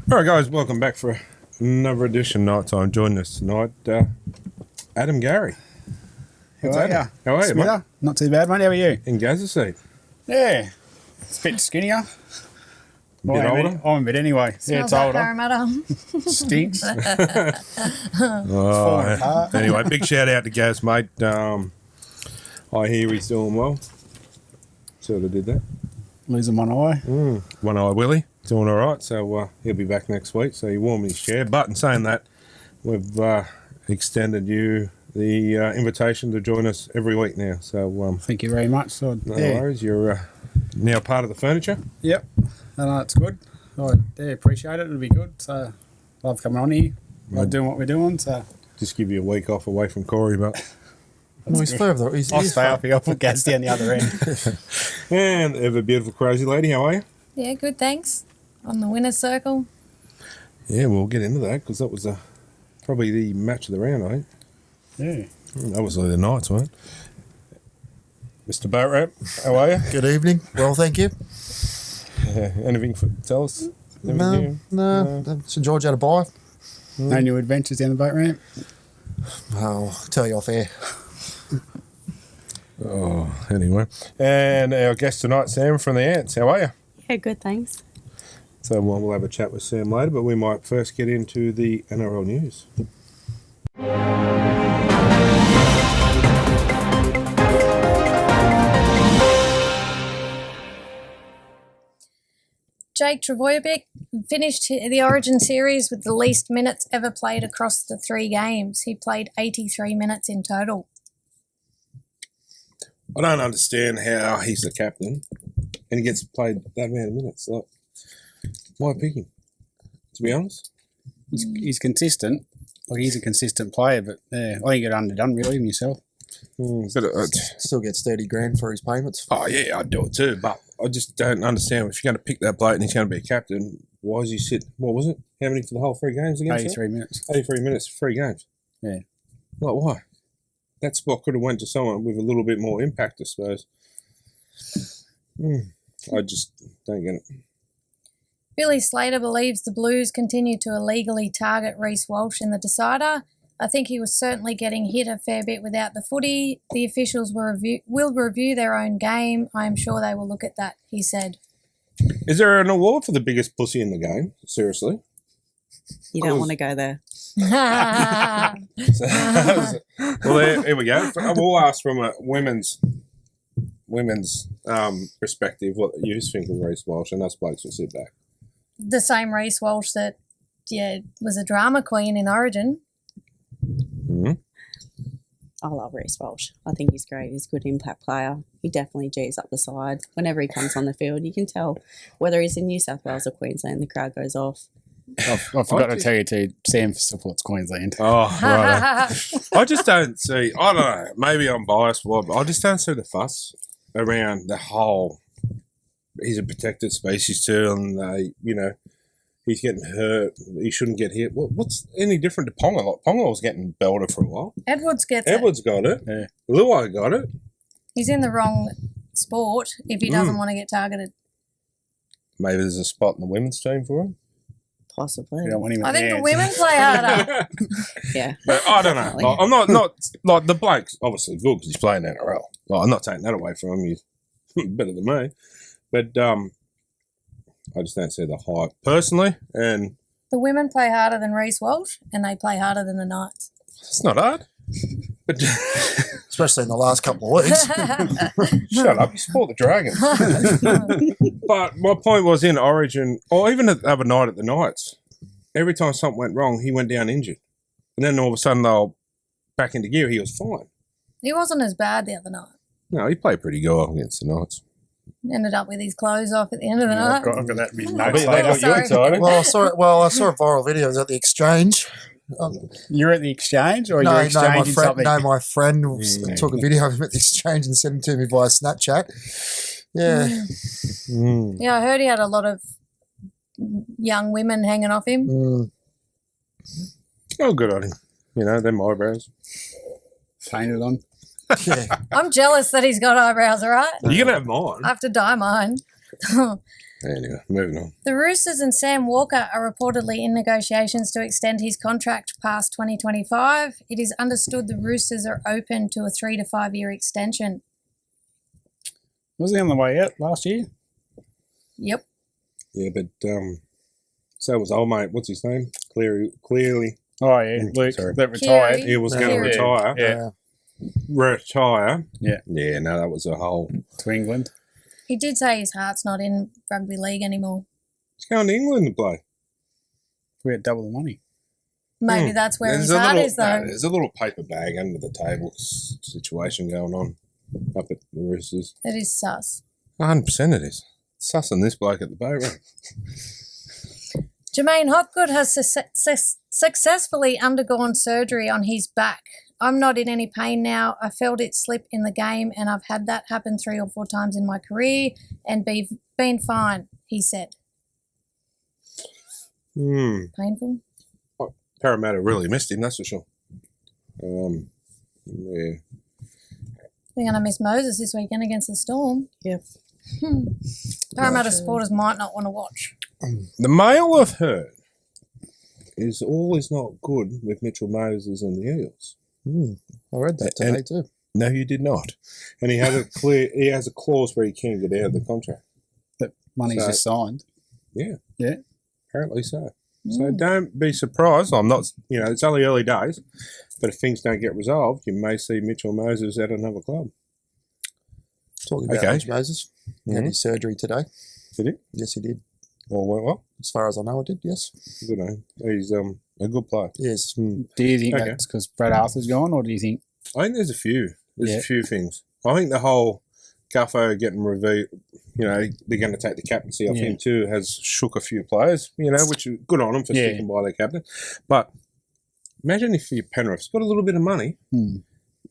All right, guys, welcome back for another edition of Nighttime. Joining us tonight, Adam Gary. How are you? How are you, mate? Not too bad, mate. How are you? In Gaza seat. Yeah. It's a bit skinnier. A bit older? I'm a bit anyway. Smells it's like older. Parramatta. Stinks. Oh, anyway, big shout out to Gaz, mate. I hear he's doing well. Sort of did that. Losing one eye. One Eye Willie. Doing all right, so he'll be back next week. So he warmed his chair. But in saying that, we've extended you the invitation to join us every week now. So Thank you very much. So, no worries. You're now part of the furniture. Yep. No, it's good. I appreciate it. It'll be good. So, love coming on here. Love doing what we're doing. So, Just give you a week off away from Corey, but Well, he's further. I'll stay up here. I'll put Gaz down the other end. and ever beautiful crazy lady. How are you? Yeah, good, thanks. On the winner's circle. Yeah, we'll get into that because that was probably the match of the round, I think. Yeah. That was the Knights, wasn't it? Mr. Boat Rap, how are you? Good evening. Well, thank you. Anything to tell us? No. So George had a bye. No new adventures down the boat ramp. I'll tell you off air. Oh, anyway. And our guest tonight, Sam from the Ants. How are you? Yeah, good, thanks. So we'll have a chat with Sam later, but we might first get into the NRL news. Jake Trbojevic finished the Origin series with the least minutes ever played across the 3 games. He played 83 minutes in total. I don't understand how he's the captain and he gets played that amount of minutes. Like, why pick him? To be honest, He's consistent. Like, he's a consistent player, but yeah, I think you got underdone really himself. but Still gets 30 grand for his payments. oh yeah, I'd do it too. But I just don't understand if you're going to pick that bloke and he's going to be a captain. Why is he sit? What was it? How many for the whole 3 games against? 83 minutes. 83 minutes, 3 games. Yeah. Like why? That spot could have went to someone with a little bit more impact, I suppose. I just don't get it. Billy Slater believes the Blues continue to illegally target Reece Walsh in the decider. I think he was certainly getting hit a fair bit without the footy. The officials will review their own game. I am sure they will look at that, he said. Is there an award for the biggest pussy in the game? Seriously? You don't want to go there. Well, here we go. We'll ask from a women's perspective what you think of Reece Walsh, and us blokes will sit back. The same Reece Walsh that, was a drama queen in Origin. Mm-hmm. I love Reece Walsh. I think he's great. He's a good impact player. He definitely G's up the side. Whenever he comes on the field, you can tell whether he's in New South Wales or Queensland, the crowd goes off. I forgot to tell you too, Sam supports Queensland. Oh, right. I just don't see, I don't know, maybe I'm biased, but I just don't see the fuss around the whole, he's a protected species too, and, he's getting hurt, he shouldn't get hit. What's any different to Ponga? Like, Ponga was getting belted for a while. Edwards gets Edwards got it. Yeah. Luai got it. He's in the wrong sport if he doesn't want to get targeted. Maybe there's a spot in the women's team for him. Possibly. You don't want him I at think the hands. women play harder. Yeah. But I don't know. Definitely. Like, I'm not like the bloke's obviously good because he's playing NRL. Like, I'm not taking that away from him. He's better than me. But I just don't see the hype personally. And The women play harder than Reece Walsh, and they play harder than the Knights. it's not hard. But Especially in the last couple of weeks. shut up, you support the Dragons. But my point was in Origin, or even the other night at the Knights, every time something went wrong, he went down injured. And then all of a sudden they were back into gear, he was fine. He wasn't as bad the other night. No, he played pretty good against the Knights. Ended up with his clothes off at the end of the night. I've got that in my I notes. bet they got you Sorry. excited. Well, I saw a viral video. It was at the exchange. You're at the exchange, or you're My exchanging something? friend took a video of him at the exchange and sent it to me via Snapchat. Yeah. Yeah, I heard he had a lot of young women hanging off him. Oh, good on him. You know, them eyebrows. Painted on. Yeah. I'm jealous that he's got eyebrows, all right? You're going to have mine. I have to dye mine. Anyway, moving on. The Roosters and Sam Walker are reportedly in negotiations to extend his contract past 2025. It is understood the Roosters are open to a 3 to 5 year extension. Was he on the way out last year? Yep. Yeah, but so was old mate, what's his name? Clearly. Oh, yeah. Luke, Sorry. that retired. Kiri. He was going to Kiri. retire. Yeah. Retire. Yeah. Yeah, no, that was a whole... To England. He did say his heart's not in rugby league anymore. He's going to England to play. We had double the money. Maybe that's where his heart is, though. There's a little paper bag under the table situation going on up at the Roosters. It is sus. 100% it is. Sussing this bloke at the boat ramp. Jermaine Hopgood has successfully undergone surgery on his back. I'm not in any pain now. I felt it slip in the game and I've had that happen 3 or 4 times in my career and been fine, he said. Painful? Parramatta really missed him, that's for sure. Yeah. They're going to miss Moses this weekend against the Storm. Yep. Parramatta supporters might not want to watch. The mail I've heard is all is not good with Mitchell Moses and the Eels. I read that today too. No, you did not. And he has a clause where he can get out of the contract. That money's So- just signed. Yeah. Yeah. Apparently so. So don't be surprised. I'm not, it's only early days, but if things don't get resolved, you may see Mitchell Moses at another club. Talking about Okay. Mitch Moses. He had his surgery today. Did he? Yes, he did. All went well. As far as I know, it did, yes. Good on him. He's a good player. Yes. Do you think Okay. that's because Brad Arthur's gone, or do you think... I think there's a few. There's Yeah. a few things. I think the whole Guffo getting reviewed, they're going to take the captaincy off him too, has shook a few players, which is good on them for sticking by their captain. But imagine if your Penrith's got a little bit of money.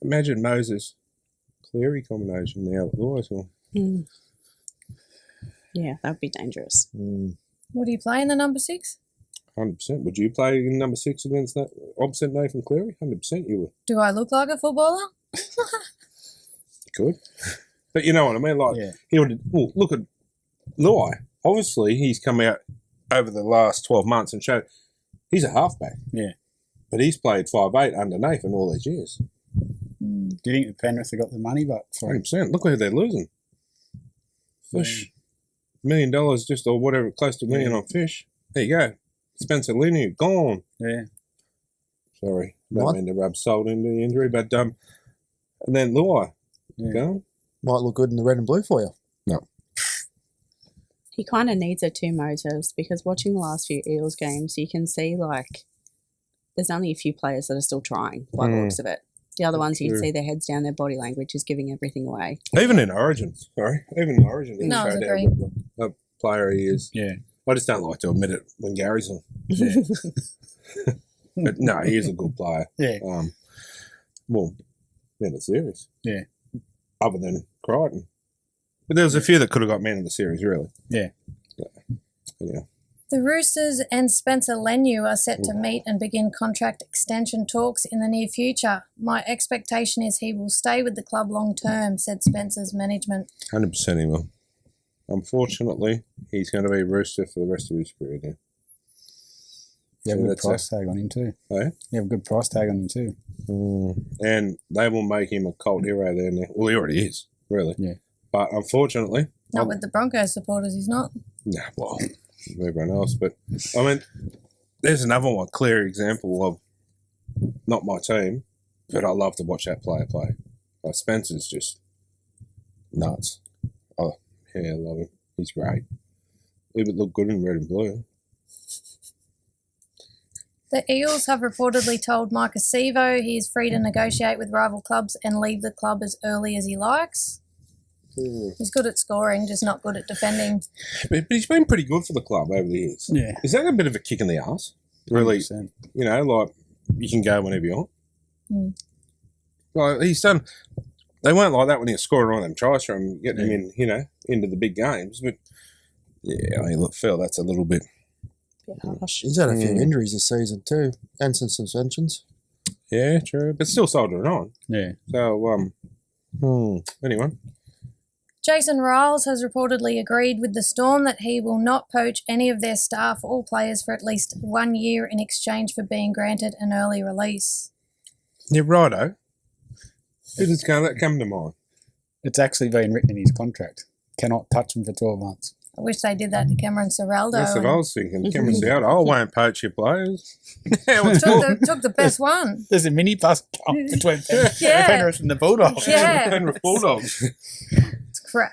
Imagine Moses Cleary combination now at Lewis. Yeah, that would be dangerous. Would he play in the number 6? 100%. Would you play in number 6 against that opposite Nathan Cleary? 100% you would. Do I look like a footballer? Good. But you know what I mean? Like, he would look at Luai. Obviously, he's come out over the last 12 months and showed he's a halfback. Yeah. But he's played 5'8" under Nathan all these years. Do you think the Penrith have got the money but for him? 100%. Look who they're losing. Fish. $1 million just, or whatever, close to $1 million on Fish. There you go. Spencer Linney, gone. Yeah. Sorry. Don't What? mean to rub salt into the injury, but and then Luai. Gone. Might look good in the red and blue for you. No. He kind of needs it too, Moses, because watching the last few Eels games, you can see, there's only a few players that are still trying by the looks of it. The other ones, you can see their heads down, their body language is giving everything away. Even in Origin, even in Origin, he No, I showed agree. how good a player he is. Yeah. I just don't like to admit it when Gary's on. But no, he is a good player. Yeah. Well, man of the series. Yeah. Other than Crichton. But there was a few that could have got man of the series, really. Yeah. Yeah. The Roosters and Spencer Leniu are set to meet and begin contract extension talks in the near future. My expectation is he will stay with the club long term, said Spencer's management. 100% he will. Unfortunately, he's going to be a Rooster for the rest of his career now. You have So a good that's price tag on him too. Eh? You have a good price tag on him too. And they will make him a cult hero there now. Well, he already is, really. Yeah. But unfortunately... Not with the Broncos supporters, he's not. No, well, everyone else. But, I mean, there's another one, clear example of not my team, but I love to watch that player play. Like, Spencer's just nuts. Oh, yeah, I love him. He's great. He would look good in red and blue. The Eels have reportedly told Mike Acevo he is free to negotiate with rival clubs and leave the club as early as he likes. He's good at scoring, just not good at defending. But he's been pretty good for the club over the years. Yeah. Is that a bit of a kick in the arse? Really, 100%. you know, like you can go whenever you want. Mm. Well, he's done. They weren't like that when he was scoring all them tries from getting him in, you know, into the big games. But yeah, I mean, look, Phil, that's a little bit. Harsh. He's had a few injuries this season too, and some suspensions. Yeah, true, but still soldiering on. Yeah. So, anyway. Jason Riles has reportedly agreed with the Storm that he will not poach any of their staff or players for at least 1 year in exchange for being granted an early release. Yeah, righto. Who does that come to mind? It's actually been written in his contract. Cannot touch him for 12 months. I wish they did that to Cameron Ciraldo. That's what I was thinking. Cameron Seattle. I won't poach your players. Took the best one. There's a mini bus come between Yeah. Penrith and the Bulldogs. Yeah. Penrith Bulldogs. It's crap.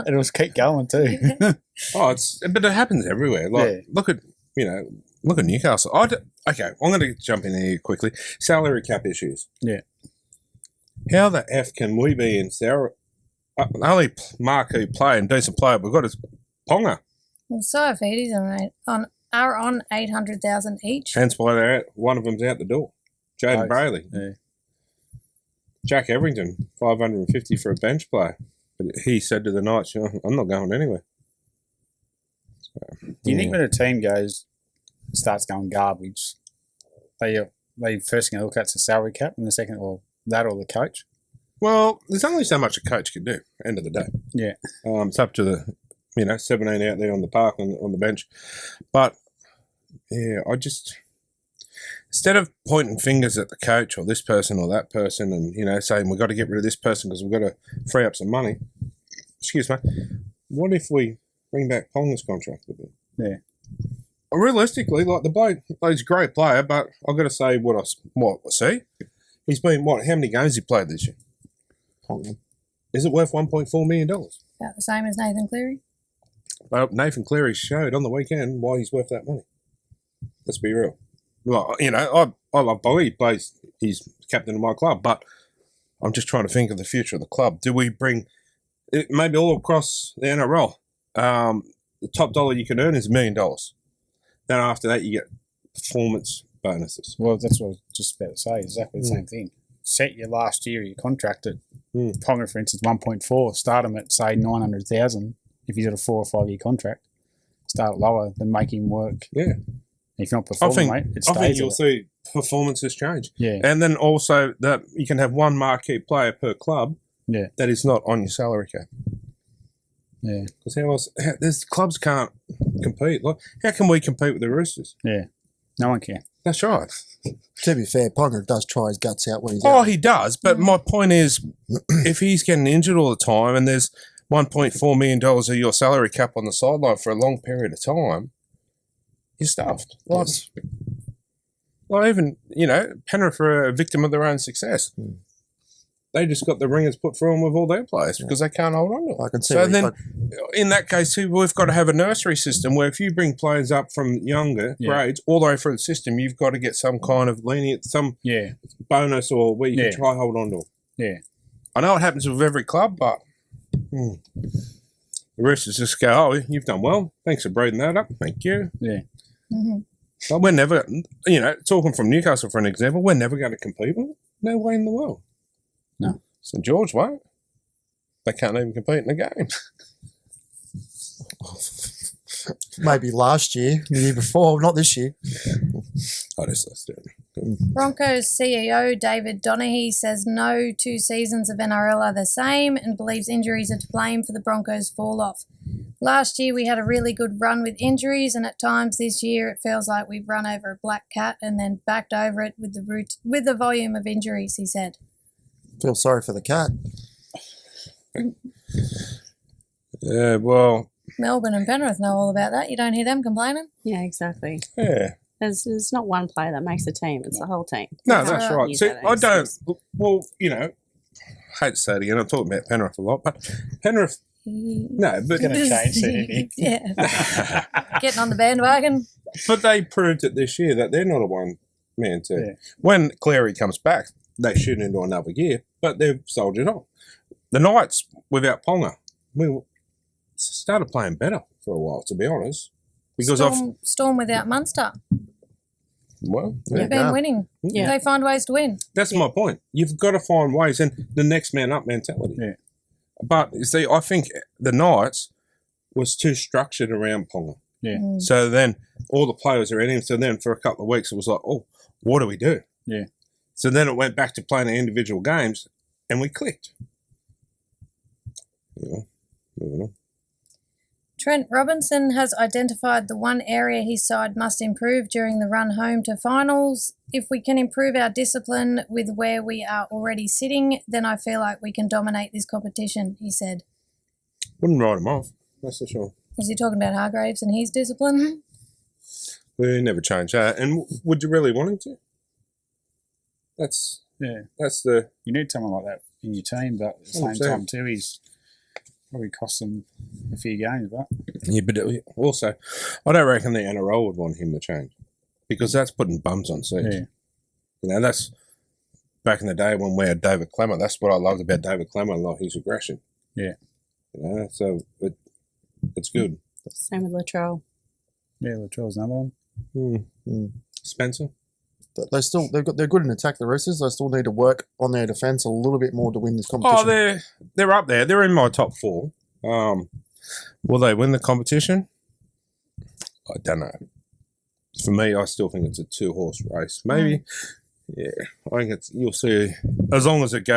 And it was keep going too. But it happens everywhere. Like, look at Newcastle. Okay, I'm going to jump in here quickly. Salary cap issues. Yeah. How the F can we be in salary? The only marquee player and decent player we've got is Ponga. Well, so have Edie's are on 800,000 each. Hence why they're out. One of them's out the door. Jaden Brayley. Yeah. Jack Everington, 550 for a bench player. But he said to the Knights, I'm not going anywhere. So, Do you think when a team starts going garbage, they first thing they look at is the salary cap, and the second, or the coach? Well, there's only so much a coach can do, end of the day. Yeah. It's up to the, 17 out there on the park, on the bench. But, yeah, instead of pointing fingers at the coach or this person or that person and, saying we've got to get rid of this person because we've got to free up some money, excuse me, what if we bring back Ponga's contract with him? Yeah. Realistically, like the bloke, he's a great player, but I've got to say what I see. He's been, how many games he played this year? Is it worth $1.4 million? About the same as Nathan Cleary. Well, Nathan Cleary showed on the weekend why he's worth that money. Let's be real. Well, I love Bobby. He's captain of my club, but I'm just trying to think of the future of the club. Do we bring, maybe all across the NRL, the top dollar you can earn is $1 million. Then after that, you get performance bonuses. Well, that's what I was just about to say. Exactly the same thing. Set your last year, your contract at Ponga, for instance, 1.4. Start him at, say, 900,000 if he's got a 4 or 5 year contract. Start lower, then make him work. Yeah. If you're not performing, mate, it stays. I think you'll see performances change. Yeah. And then also that you can have one marquee player per club that is not on your salary cap. Yeah. Because there's clubs can't compete. Like, how can we compete with the Roosters? Yeah. No one can. That's right. To be fair, Ponga does try his guts out when he's out. Oh, he does. But my point is, if he's getting injured all the time and there's $1.4 million of your salary cap on the sideline for a long period of time, you're stuffed. Yes. Well, even, Penrith are a victim of their own success. They just got the ringers put through them with all their players because they can't hold on to it. I can see. So then, in that case, too, we've got to have a nursery system where if you bring players up from younger grades all the way through the system, you've got to get some kind of lenient, some bonus or where you can try hold on to them. Yeah. I know it happens with every club, but the Roosters just go, you've done well. Thanks for breathing that up. Thank you. Yeah. Mm-hmm. But we're never, talking from Newcastle for an example, we're never going to compete with them. No way in the world. No. St George won't. They can't even compete in the game. Maybe last year, the year before, not this year. Broncos CEO David Donaghy says no 2 seasons of NRL are the same and believes injuries are to blame for the Broncos' fall-off. Last year we had a really good run with injuries, and at times this year it feels like we've run over a black cat and then backed over it with the volume of injuries, he said. Feel sorry for the cat. Yeah, well... Melbourne and Penrith know all about that. You don't hear them complaining? Yeah, exactly. Yeah. There's not one player that makes a team. It's the whole team. No, that's right. Use See, that I don't... excuse. Well, hate to say it again, I'm talking about Penrith a lot, but Penrith... No, but... Going to change it. Yeah. Getting on the bandwagon. But they proved it this year that they're not a one-man team. Yeah. When Cleary comes back, they shoot into another gear, but they've soldiered on. The Knights, without Ponga, we started playing better for a while, to be honest. Because Storm without Munster. well, They've been winning. Yeah. They find ways to win. that's my point. You've got to find ways, and the next man up mentality. Yeah. But you see, I think the Knights was too structured around Ponga. Yeah. So then all the players are in him. So then for a couple of weeks, it was like, oh, what do we do? Yeah. So then it went back to playing the individual games, and we clicked. Yeah. Yeah. Trent Robinson has identified the one area his side must improve during the run home to finals. If we can improve our discipline with where we are already sitting, then I feel like we can dominate this competition, he said. Wouldn't write him off, that's for sure. Is he talking about Hargraves and his discipline? We never change that. And would you really want him to? That's the... You need someone like that in your team, but at the same 100%. time too, he's probably cost them a few games. But Yeah, but also, I don't reckon the NRL would want him to change because that's putting bums on seats. yeah, You know, that's back in the day when we had David Clement. That's what I loved about David Clement, like his aggression. Yeah. You know, so it's good. Same with Latrell. yeah, Latrell's another one. Spencer? They're good in attack, the Roosters. They still need to work on their defence a little bit more to win this competition. Oh, they're up there. They're in my top 4. Will they win the competition? I don't know. For me, I still think it's a 2-horse race. Maybe, yeah. I think you'll see, as long as it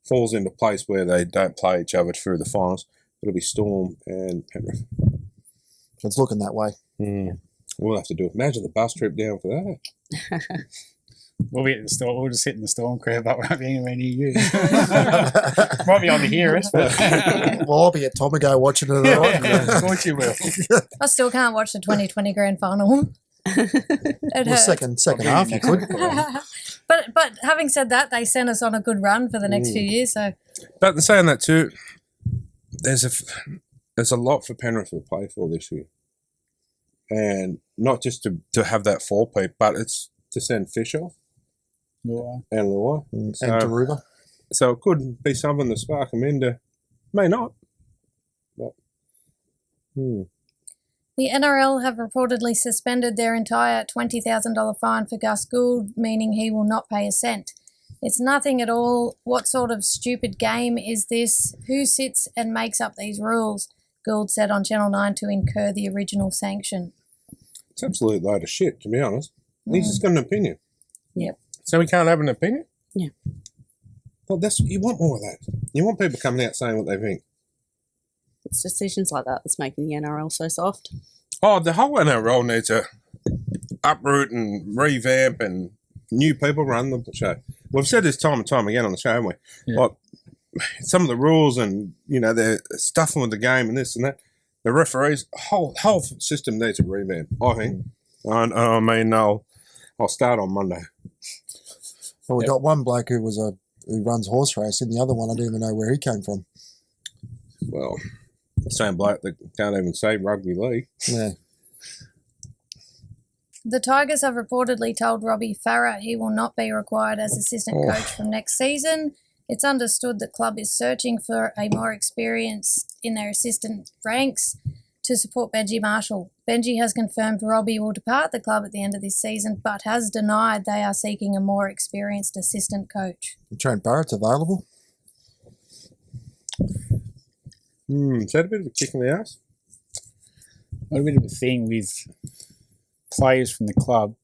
falls into place where they don't play each other through the finals, it'll be Storm and Penrith. It's looking that way. We'll have to do it. Imagine the bus trip down for that. We'll be at the store. We'll just sit in the storm crowd, but won't be anywhere near you. Might be on the hearers, but Well, I'll be at Tomago watching it. of course you will. I still can't watch the 2020 grand final. It Well, hurts. second half, you could. But having said that, they sent us on a good run for the next few years. So But saying that too, there's a lot for Penrith to play for this year. And not just to have that 4-peat, but it's to send Fish off and Luai. And Taruva. So it could be something to spark them into. May not. But, the NRL have reportedly suspended their entire $20,000 fine for Gus Gould, meaning he will not pay a cent. It's nothing at all. What sort of stupid game is this? Who sits and makes up these rules? Gould said on Channel 9 to incur the original sanction. It's an absolute load of shit, to be honest. He's just got an opinion. Yep. So he can't have an opinion? Yeah. Well, you want more of that. You want people coming out saying what they think. It's decisions like that that's making the NRL so soft. Oh, the whole NRL needs to uproot and revamp and new people run the show. We've said this time and time again on the show, haven't we? Yeah. Like, some of the rules and, they're stuffing with the game and this and that. The referees, whole system needs a revamp, I think. I mean, I'll start on Monday. Well, we got one bloke who runs horse racing. The other one, I don't even know where he came from. Well, the same bloke that can't even say rugby league. Yeah. The Tigers have reportedly told Robbie Farah he will not be required as assistant coach from next season. It's understood the club is searching for a more experience in their assistant ranks to support Benji Marshall. Benji has confirmed Robbie will depart the club at the end of this season, but has denied they are seeking a more experienced assistant coach. Trent Barrett's available. Is that a bit of a kick in the ass? A bit of a thing with players from the club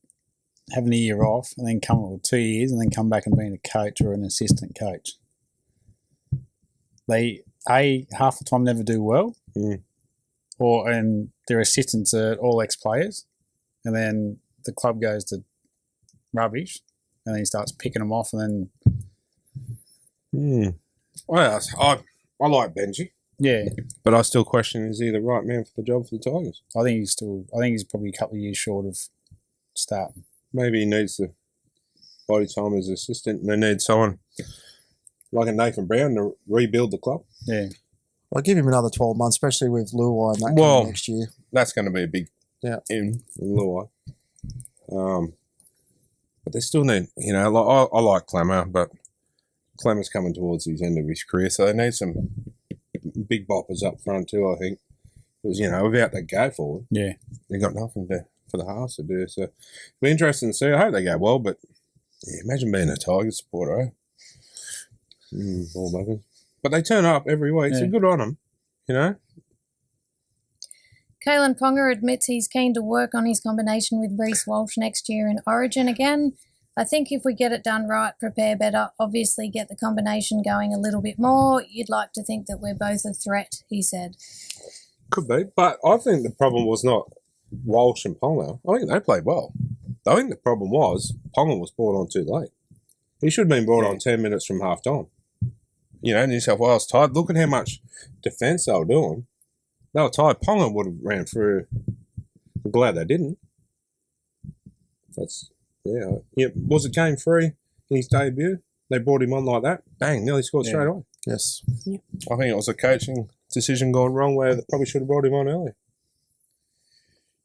having a year off and then come with 2 years and then come back and being a coach or an assistant coach. They half the time never do well, and their assistants are all ex-players, and then the club goes to rubbish, and then he starts picking them off, and then Well, I like Benji, yeah, but I still question is he the right man for the job for the Tigers? I think he's probably a couple of years short of starting. Maybe he needs the body time as assistant, and they need someone like a Nathan Brown to rebuild the club. Yeah, I'll give him another 12 months, especially with Luai and that Well, coming next year. That's going to be a big in Luai. But they still need, like I like Clemmer, but Clemmer's coming towards his end of his career, so they need some big boppers up front too, I think. Because, without that go forward, they've got nothing for the halves to do. So it'll be interesting to see. I hope they go well, but imagine being a Tiger supporter, eh? Ball buggers. But they turn up every week, so good on them, Kalen Ponga admits he's keen to work on his combination with Reece Walsh next year in Origin again. I think if we get it done right, prepare better, obviously get the combination going a little bit more, you'd like to think that we're both a threat, he said. Could be, but I think the problem was not Walsh and Ponga. I think they played well. I think the problem was Ponga was brought on too late. He should have been brought on 10 minutes from half time. New South Wales tired. Look at how much defence they were doing. They were tired. Ponga would have ran through. I'm glad they didn't. Was it game 3 in his debut? They brought him on like that. Bang, nearly scored straight away. Yes. Yeah. I think it was a coaching decision gone wrong where they probably should have brought him on early.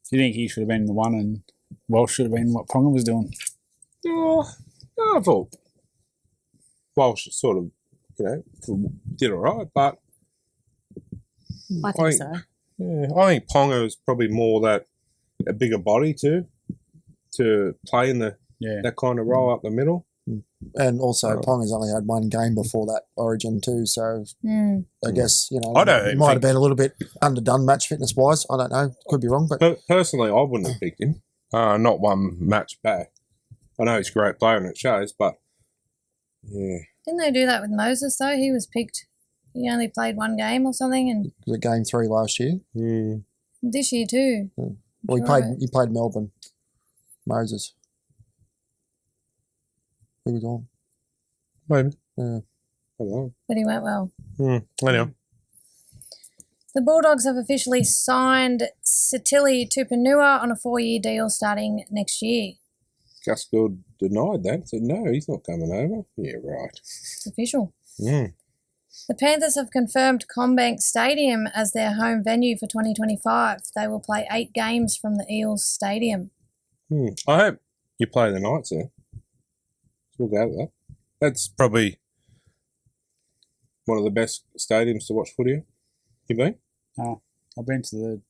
Do you think he should have been the one and Walsh should have been what Ponga was doing? Oh, I thought Walsh sort of, did all right, but I think so. Yeah, I think Ponga is probably more that a bigger body too to play in that kind of role up the middle. And also, Ponga's only had one game before that Origin too, so I guess, he might have been a little bit underdone match fitness-wise. I don't know. Could be wrong. But personally, I wouldn't have picked him. Not one match back. I know he's a great player and it shows, but yeah. Didn't they do that with Moses, though? He was picked. He only played one game or something. And was it game 3 last year? This year too. Well, he played Melbourne. Moses. He was on. Maybe. Yeah. I don't know. But he went well. Anyhow. The Bulldogs have officially signed Satili Tupanua on a 4-year deal starting next year. Gus Gould denied that. Said, no, he's not coming over. Yeah, right. It's official. Mm. The Panthers have confirmed CommBank Stadium as their home venue for 2025. They will play 8 games from the Eels Stadium. I hope you play the Knights there. We'll go with that. That's probably one of the best stadiums to watch footy. You been? I've been to the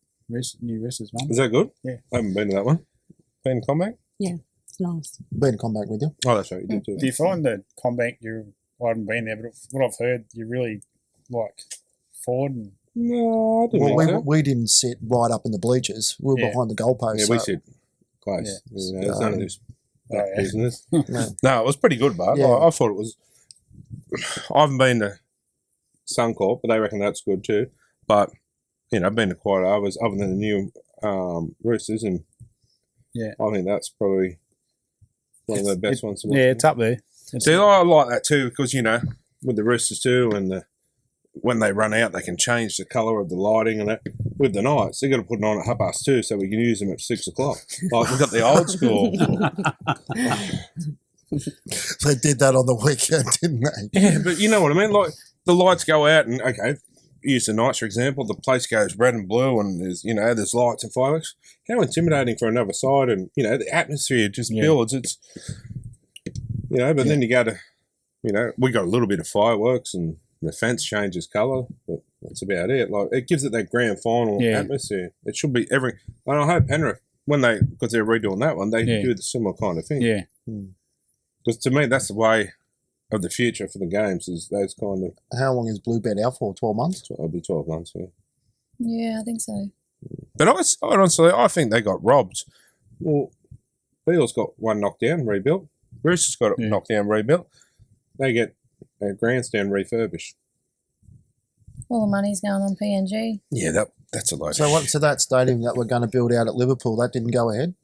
new Roosters one. Is that good? Yeah. I haven't been to that one. Been to CommBank? Yeah, it's nice. Been combat with you. Oh, that's right. You did too. Do you find that CommBank, I haven't been there, but what I've heard, you really like forward and... No, I didn't Well, we didn't sit right up in the bleachers. We were behind the goalpost. Yeah, so we sit close. Yeah. There's none of this business. No. No, it was pretty good, but Yeah. I thought it was... I haven't been to Suncorp, but they reckon that's good too. But, I've been to quite others other than the new Roosters, and I think that's probably one of the best ones to watch. Yeah, it's up there. See, I like that too because, with the Roosters too, and when they run out, they can change the colour of the lighting and that. With the Knights, they've got to put it on at 2:30 so we can use them at 6 o'clock. Like, we've got the old school. They did that on the weekend, didn't they? Yeah, but you know what I mean? Like, the lights go out and, okay, use the Knights, for example, the place goes red and blue and there's lights and fireworks. How intimidating for another side, and, the atmosphere just builds. It's, but then you go to, we got a little bit of fireworks and the fence changes colour, but that's about it. Like, it gives it that grand final atmosphere. It should be and I hope Penrith, because they're redoing that one, they do the similar kind of thing. Yeah. Because to me, that's the way of the future for the games, is those kind of... How long is Bluebird out for? 12 months? It'll be 12 months, yeah. Yeah, I think so. But honestly, I think they got robbed. Well, Eels got one knocked down, rebuilt. Roosters got it knocked down, rebuilt. They get a grandstand refurbished. All the money's going on PNG. Yeah, that's a load. So that stadium that we're going to build out at Liverpool, that didn't go ahead?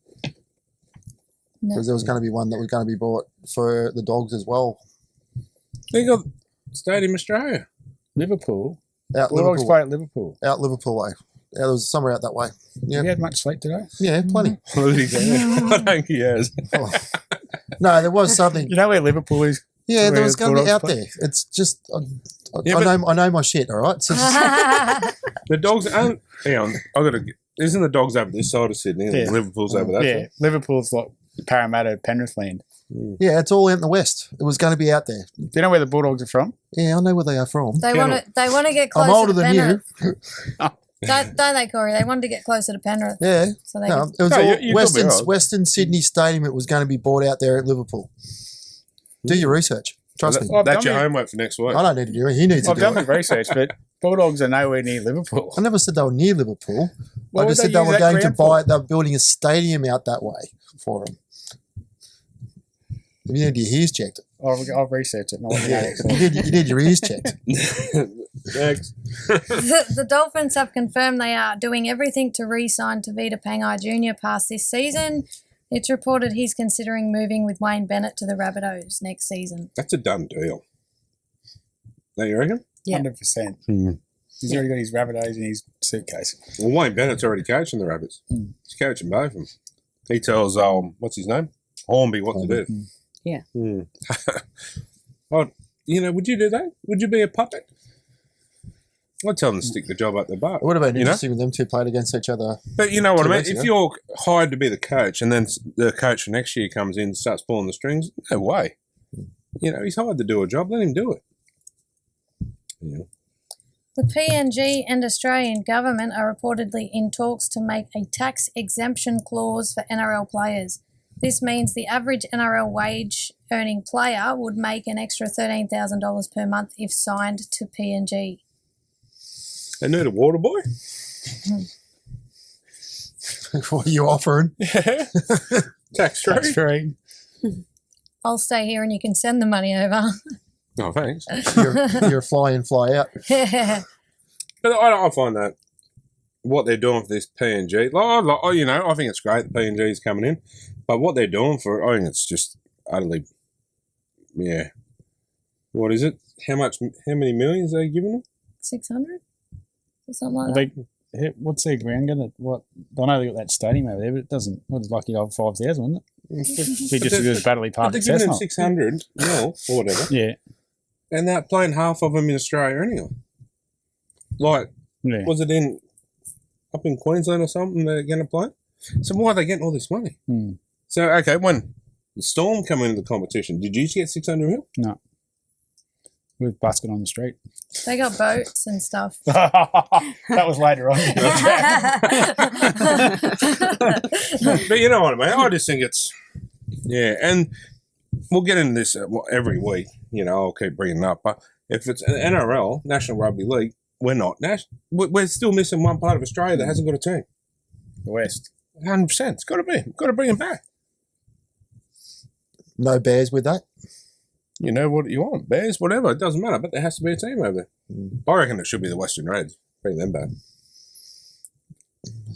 No. Because there was going to be one that was going to be bought for the Dogs as well. They got Stadium Australia. Liverpool? Out Bulldogs Liverpool. play at Liverpool. Out Liverpool way. Yeah, there was somewhere out that way. Yeah. Have you had much sleep today? Yeah, plenty. I don't think he has. Oh. No, there was something. You know where Liverpool is? Yeah, there Where was going to be Bulldogs out play? there. It's just, I Yeah, know my shit, all right? So The Dogs aren't... Hang on, I've got to Isn't the Dogs over this side of Sydney and Yeah. Liverpool's over that Yeah, side? Liverpool's like Parramatta, Penrith land. Yeah, it's all out in the west. It was going to be out there. Do you know where the Bulldogs are from? Yeah, I know where they are from. They want to. They want to get closer. I'm older to than you. Penrith. Don't they, Corey? They wanted to get closer to Penrith. Yeah. So they No, could, it was No, all you could be right. Western Sydney Stadium. It was going to be bought out there at Liverpool. Do your research. Trust me. Well, I've That's done your my- homework for next week. I don't need to do it. He needs to I've do done it. my research, but Bulldogs are nowhere near Liverpool. I never said they were near Liverpool. What I would just said they they use were that going to ground buy for? it. They were building a stadium out that way for them. You need your ears checked. I'll research it. You need your ears checked. Next. the Dolphins have confirmed they are doing everything to re-sign Tavita Pangai Jr. past this season. It's reported he's considering moving with Wayne Bennett to the Rabbitohs next season. That's a done deal. Don't you reckon? Yeah. 100%. Hmm. He's already got his Rabbitohs in his suitcase. Well, Wayne Bennett's already coaching the Rabbits. He's coaching both of them. He tells, what's his name? Hornby what to do. Yeah. Hmm. Oh, would you do that? Would you be a puppet? I'd tell them to stick the job up their butt. It would have been You know? interesting if them two played against each other. But you know what I 2 mean? weeks If ago. you're hired to be the coach and then the coach for next year comes in and starts pulling the strings, no way. He's hired to do a job. Let him do it. Yeah. The PNG and Australian government are reportedly in talks to make a tax exemption clause for NRL players. This means the average NRL wage earning player would make an extra $13,000 per month if signed to PNG. They need a water boy? What are you offering? Yeah. Tax free. That's free. I'll stay here and you can send the money over. No, thanks. You're fly in, fly out. But I find that what they're doing for this PNG, I think it's great the PNG is coming in, but what they're doing for it, I think it's just utterly, yeah. What is it? How many millions are they giving them? 600 or something like that. What's their ground going to... I know they got that stadium over there, but it doesn't... Well, it's lucky over 5,000, wasn't it? Be just as good as Battley But Park they're at giving them Cessnock. 600 mil or whatever, Yeah. and they're playing half of them in Australia anyway. Like, Yeah. was it up in Queensland or something they're going to play? So why are they getting all this money? Hmm. So, okay, when the Storm come into the competition, did you get 600 mil? No. With busking on the street. They got boats and stuff. That was later on. But you know what I mean? I just think it's, yeah, and we'll get into this every week. I'll keep bringing it up. But if it's an NRL, National Rugby League, we're not. We're still missing one part of Australia that hasn't got a team. The West. 100%. It's got to be. Got to bring it back. No bears with that. You know what you want. Bears, whatever. It doesn't matter. But there has to be a team over there. I reckon it should be the Western Reds. Bring them back.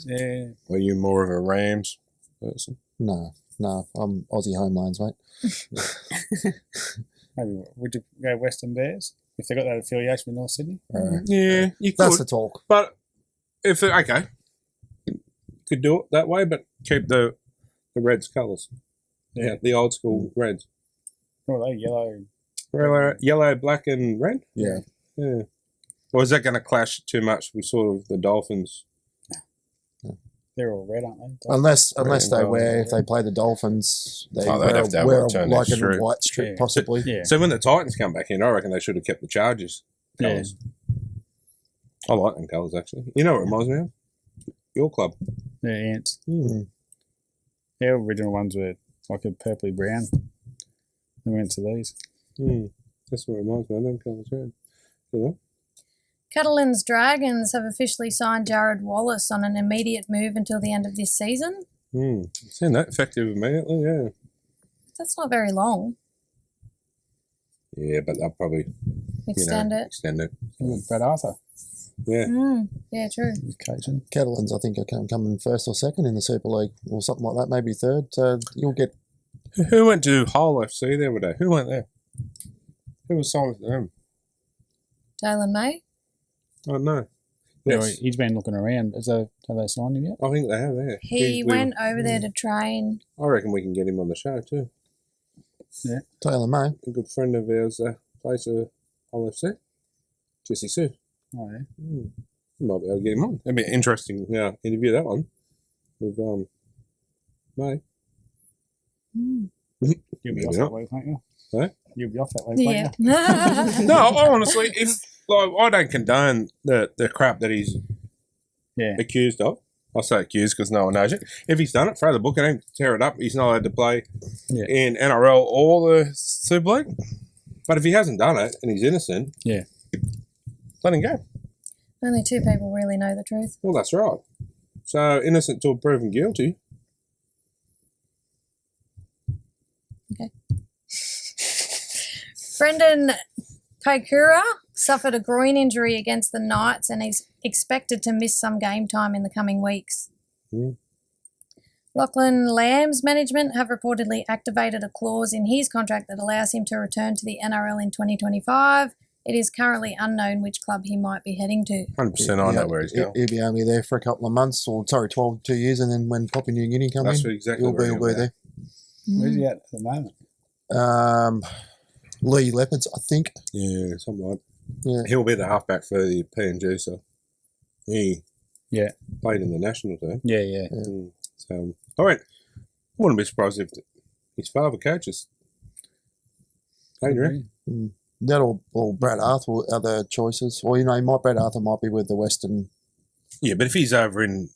Yeah. Are you more of a Rams person? No. I'm Aussie homelands, mate. Maybe would you go Western Bears if they got that affiliation with North Sydney? Yeah, you could. That's the talk. But if okay, could do it that way, but keep the Reds colours. Yeah, the old school Reds. What are they? Yellow. Yellow, black, and red. Yeah. Yeah. Or is that going to clash too much with sort of the Dolphins? They're all red, aren't they? Unless they well, wear, if they play the Dolphins, they Oh, they'd have to have wear one turned like a strip. white strip, Yeah. possibly. Yeah. So when the Titans come back in, I reckon they should have kept the Chargers colours. I like them colours, actually. You know what it reminds me of? Your club. Yeah, ants. Mm. Their original ones were like a purpley brown. They went to these. That's what it reminds me of, them colours, yeah. Catalan's Dragons have officially signed Jared Wallace on an immediate move until the end of this season. Seen that effective immediately, yeah. That's not very long. Yeah, but they'll probably Extend it. Extend it. Brad Arthur. Yeah. Yeah, true. He's coaching. Catalans, I think, are coming first or second in the Super League, or something like that, maybe third. So you'll get. Who went to Hull FC the other day? Who went there? Who was signed with them? Dalen May. Oh, no. Anyway, Yes. he's been looking around. Have they signed him yet? I think they have, yeah. He went over there to train. I reckon we can get him on the show too. Taylor May. A good friend of ours plays for Hull FC. Jesse Sue. Oh, yeah. Might be able to get him on. That'd be an interesting interview, that one. With May. You'll be off that week, won't you? Huh? You'll be off that week, won't Yeah. you? No, honestly, I don't condone the crap that he's accused of. I say accused because no one knows it. If he's done it, throw the book at him, tear it up. He's not allowed to play in NRL or the Super League. But if he hasn't done it and he's innocent, let him go. Only 2 people really know the truth. Well, that's right. So innocent till proven guilty. Okay. Brendan Kaikura suffered a groin injury against the Knights and is expected to miss some game time in the coming weeks. Lachlan Lamb's management have reportedly activated a clause in his contract that allows him to return to the NRL in 2025. It is currently unknown which club he might be heading to. 100% I know where he's going. He'll be only there for a couple of months, 2 years, and then when Papua New Guinea comes in, exactly he'll be there. Where's he at the moment? Lee Leopards, I think. Yeah, something like that. Yeah. He'll be the halfback for the PNG, so he played in the national team. Yeah. So, I wouldn't be surprised if his father coaches. Adrian. That or Brad Arthur are the choices. Or, Brad Arthur might be with the Western. Yeah, but if he's over in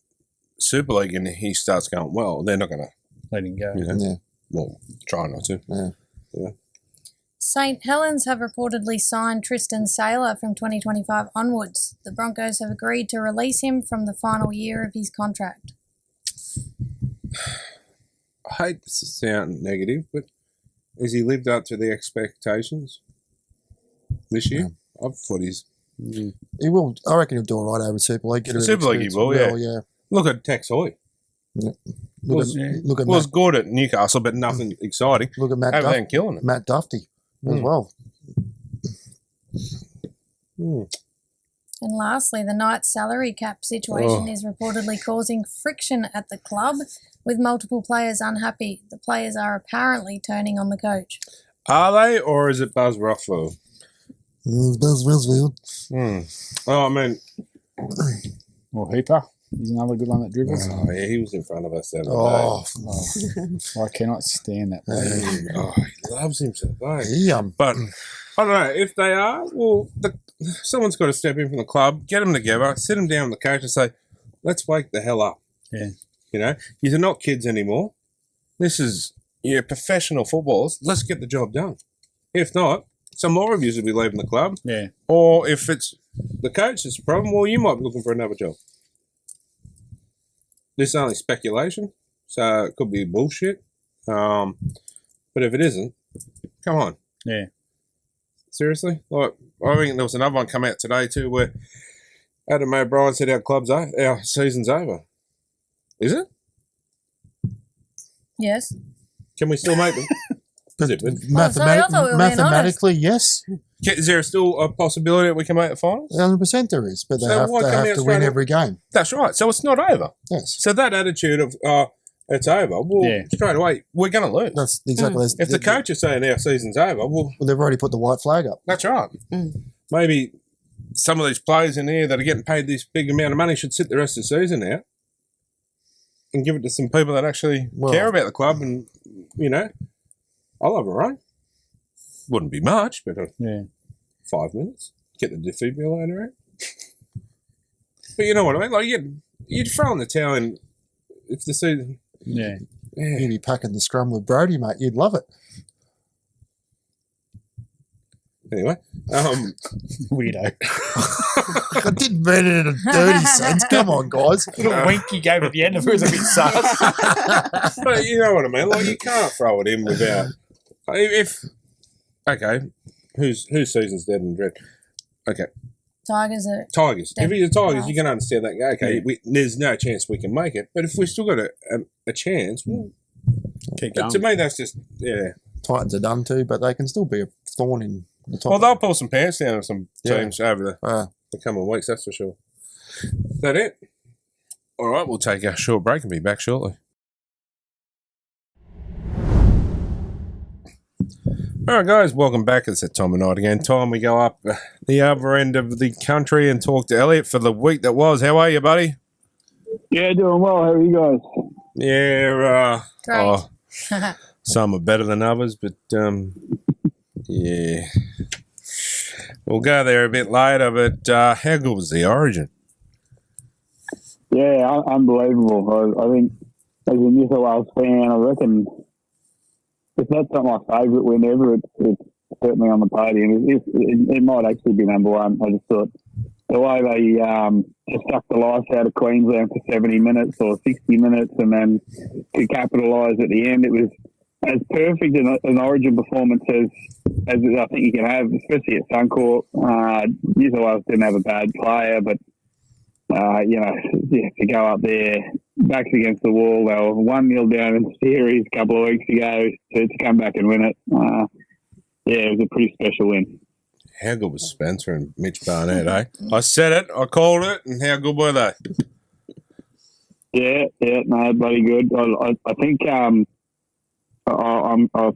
Super League and he starts going well, they're not going to let him go. Well, try not to. Yeah. St Helens have reportedly signed Tristan Saylor from 2025 onwards. The Broncos have agreed to release him from the final year of his contract. I hate to sound negative, but has he lived up to the expectations this year? I thought he will. I reckon he'll do all right over Super League. Super League he will, yeah. Look at Tex Hoy. Yeah. Look at was good at Newcastle, but nothing exciting. Look at Matt Duffy as well. And lastly, the Knights' salary cap situation is reportedly causing friction at the club, with multiple players unhappy. The players are apparently turning on the coach. Are they, or is it Buzz Rothfield? Buzz Rothfield. Oh, I mean... Or Hooper. He's another good one that dribbles. Oh, yeah, he was in front of us the other day. I cannot stand that player. He loves him so much. Yeah. But, I don't know, if they are, well, someone's got to step in from the club, get them together, sit them down with the coach and say, let's wake the hell up. Yeah. You're not kids anymore. This is, professional footballers. Let's get the job done. If not, some more of you will be leaving the club. Yeah. Or if it's the coach that's the problem, well, you might be looking for another job. This is only speculation, so it could be bullshit. But if it isn't, come on. Yeah. Seriously? Like, I think there was another one come out today too where Adam O'Brien said our season's over. Is it? Yes. Can we still make them? Mathematically, yes. Is there still a possibility that we can make the finals? 100% there is, but they have to win every game. That's right. So it's not over. Yes. So that attitude of, it's over, well, straight away, we're going to lose. That's exactly. If the coach is saying our season's over, well, they've already put the white flag up. That's right. Maybe some of these players in here that are getting paid this big amount of money should sit the rest of the season out and give it to some people that actually care about the club and, I'll have a run. Wouldn't be much, but 5 minutes. Get the defibrillator out. But you know what I mean? Like, you'd throw in the towel and if the season... Yeah. You'd be packing the scrum with Brody, mate. You'd love it. Anyway. Weirdo. I didn't mean it in a dirty sense. Come on, guys. Little wink you gave at the end of it was a bit sus. But you know what I mean? Like, you can't throw it in without... whose season's dead and dread? Okay. Tigers. If you're the Tigers, you can understand that. Okay, there's no chance we can make it. But if we've still got a chance, well, keep going. To me, that's just, Titans are done too, but they can still be a thorn in the top. Well, they'll pull some pants down on some teams over the coming weeks, that's for sure. Is that it? All right, we'll take a short break and be back shortly. All right, guys, welcome back. It's that time of night again. Time we go up the other end of the country and talk to Elliot for the week that was. How are you, buddy? Yeah, doing well. How are you guys? Yeah, Great. some are better than others, but yeah. We'll go there a bit later, but how good was the Origin? Yeah, unbelievable. I think as a New South Wales fan, I reckon if that's not my favourite win ever, it's certainly on the podium. It might actually be number one. I just thought the way they just sucked the life out of Queensland for 70 minutes or 60 minutes and then to capitalise at the end, it was as perfect an Origin performance as I think you can have, especially at Suncorp. New South Wales didn't have a bad player, but to go up there, backs against the wall. They were 1-0 down in the series a couple of weeks ago to come back and win it. It was a pretty special win. How good was Spencer and Mitch Barnett, eh? I said it, I called it, and how good were they? Yeah, no, bloody good. I think I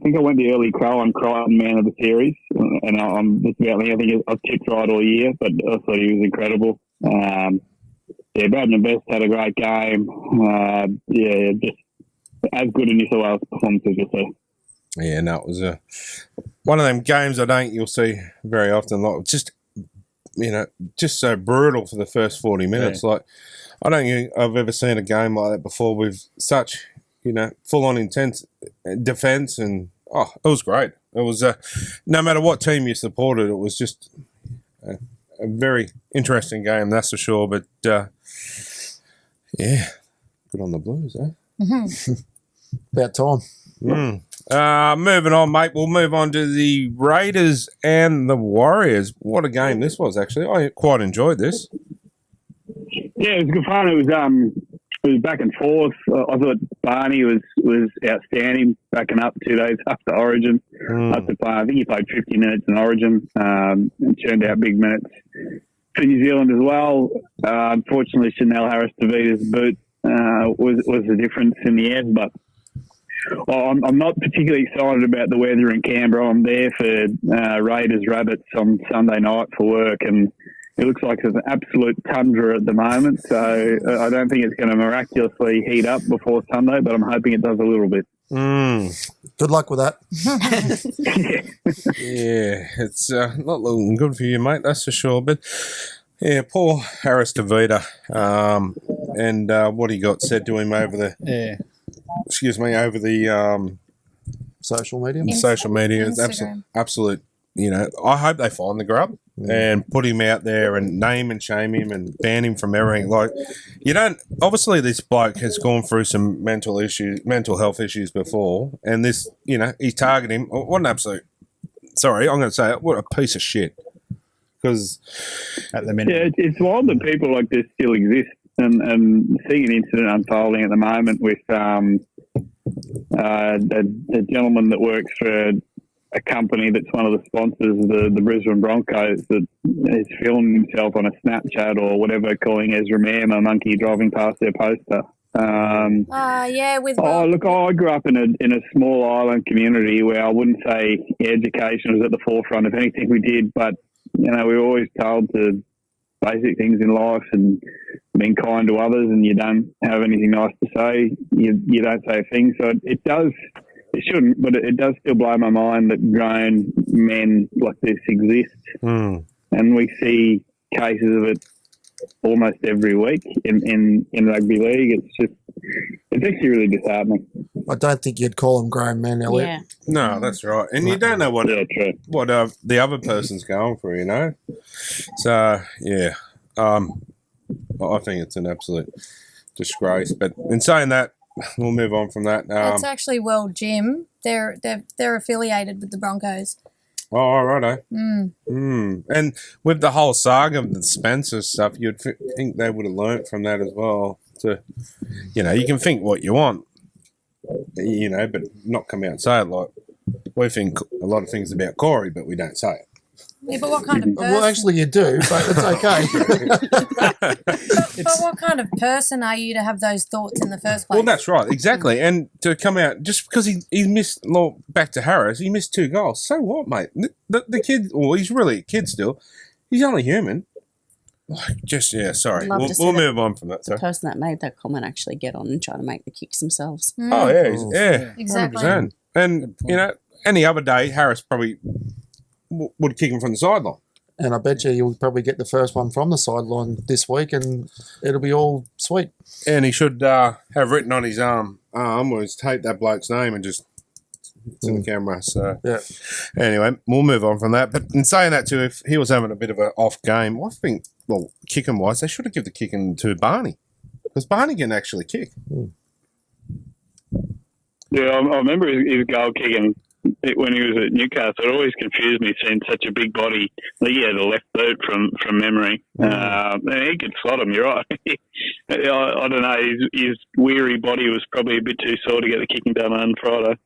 think I went the early crow on Crichton man of the series, and I'm just about I think I've tipped right all year, but I thought he was incredible. Braden and Best had a great game. Just as good a New South Wales performance as you'll see. Yeah, no, it was one of them games I don't think you'll see very often. Like just so brutal for the first 40 minutes. Yeah. Like I don't think I've ever seen a game like that before with such full on intense defence, and it was great. It was no matter what team you supported, it was just a very interesting game, that's for sure. But good on the Blues, eh? Mm-hmm. About time. Moving on, mate. We'll move on to the Raiders and the Warriors. What a game this was, actually. I quite enjoyed this. Yeah, it was good fun. It was back and forth. I thought Barney was outstanding, backing up 2 days after Origin. After playing, I think he played 50 minutes in Origin and churned out big minutes for New Zealand as well. Unfortunately, Chanel Harris-Tavita's boot was the difference in the end, but I'm not particularly excited about the weather in Canberra. I'm there for Raiders Rabbits on Sunday night for work, and it looks like it's an absolute tundra at the moment. So I don't think it's going to miraculously heat up before Sunday, but I'm hoping it does a little bit. Good luck with that. Yeah, it's not looking good for you, mate, that's for sure. But yeah, poor Harris-Tavita and what he got said to him over the social media. Social media is absolute. I hope they find the grub and put him out there and name and shame him and ban him from everything. Like, obviously this bloke has gone through some mental health issues before, and this, he's targeted him. What an absolute, sorry, I'm going to say it, what a piece of shit. Because at the minute, it's wild that people like this still exist, and seeing an incident unfolding at the moment with a gentleman that works for a company that's one of the sponsors of the Brisbane Broncos that is filming himself on a Snapchat or whatever, calling Ezra Mam a monkey driving past their poster. Look, I grew up in a small island community where I wouldn't say education was at the forefront of anything we did, but we were always told to basic things in life and being kind to others, and you don't have anything nice to say, you don't say a thing. So it shouldn't, but it does still blow my mind that grown men like this exist. And we see cases of it almost every week in rugby league. It's actually really disheartening. I don't think you'd call them grown men, Elliot. Yeah. No, that's right. And you don't know what the other person's going through, So, yeah. I think it's an absolute disgrace. But in saying that, we'll move on from that. It's actually World Gym. They're affiliated with the Broncos. Oh, righto. And with the whole saga of the Spencer stuff, you'd think they would have learnt from that as well. You can think what you want, but not come out and say it. Like, we think a lot of things about Corey, but we don't say it. Yeah, but what kind of person? Well, actually, you do, but it's okay. But what kind of person are you to have those thoughts in the first place? Well, that's right, exactly. And to come out just because he missed, back to Harris, he missed 2 goals. So what, mate? The kid, well, he's really a kid still. He's only human. Sorry. We'll move on from that. The person that made that comment actually get on and try to make the kicks themselves. Oh, yeah. Exactly. 100%. And, any other day, Harris probably would kick him from the sideline. And I bet you'll probably get the first one from the sideline this week, and it'll be all sweet. And he should have written on his arm or his tape that bloke's name and just to the camera. So yeah. Anyway, we'll move on from that. But in saying that too, if he was having a bit of an off game, I think, kicking wise, they should have given the kicking to Barney because Barney can actually kick. Yeah, I remember his goal kicking when he was at Newcastle. It always confused me seeing such a big body. He had a left boot from memory. And he could slot him, you're right. I don't know, his weary body was probably a bit too sore to get the kicking done on Friday.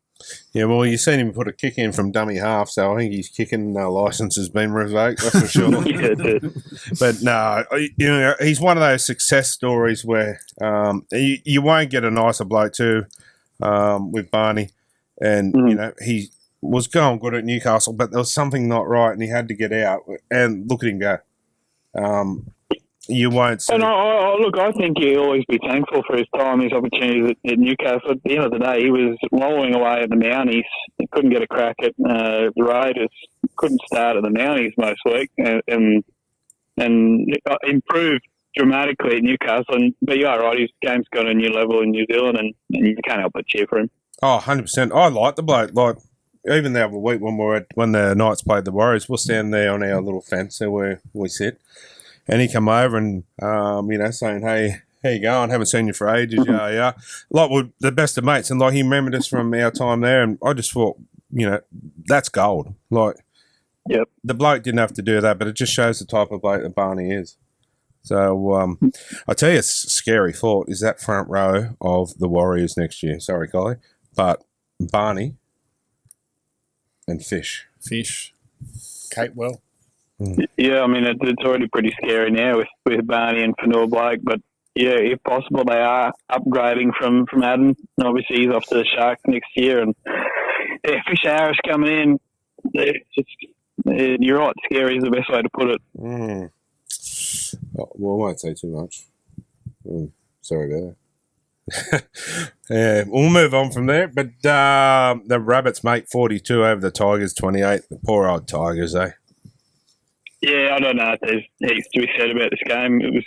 Yeah, well, you've seen him put a kick in from dummy half, so I think his kicking licence has been revoked, that's for sure. Yeah, it did. But no, he's one of those success stories where you won't get a nicer bloke too with Barney. And, he was going good at Newcastle, but there was something not right and he had to get out. And look at him go. You won't see. And I think he'll always be thankful for his time, his opportunities at Newcastle. At the end of the day, he was rolling away at the Mounties. He couldn't get a crack at the Raiders. Couldn't start at the Mounties most week, and improved dramatically at Newcastle. But you are right, his game's got a new level in New Zealand, and you can't help but cheer for him. Oh, 100%. I like the bloke. Like, even the other week when the Knights played the Warriors, we'll stand there on our little fence where we sit. And he come over and, saying, hey, how you going? Haven't seen you for ages. Yeah. Like, we're the best of mates. And, he remembered us from our time there. And I just thought, that's gold. Like, yep. The bloke didn't have to do that, but it just shows the type of bloke that Barney is. So, I tell you, it's a scary thought is that front row of the Warriors next year. Sorry, Collie. But Barney and Fish. Capewell. Yeah, I mean, it's already pretty scary now with Barney and Fanua Blake, but yeah, if possible, they are upgrading from Adam. Obviously, he's off to the Sharks next year, and Fish Harris coming in. You're right, scary is the best way to put it. Well, I won't say too much. Sorry about that. Yeah, we'll move on from there. But the Rabbits make 42 over the Tigers 28. The poor old Tigers, eh? Yeah, I don't know if there's heaps to be said about this game. It was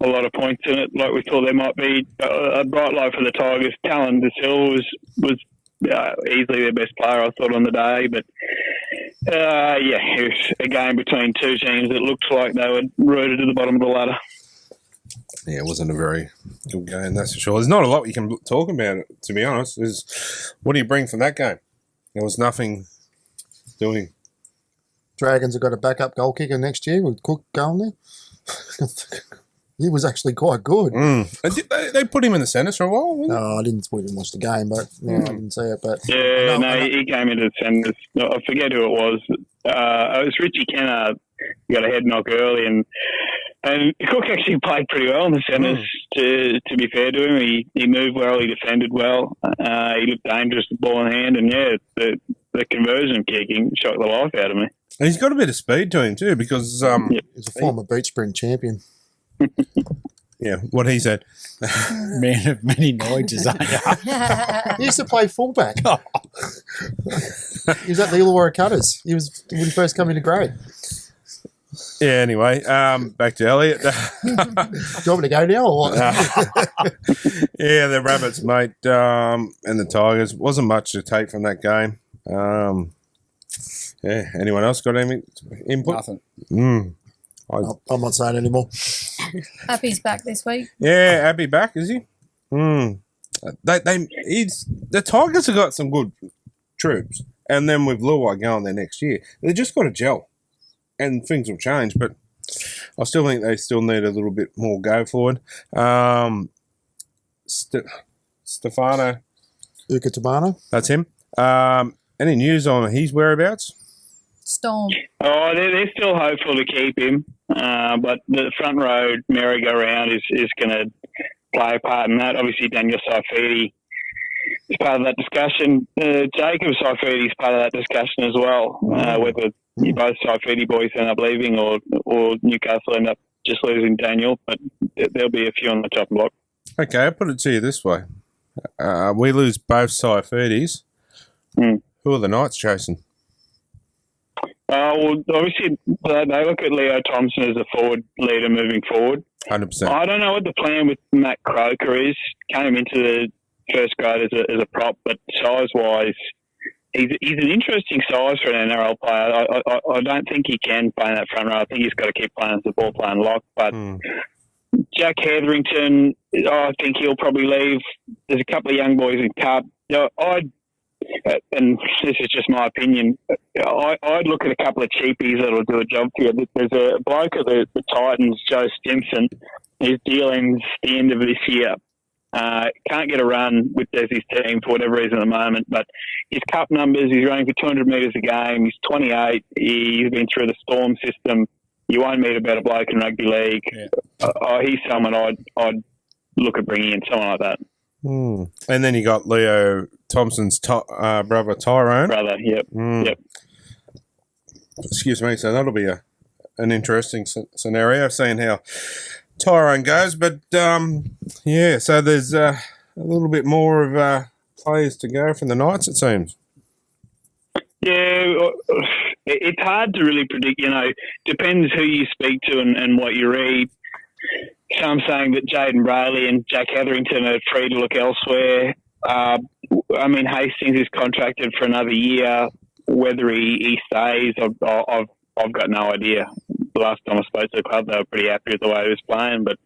a lot of points in it. Like we thought there might be a bright light for the Tigers. Talon De Silva was easily their best player, I thought, on the day. But, it was a game between two teams that looked like they were rooted to the bottom of the ladder. Yeah, it wasn't a very good game, that's for sure. There's not a lot you can talk about, to be honest. What do you bring from that game? There was nothing doing. Dragons have got a backup goal kicker next year with Cook going there. He was actually quite good. They put him in the centres for a while, wasn't No, I didn't watch the game, but I didn't see it. But he came into the centres. I forget who it was. It was Richie Kennard. He got a head knock early, and Cook actually played pretty well in the centres. To be fair to him, he moved well, he defended well, he looked dangerous, the ball in hand, and the conversion kicking shocked the life out of me. And he's got a bit of speed to him too, because he's a former beach sprint champion. Yeah, what he said. Man of many knowledges, aren't you? He used to play fullback. He was at the Illawarra Cutters. He was when he first came into grade. Yeah, anyway, back to Elliot. Do you want me to go now or what? Yeah, the Rabbits, mate, and the Tigers. Wasn't much to take from that game. Anyone else got any input? Nothing. I'm not saying anymore. Happy's back this week. Yeah, Abby back, is he? The Tigers have got some good troops, and then with Luai going there next year, they just got to gel, and things will change. But I still think they still need a little bit more go forward. Stefano Ukatabana. That's him. Any news on his whereabouts? Storm? Oh, they're still hopeful to keep him, but the front row merry-go-round is going to play a part in that. Obviously, Daniel Saifidi is part of that discussion. Jacob Saifidi is part of that discussion as well, whether both Saifidi boys end up leaving or Newcastle end up just losing Daniel, but there'll be a few on the top block. Okay, I'll put it to you this way. We lose both Saifidis. Who are the Knights chasing? Well, obviously, they look at Leo Thompson as a forward leader moving forward. 100%. I don't know what the plan with Matt Croker is. Came into the first grade as a prop, but size-wise, he's an interesting size for an NRL player. I don't think he can play in that front row. I think he's got to keep playing as the ball playing lock. But Jack Hetherington, I think he'll probably leave. There's a couple of young boys in Cup. And this is just my opinion, I'd look at a couple of cheapies that'll do a job for you. There's a bloke at the Titans, Joe Stimson. His dealing's the end of this year. Can't get a run with Desi's team for whatever reason at the moment, but his cup numbers, he's running for 200 metres a game. He's 28. He's been through the Storm system. You won't meet a better bloke in rugby league. Yeah. He's someone I'd look at bringing in, someone like that. And then you got Leo Thompson's brother Tyrone. Yep. Excuse me. So that'll be an interesting scenario, seeing how Tyrone goes. But so there's a little bit more of players to go from the Knights, it seems. Yeah, it's hard to really predict. Depends who you speak to and what you read. Some saying that Jaden Brayley and Jack Hetherington are free to look elsewhere. Hastings is contracted for another year. Whether he stays, I've got no idea. The last time I spoke to the club, they were pretty happy with the way he was playing. But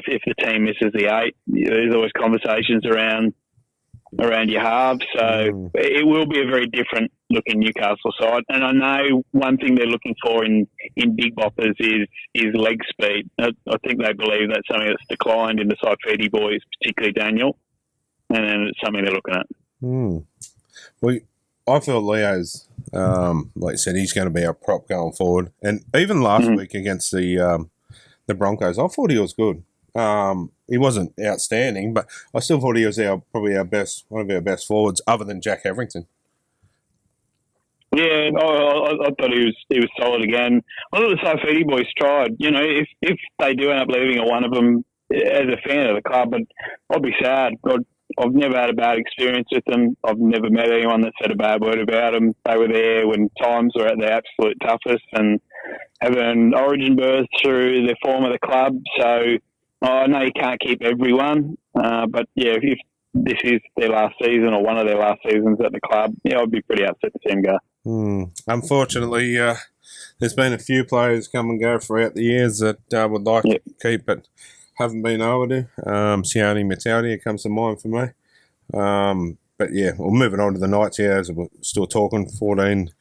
if the team misses the 8, there's always conversations around your halves. So it will be a very different looking Newcastle side. And I know one thing they're looking for in big boppers is leg speed. I think they believe that's something that's declined in the Saifidi boys, particularly Daniel. And then it's something they're looking at. Well, I feel Leo's, like you said, he's going to be our prop going forward. And even last week against the Broncos, I thought he was good. He wasn't outstanding, but I still thought he was probably one of our best forwards, other than Jack Hetherington. Yeah, I thought he was solid again. I thought the Saifidi boys tried. If they do end up leaving one of them, as a fan of the club, but I'd be sad. I've never had a bad experience with them. I've never met anyone that said a bad word about them. They were there when times were at their absolute toughest and have an origin berth through the form of the club. So I know you can't keep everyone, but yeah, if this is their last season or one of their last seasons at the club, I'd be pretty upset to see them go. Unfortunately, there's been a few players come and go throughout the years that would like to keep, but haven't been able to. Sione Mataudia comes to mind for me. But yeah, we're moving on to the Knights here as we're still talking 14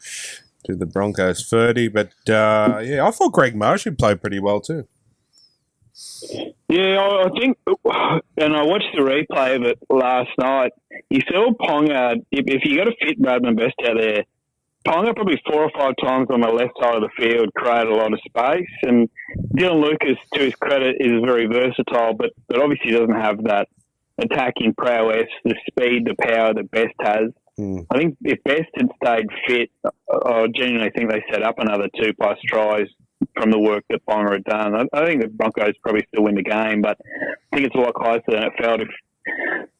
to the Broncos 30. But I thought Greg Marshall played pretty well too. Yeah, I think, and I watched the replay of it last night, you saw Ponga, if you got a fit Bradman Best out there, Ponga probably 4 or 5 times on the left side of the field created a lot of space. And Dylan Lucas, to his credit, is very versatile, but obviously doesn't have that attacking prowess, the speed, the power that Best has. I think if Best had stayed fit, I genuinely think they set up another 2+ tries from the work that Ponga had done. I think the Broncos probably still win the game, but I think it's a lot closer than it felt if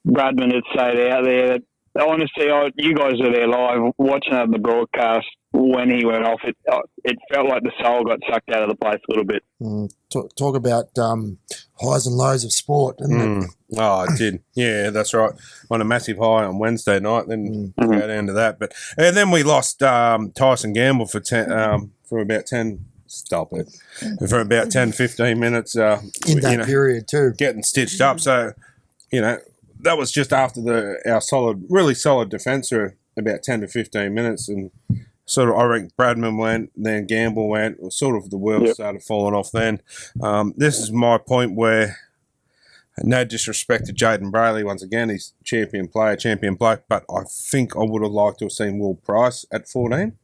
Bradman had stayed out there. Honestly, you guys were there live watching it on the broadcast when he went off. It felt like the soul got sucked out of the place a little bit. Talk about highs and lows of sport, isn't it? Oh, it did. Yeah, that's right. On a massive high on Wednesday night, then go down to that. But and then we lost Tyson Gamble for about 10. Stop it. For about 10, 15 minutes. In that period too. Getting stitched up. So, that was just after our really solid defence for about 10 to 15 minutes. And sort of, I think Bradman went, then Gamble went. Sort of the world started falling off then. This is my point where, no disrespect to Jaden Brayley, once again, he's champion player, champion bloke, but I think I would have liked to have seen Will Price at 14.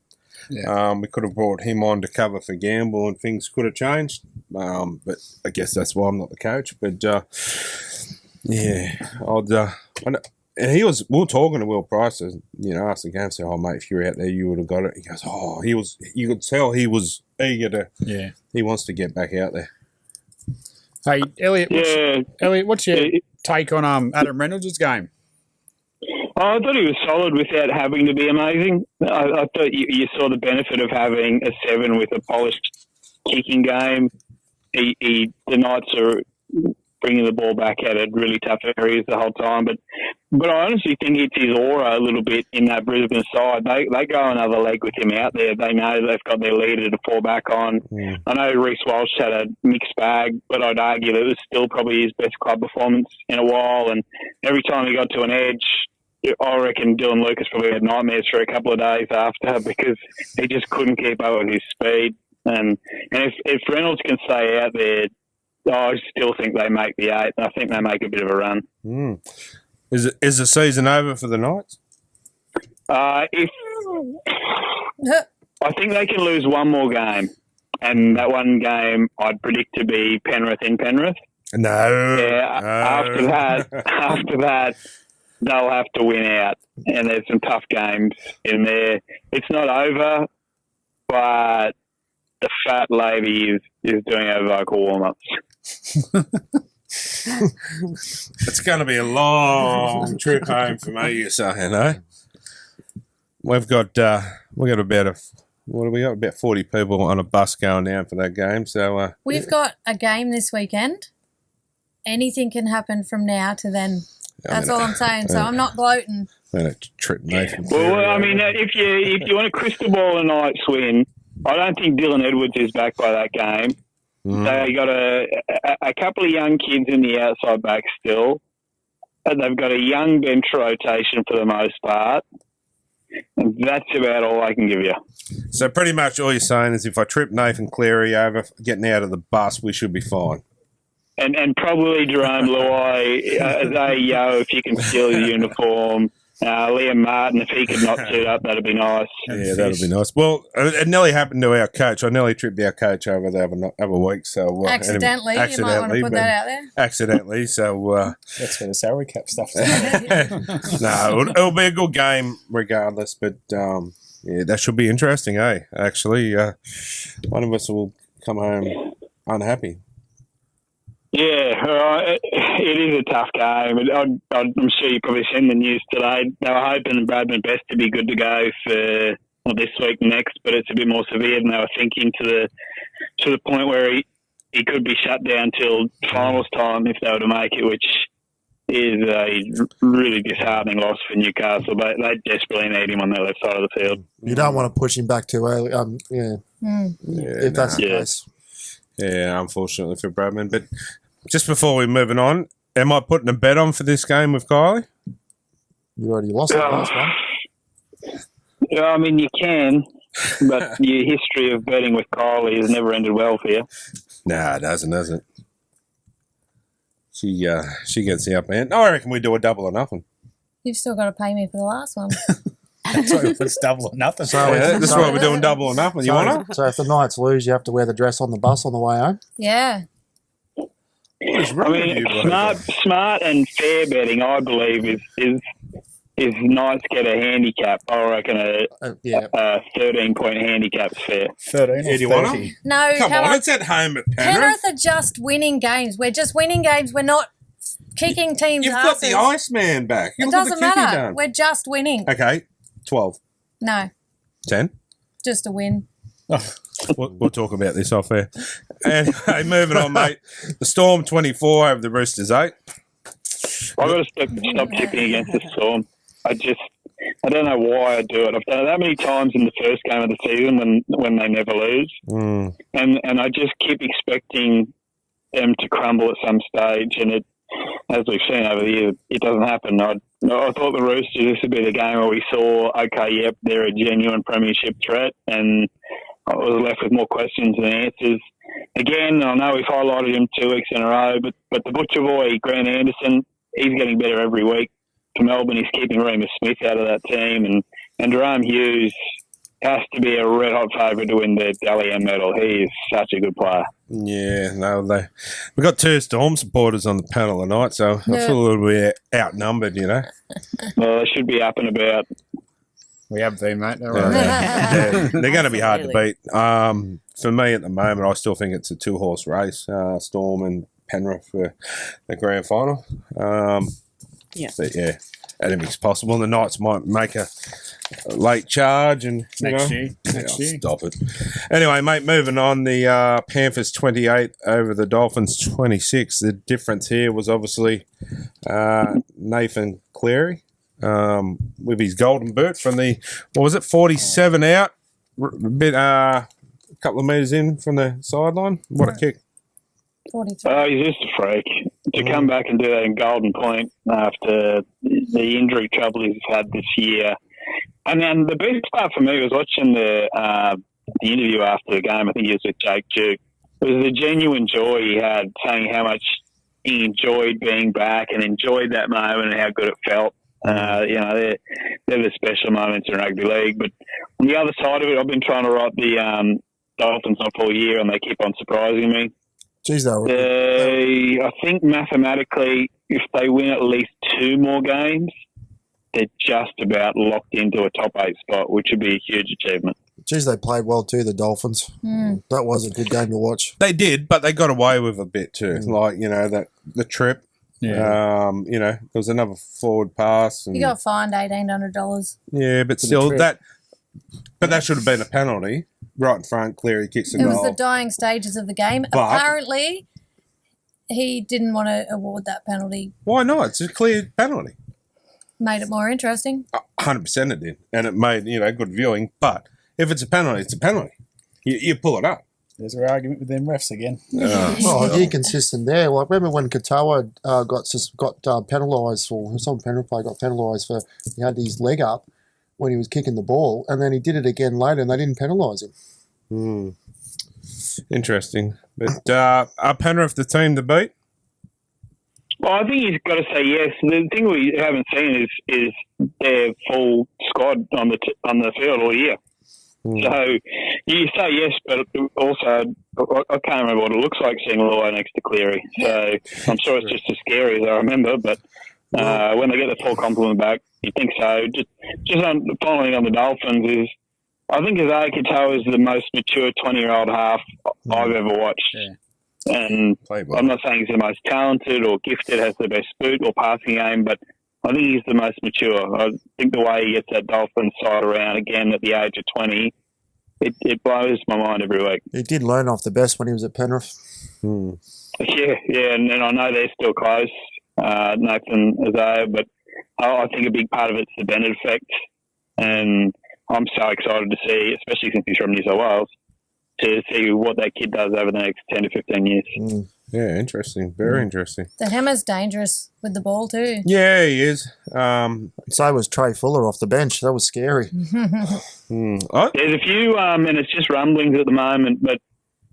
Yeah. We could have brought him on to cover for Gamble, and things could have changed. But I guess that's why I'm not the coach. But and we were talking to Will Price, after the game, said, "Oh mate, if you were out there, you would have got it." He goes, "Oh, you could tell he was eager to. Yeah, he wants to get back out there." Hey, Elliot, what's your take on Adam Reynolds' game? I thought he was solid without having to be amazing. I thought you saw the benefit of having a 7 with a polished kicking game. The Knights are bringing the ball back out at really tough areas the whole time. But I honestly think it's his aura a little bit in that Brisbane side. They go another leg with him out there. They know they've got their leader to fall back on. Yeah. I know Reece Walsh had a mixed bag, but I'd argue that it was still probably his best club performance in a while. And every time he got to an edge, I reckon Dylan Lucas probably had nightmares for a couple of days after because he just couldn't keep up with his speed. And if Reynolds can stay out there, I still think they make the 8. I think they make a bit of a run. Mm. Is the season over for the Knights? I think they can lose one more game, and that one game I'd predict to be Penrith in Penrith. No. Yeah. No. After that, they'll have to win out, and there's some tough games in there. It's not over, but the fat lady is doing her vocal warm-ups. It's going to be a long trip home for me, you're saying, eh? We've got about 40 people on a bus going down for that game. So we've got a game this weekend. Anything can happen from now to then. That's all I'm saying. So I'm not gloating. Well, I mean, if you want a crystal ball a Knights win, I don't think Dylan Edwards is back by that game. They got a couple of young kids in the outside back still. They've got a young bench rotation for the most part. And that's about all I can give you. So pretty much all you're saying is if I trip Nathan Cleary over getting out of the bus, we should be fine. And probably Jerome Luai, if you can steal his uniform. Liam Martin, if he could not suit up, that'd be nice. Yeah, that'd be nice. Well, it nearly happened to our coach. I nearly tripped our coach over the other week. So accidentally, you might want to put that out there. Accidentally, so that's where the salary cap stuff's No, it'll be a good game regardless. But that should be interesting, eh? Actually, one of us will come home unhappy. Yeah, it is a tough game. I'm sure you've probably seen the news today. They were hoping Bradman Best to be good to go for this week and next, but it's a bit more severe than they were thinking to the point where he could be shut down till finals time if they were to make it, which is a really disheartening loss for Newcastle. But they desperately need him on their left side of the field. You don't want to push him back too early. If that's the case. Yeah, unfortunately for Bradman, but. Just before we're moving on, am I putting a bet on for this game with Kylie? You already lost the last one. Yeah, I mean, you can, but your history of betting with Kylie has never ended well for you. Nah, it doesn't. She gets the upper hand. I reckon we do a double or nothing. You've still got to pay me for the last one. That's why it's double or nothing. That's why we're doing double or nothing. You want to? So if the Knights lose, you have to wear the dress on the bus on the way home? Yeah. I mean, smart and fair betting, I believe, is Knights get a handicap. I reckon a 13-point handicap's fair. 13 do you want to? No, come on, it's at home at Penrith. Penrith are just winning games. We're just winning games. We're not kicking teams' You've asses. got the Iceman back. It doesn't matter. We're just winning. Okay, 12. No. 10? Just a win. We'll talk about this off air. Anyway, moving on, mate. The Storm 24 over the Roosters 8. I've got to stop tipping against the Storm. I don't know why I do it. I've done it that many times in the first game of the season when they never lose. And I just keep expecting them to crumble at some stage. And it, as we've seen over the years, it doesn't happen. I thought the Roosters, this would be the game where we saw, they're a genuine premiership threat. And I was left with more questions than answers. Again, I know we've highlighted him 2 weeks in a row, but the butcher boy, Grant Anderson, he's getting better every week. For Melbourne, he's keeping Remus Smith out of that team. And Jerome Hughes, has to be a red-hot favourite to win the Dally M medal. He is such a good player. Yeah, no, we've got 2 Storm supporters on the panel tonight, so I feel a little bit outnumbered, you know. Well, they should be up and about. We have been, mate. They're going to be hard to beat. For me at the moment, I still think it's a 2-horse race, Storm and Penrith for the grand final. But yeah, anything's possible. The Knights might make a late charge and next year. Stop it. Anyway, mate, moving on. The Panthers 28 over the Dolphins 26. The difference here was obviously Nathan Cleary with his golden boot from the 47 out, a couple of metres in from the sideline. What a kick! 43. Oh, he's just a freak. To come back and do that in Golden Point after the injury trouble he's had this year. And then the best part for me was watching the interview after the game. I think he was with Jake Duke. It was the genuine joy he had, saying how much he enjoyed being back and enjoyed that moment and how good it felt. They're the special moments in rugby league. But on the other side of it, I've been trying to write the Dolphins up all year, and they keep on surprising me. Geez, though. I think mathematically, if they win at least 2 more games, they're just about locked into a top 8 spot, which would be a huge achievement. Geez, they played well too, the Dolphins. That was a good game to watch. They did, but they got away with a bit too. Like, the trip. Yeah. There was another forward pass. And, You got fined $1,800. yeah, but still, that should have been a penalty. Right in front, Cleary kicks the It goal. was the dying stages of the game. But- Apparently, he didn't want to award that penalty. Why not? It's a clear penalty. Made it more interesting. 100% it did. And it made, good viewing. But if it's a penalty, it's a penalty. You pull it up. There's an argument with them refs again. Well, you're consistent there. Like, remember when Katoa got penalised, or some Penrith player got penalised for he had his leg up when he was kicking the ball, and then he did it again later, and they didn't penalise him. Interesting. But are Penrith the team to beat? Well, I think he's got to say yes. The thing we haven't seen is their full squad on the field all year. So you say yes, but also I can't remember what it looks like seeing Luai next to Cleary. So I'm sure it's just as scary as I remember. But when they get the full complement back, you think so. Just following on the Dolphins is, I think Isaiah Katoa is the most mature 20-year-old half I've ever watched. Yeah. And I'm not saying he's the most talented or gifted, has the best boot or passing game, but I think he's the most mature. I think the way he gets that Dolphins side around again at the age of 20, it blows my mind every week. He did learn off the best when he was at Penrith. Yeah, and I know they're still close, Nathan, Isaiah, but I think a big part of it's the Bennett effect, and I'm so excited to see, especially since he's from New South Wales, to see what that kid does over the next 10 to 15 years. Yeah, interesting. Very interesting. The Hammer's dangerous with the ball too. Yeah, he is. So was Trey Fuller off the bench. That was scary. There's a few, and it's just rumblings at the moment, but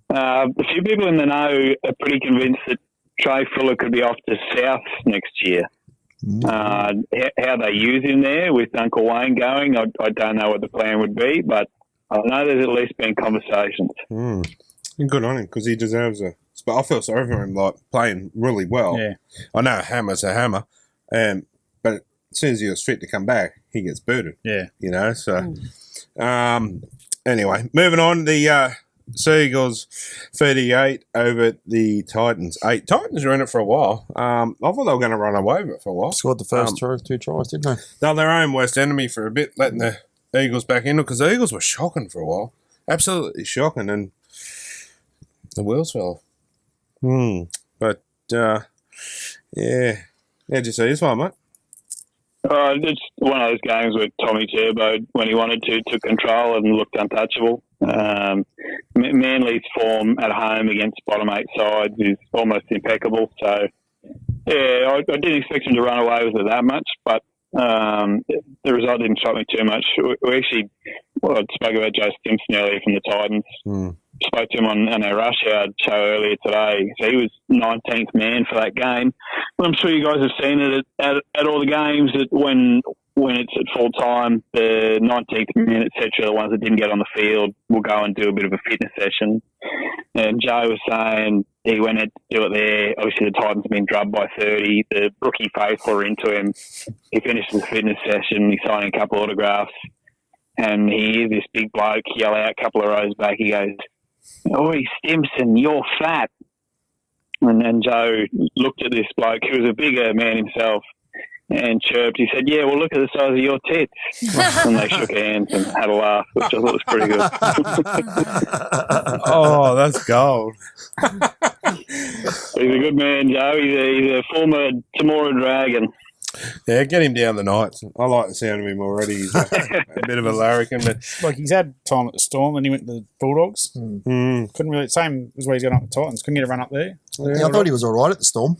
a few people in the know are pretty convinced that Trey Fuller could be off to South next year. How they use him there with Uncle Wayne going, I don't know what the plan would be, but I know there's at least been conversations. And good on him, because he deserves a spot. I feel sorry for him, like, playing really well. Yeah. I know Hammer's a hammer, but as soon as he was fit to come back, he gets booted. Yeah. So anyway, moving on. The Seagulls 38 over the Titans 8. Titans were in it for a while. I thought they were going to run away with it for a while. Scored the first 2 tries, didn't they? They're their own worst enemy for a bit, letting the Eagles back in, because the Eagles were shocking for a while. Absolutely shocking, and the wheels fell off. But, yeah. How'd you see this one, mate? It's one of those games where Tommy Turbo, when he wanted to, took control and looked untouchable. Manly's form at home against bottom 8 sides is almost impeccable. So, yeah, I didn't expect him to run away with it that much, but the result didn't shock me too much. We actually, I spoke about Joe Stimson earlier from the Titans. Spoke to him on our Rush Hour show earlier today. So he was 19th man for that game. Well, I'm sure you guys have seen it at all the games, that when when it's at full time, the 19th minute, etc., the ones that didn't get on the field will go and do a bit of a fitness session. And Joe was saying he went in to do it there. Obviously, the Titans have been drubbed by 30. The rookie faithful are into him. He finishes the fitness session. He's signing a couple of autographs. And he hears this big bloke yell out a couple of rows back. He goes, "Oi, Stimson, you're fat." And then Joe looked at this bloke, who was a bigger man himself, and chirped. He said, "Yeah, well, look at the size of your tits." And they shook hands and had a laugh, which I thought was pretty good. Oh, that's gold. He's a good man, Joe. He's a former Temora Dragon. Yeah, get him down the Knights. I like the sound of him already. He's a bit of a larrikin, but Like, he's had time at the Storm, and he went to the Bulldogs. Couldn't really, same as where he's gone up the Titans. Couldn't get a run up there. Yeah, I thought he was all right at the Storm.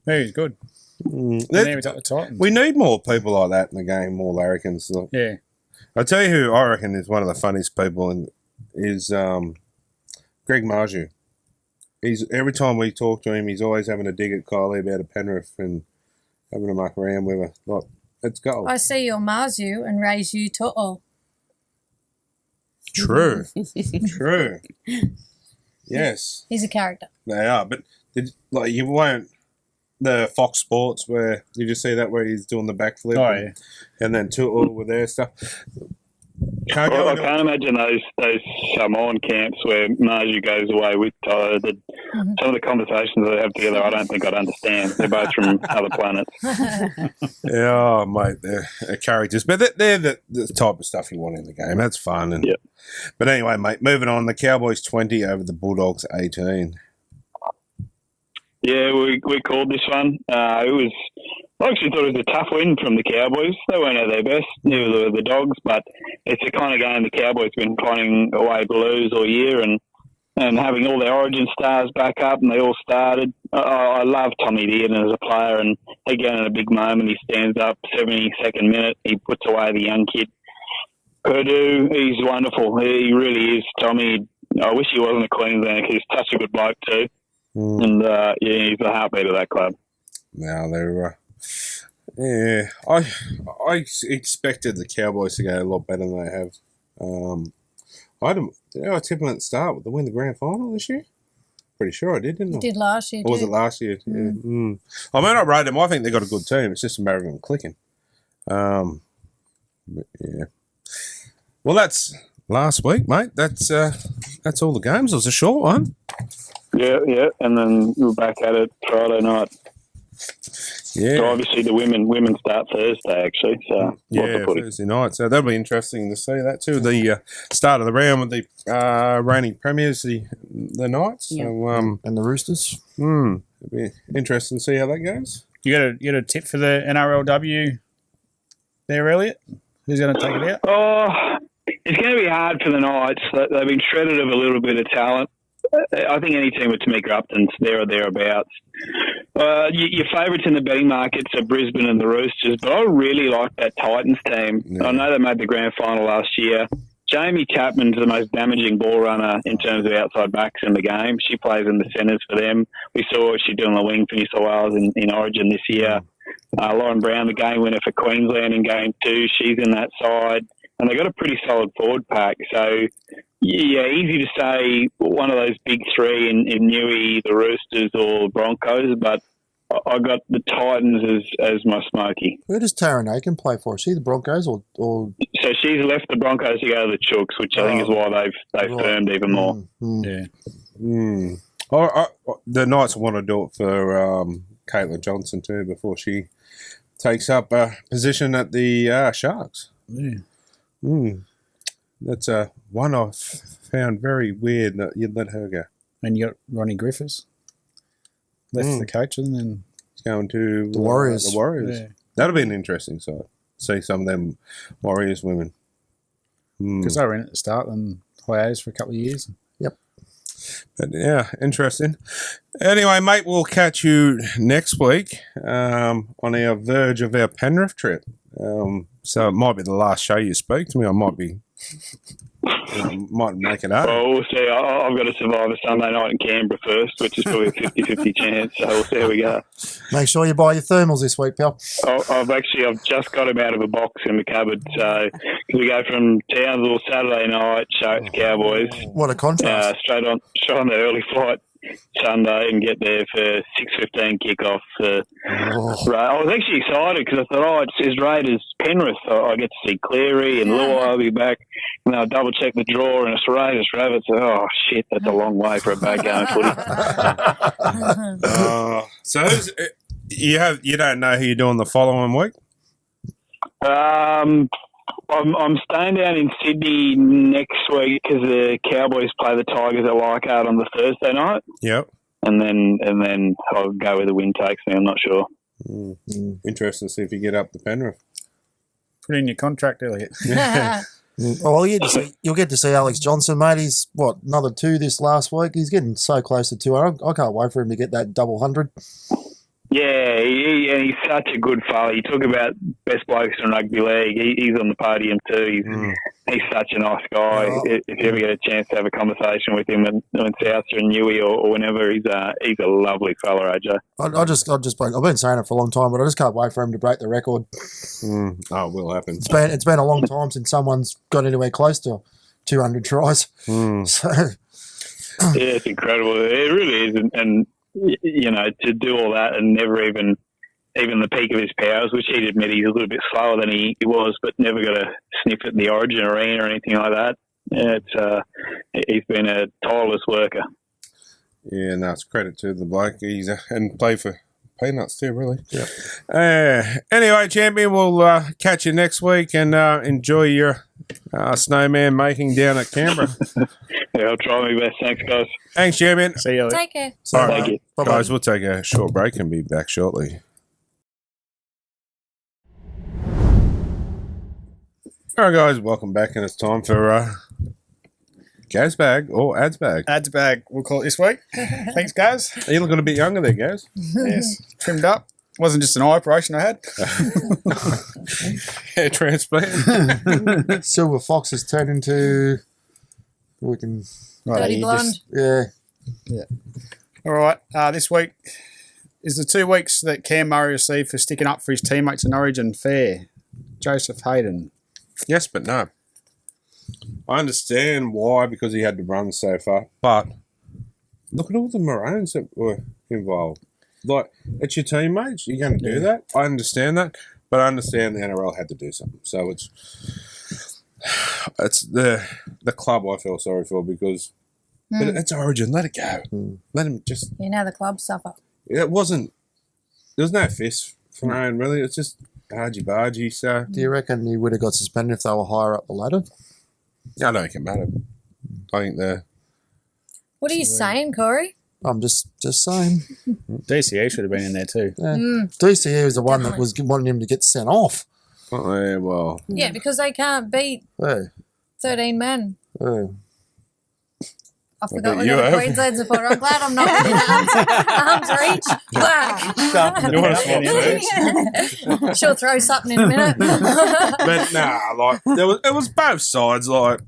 Yeah, he's good. And then he was up the Titans. we need more people like that in the game, more larrikins. Like, Yeah. I'll tell you who I reckon is one of the funniest people is Greg Marju. Every time we talk to him, he's always having a dig at Kylie about a Penrith and having a muck around with her. Like, it's gold. I see your Marzu and raise you to'o. True. True. Yes, He's a character. they are. But you won't. The Fox Sports, where you just see that where he's doing the backflip, Oh, yeah. and then Tu'u with their stuff. Can't Well, go I into- can't imagine those Samoan camps where Marju goes away with Tyler. Some of the conversations they have together, I don't think I'd understand. They're both from other planets. Yeah, oh, mate, they're characters, but they're the type of stuff you want in the game. That's fun. And, Yep. But anyway, mate, moving on. The Cowboys 20 over the Bulldogs 18. Yeah, we called this one. I actually thought it was a tough win from the Cowboys. They weren't at their best, neither were the Dogs, but it's the kind of game the Cowboys have been finding a way to lose all year, and having all their origin stars back up, and they all started. I love Tommy Dearden as a player, and again, in a big moment, he stands up, 72nd minute, he puts away the young kid. Purdue, he's wonderful. He really is, Tommy. I wish he wasn't a Queenslander because he's such a good bloke too. And, yeah, he's the heartbeat of that club. Now they're, yeah, I expected the Cowboys to go a lot better than they have. I tipped them at the start to win the grand final this year. Pretty sure I did, didn't I? You did last year, Or was too. it last year? Yeah. I mean, I rate them. I think they've got a good team. It's just a matter of them clicking. But yeah. Well, that's last week, mate. That's all the games. It was a short one. Yeah, and then we're back at it Friday night. Yeah. So obviously the women start Thursday, actually. So lots Yeah, of footy. Thursday night. So that'll be interesting to see that too. The start of the round with the reigning premiers, the Knights. Yeah. So, And the Roosters. it'll be interesting to see how that goes. You got a tip for the NRLW there, Elliot? Who's going to take it out? Oh, it's going to be hard for the Knights. They've been shredded of a little bit of talent. I think any team with Tamika Upton's there or thereabouts. Your favourites in the betting markets are Brisbane and the Roosters, but I really like that Titans team. Yeah. I know they made the grand final last year. Jamie Chapman's the most damaging ball runner in terms of outside backs in the game. She plays in the centres for them. We saw what she did on the wing for New South Wales in Origin this year. Lauren Brown, the game winner for Queensland in game 2, she's in that side. And they've got a pretty solid forward pack. So, yeah, easy to say one of those big three in Newey, the Roosters or Broncos, but I got the Titans as my smoky. Where does Taryn Aiken play for? Is she the Broncos or So she's left the Broncos to go to the Chooks, which I think is why they've Right. firmed even more. Yeah. The Knights want to do it for Caitlin Johnson too before she takes up a position at the Sharks. Yeah. That's one I found very weird that you'd let her go. And you got Ronnie Griffiths. Left the coach and then... He's going to The Warriors. The Warriors. Yeah. That'll be an interesting side. See some of them Warriors women. Because they were in at the start and hiatus for a couple of years. But yeah, interesting. Anyway, mate, we'll catch you next week on our verge of our Penrith trip. So it might be the last show you speak to me. I might be might make it up. Well, we'll see. I've got to survive a Sunday night in Canberra first, which is probably a 50-50 chance. So we'll see how we go. Make sure you buy your thermals this week, pal. I've just got them out of a box in the cupboard. So cause we go from Townsville Saturday night, Sharks Cowboys. What a contrast. Straight on the early flight Sunday and get there for 6:15 kickoff. Right. I was actually excited because I thought, it says Raiders Penrith. I get to see Cleary and Luai will be back. And then I double check the draw and it's Raiders Rabbits. Oh shit, that's a long way for a backgammon footy. So you don't know who you're doing the following week? I'm staying down in Sydney next week because the Cowboys play the Tigers at Leichhardt on the Thursday night. Yep. And then I'll go where the wind takes me. I'm not sure. Interesting to see if you get up to Penrith. Put in your contract, Elliot. Well, you'll get to see Alex Johnson, mate. He's, another 2 this last week? He's getting so close to 200. I can't wait for him to get that double 100. Yeah, he's such a good fella. You talk about best blokes in rugby league. He's on the podium too. He's such a nice guy. If you ever get a chance to have a conversation with him in South or Newey or whenever, he's a lovely fella, AJ. I've been saying it for a long time, but I just can't wait for him to break the record. Oh, it will happen. It's been a long time since someone's got anywhere close to 200 tries. So yeah, it's incredible. It really is, and you know, to do all that and never even the peak of his powers, which he'd admit he's a little bit slower than he was, but never got a sniff at the Origin arena or anything like that. Yeah, he's been a tireless worker. Yeah, no, it's credit to the bloke. He's and play for Peanuts too, really. Yeah. Anyway, champion, we'll catch you next week and enjoy your snowman making down at Canberra. Yeah, I'll try my best. Thanks, guys. Thanks, champion. See you. Take care. So, Thank you. Bye-bye. Guys, we'll take a short break and be back shortly. All right, guys, welcome back, and it's time for Gaz Bag or Ads Bag. Ads bag, we'll call it this week. Thanks, guys. Are you looking a bit younger there, Gaz? Yes, trimmed up. Wasn't just an eye operation I had. Hair transplant. Silver Fox has turned into... We can... Dirty blonde. Yeah. All right, this week is the 2 weeks that Cam Murray received for sticking up for his teammates in Origin fair. Joseph Hayden. Yes, but no. I understand why, because he had to run so far. But look at all the Maroons that were involved. Like, it's your teammates. You're going to do that. I understand that. But I understand the NRL had to do something. So it's the club I feel sorry for, because but it's Origin. Let it go. Let him just... You know the club suffer. It wasn't... There was no fist thrown, really. It's just argy-bargy, so... Do you reckon he would have got suspended if they were higher up the ladder? I don't think it mattered. I think they're... What are you saying, Corey? I'm just saying. DCE should have been in there too. Yeah. DCE was the one that was wanting him to get sent off. Oh, yeah, well... Yeah, because they can't beat 13 men. I forgot we you got a have. Queensland supporter. I'm glad I'm not within arm's reach. Whack. You want to swap She'll throw something in a minute. But nah, like, it was both sides, like,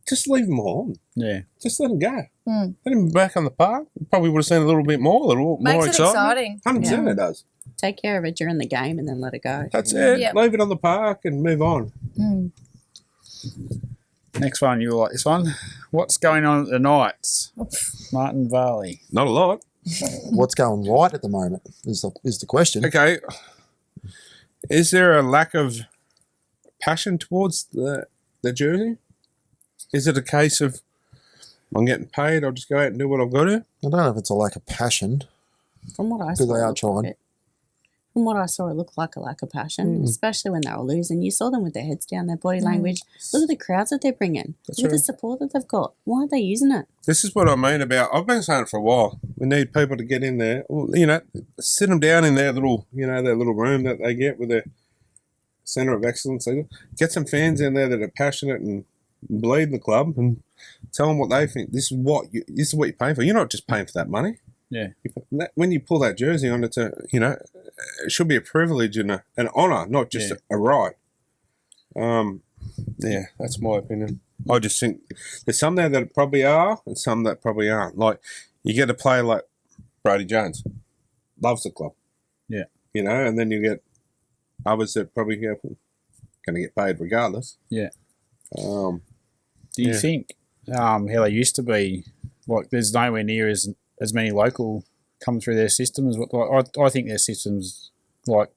just leave them on. Yeah. Just let them go. Let him back on the park. Probably would have seen a little bit more, Makes more it exciting. 100% it does. Take care of it during the game and then let it go. That's it. Yep. Leave it on the park and move on. Next one, you'll like this one. What's going on at the Knights? Martin Varley. Not a lot. What's going right at the moment is the question. Okay. Is there a lack of passion towards the jersey? Is it a case of, I'm getting paid, I'll just go out and do what I've got to? I don't know if it's a lack of passion. From what I Because saw, they are it looked like trying. it. From what I saw, it looked like a lack of passion, especially when they were losing. You saw them with their heads down, their body language. Look at the crowds that they're bringing. That's Look at the right. support that they've got. Why aren't they using it? This is what I mean about, I've been saying it for a while. We need people to get in there, sit them down in their little, their little room that they get with their centre of excellence. Get some fans in there that are passionate and bleed the club and tell them what they think. This is what you're paying for. You're not just paying for that money. Yeah. When you pull that jersey on, it's it should be a privilege and an honour, not just a right. Yeah, that's my opinion. I just think there's some there that probably are and some that probably aren't. Like, you get a player like Brody Jones, loves the club. Yeah. You know, and then you get others that probably going to get paid regardless. Yeah. Um, Do you think how they used to be, like, there's nowhere near as many local come through their system as what I think their systems, like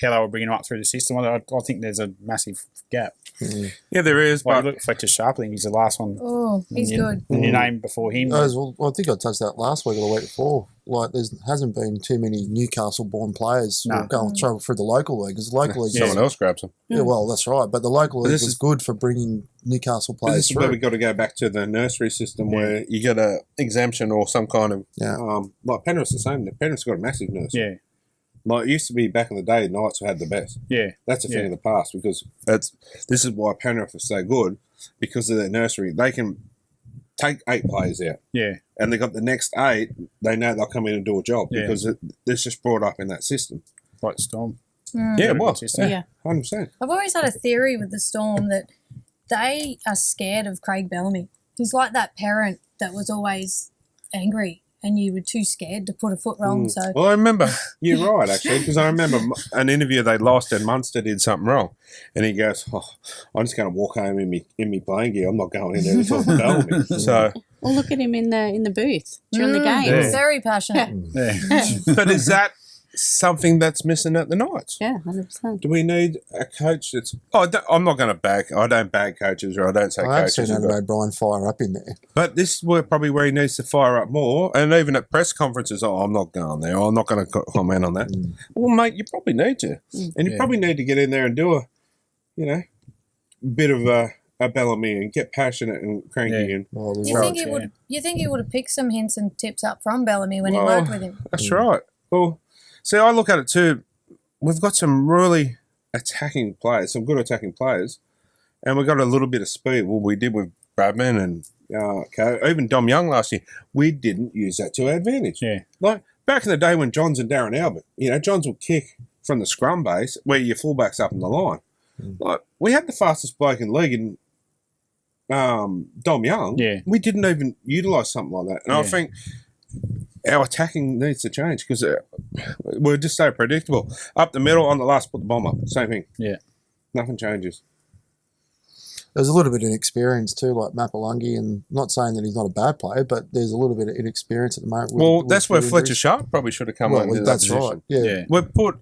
how they were bringing them up through the system, I think there's a massive gap. Yeah, there is. Like, But look, Fletcher Sharp, I think he's the last one. Oh, he's good. And your name before him. Well, I think I touched that last week or the week before. Like, there hasn't been too many Newcastle-born players No. going through the local league. Because the local league, someone else grabs them. yeah, well, that's right. But the local league this was is- good for bringing Newcastle But players this is where through. we've got to go back to the nursery system where you get a exemption or some kind of, Yeah. like Penrith's the same. Penrith's got a massive nursery. Yeah, Like, it used to be back in the day, Knights had the best. yeah, That's a thing Yeah. of the past because this is why Penrith is so good, because of their nursery. They can take 8 players out yeah, and they got the next 8, they know they'll come in and do a job Yeah. because it's just brought up in that system. like Storm. Mm. Yeah, Very well, good system. Yeah. 100%. I've always had a theory with the Storm that they are scared of Craig Bellamy. He's like that parent that was always angry and you were too scared to put a foot wrong. So Well, I remember, you're right, actually, because I remember an interview they lost and Munster did something wrong. And he goes, I'm just going to walk home in me playing gear. I'm not going in there to talk to Bellamy. So, Well, look at him in the booth during the game. Yeah. very passionate. Yeah. but is that something that's missing at the Knights? Yeah, 100%. Do we need a coach that's... I'm not going to bag... I don't bag coaches or I don't say I have seen coaches. Andy O'Brien fire up in there. But this is probably where he needs to fire up more. And even at press conferences, I'm not going there. I'm not going to comment on that. Well, mate, you probably need to. And you probably need to get in there and do a bit of a Bellamy and get passionate and cranky. Yeah. And Well, You think he would? You think he would have picked some hints and tips up from Bellamy when he Well, worked with him? That's right. Well, see, I look at it too. We've got some really attacking players, some good attacking players, and we've got a little bit of speed. Well, we did with Bradman and even Dom Young last year. We didn't use that to our advantage. Yeah. Like back in the day when Johns and Darren Albert, Johns would kick from the scrum base where your fullback's up in the line. Like we had the fastest bloke in the league in Dom Young. Yeah. We didn't even utilise something like that. And I Yeah. think our attacking needs to change because we're just so predictable. Up the middle, on the last, put the bomb up. Same thing. Yeah. Nothing changes. There's a little bit of inexperience too, like Mapalungi, and not saying that he's not a bad player, but there's a little bit of inexperience at the moment. Well, with that's where injuries. Fletcher Sharp probably should have come Well, on. Into that's that right. position. Yeah. Yeah. We put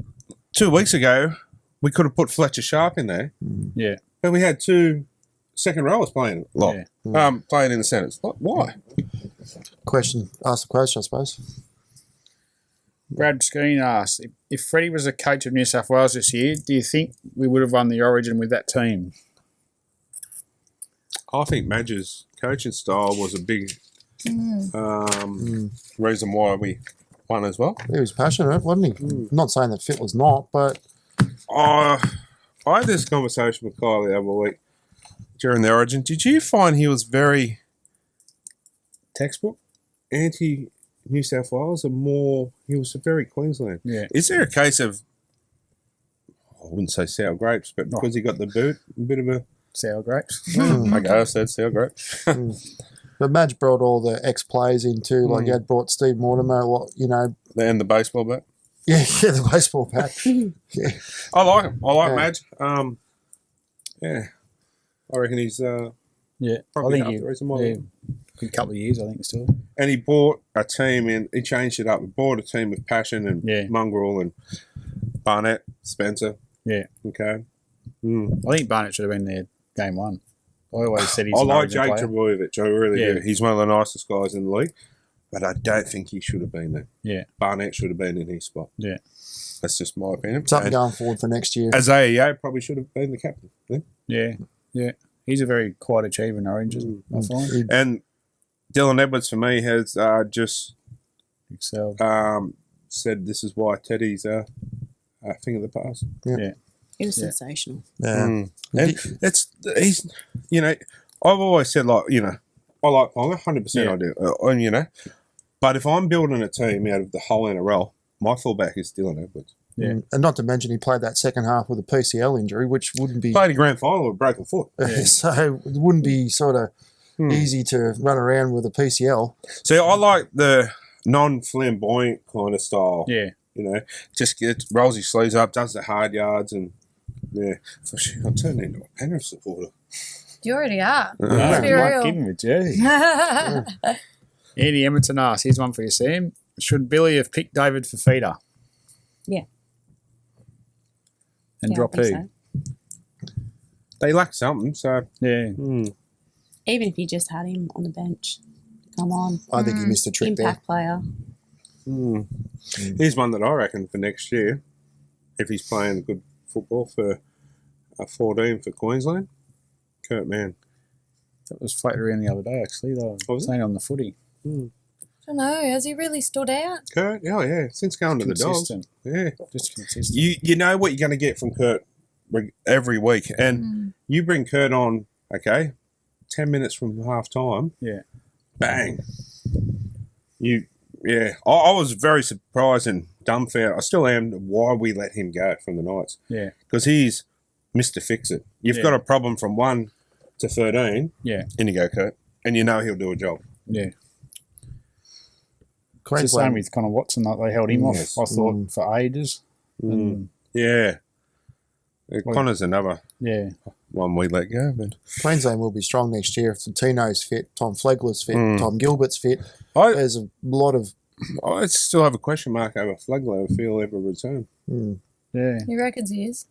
2 weeks ago, we could have put Fletcher Sharp in there, Yeah. but we had 2 second rowers playing playing in the centres. Like, why? Ask the question, I suppose. Brad Skeen asked, if Freddie was a coach of New South Wales this year, do you think we would have won the Origin with that team? I think Madge's coaching style was a big reason why we won as well. He was passionate, wasn't he? Not saying that Fit was not, but I had this conversation with Kyle the other week during the Origin. Did you find he was very textbook anti-New South Wales and more? He was very Queensland. Yeah. Is there a case of, I wouldn't say sour grapes, but because he got the boot, a bit of a... Sour grapes. Okay, I said sour grapes. but Madge brought all the ex-players in too. Like, he had brought Steve Mortimer, And the baseball bat. yeah, the baseball bat. Yeah. I like him. I like Yeah. Madge. Yeah. I reckon he's Yeah. probably I think half the reason why. yeah, a couple of years, I think, still. And he bought a team in, he changed it up. He bought a team with Passion and Yeah. Mongrel and Barnett, Spencer. Yeah. Okay. I think Barnett should have been there game one. I always said he's I an like Origin Jake player. Trebojevic. I really Yeah. do. He's one of the nicest guys in the league. But I don't think he should have been there. Yeah. Barnett should have been in his spot. Yeah. That's just my opinion. Something And going forward for next year. as AEA, probably should have been the captain. Yeah? Yeah. Yeah. He's a very quiet achiever in Oranges, I find. And Dylan Edwards, for me, has just Excelled. said this is why Teddy's a thing of the past. He was Yeah. sensational. Yeah. And he's, I've always said, like, I like Ponga, 100% I do. But if I'm building a team out of the whole NRL, my fullback is Dylan Edwards. Yeah. And not to mention he played that second half with a PCL injury, which wouldn't be Played a grand final with a broken foot. so it wouldn't be sort of easy to run around with a PCL. See, I like the non-flamboyant kind of style. Yeah. You know, just rolls his sleeves up, does the hard yards, and for sure, I'm turning into a Penrith supporter. You already are. No, Let's be you might real. give him a jersey. Andy Edmonton asks, here's one for you, Sam. Should Billy have picked David for feeder? Yeah. And Yeah, drop I who? think so. They lack something, so Yeah. Even if you just had him on the bench, come on. I think he missed a trick Impact player. Here's one that I reckon for next year, if he's playing good football for a 14 for Queensland, Kurt Mann. That was floated around the other day, actually. They were Was it? saying on the footy. I don't know. Has he really stood out? Kurt, yeah, since going to the Dogs. Consistent. Yeah. Just consistent. You know what you're going to get from Kurt every week. And you bring Kurt on, 10 minutes from half time. Yeah. Bang. I was very surprised and dumbfounded. I still am why we let him go from the Knights. Yeah. Because he's Mr. Fix-It. You've got a problem from 1 to 13. Yeah. In you go, Kurt. And you know he'll do a job. Yeah. It's the Queensland. same with Connor Watson. Like they held him Yes. off, I thought, for ages. And, Yeah. Connor's another yeah. one we let go. But Queensland will be strong next year if Tino's fit, Tom Flegler's fit, Tom Gilbert's fit. I There's a lot of still have a question mark over Flegler if he'll ever return. Yeah. He reckons he is.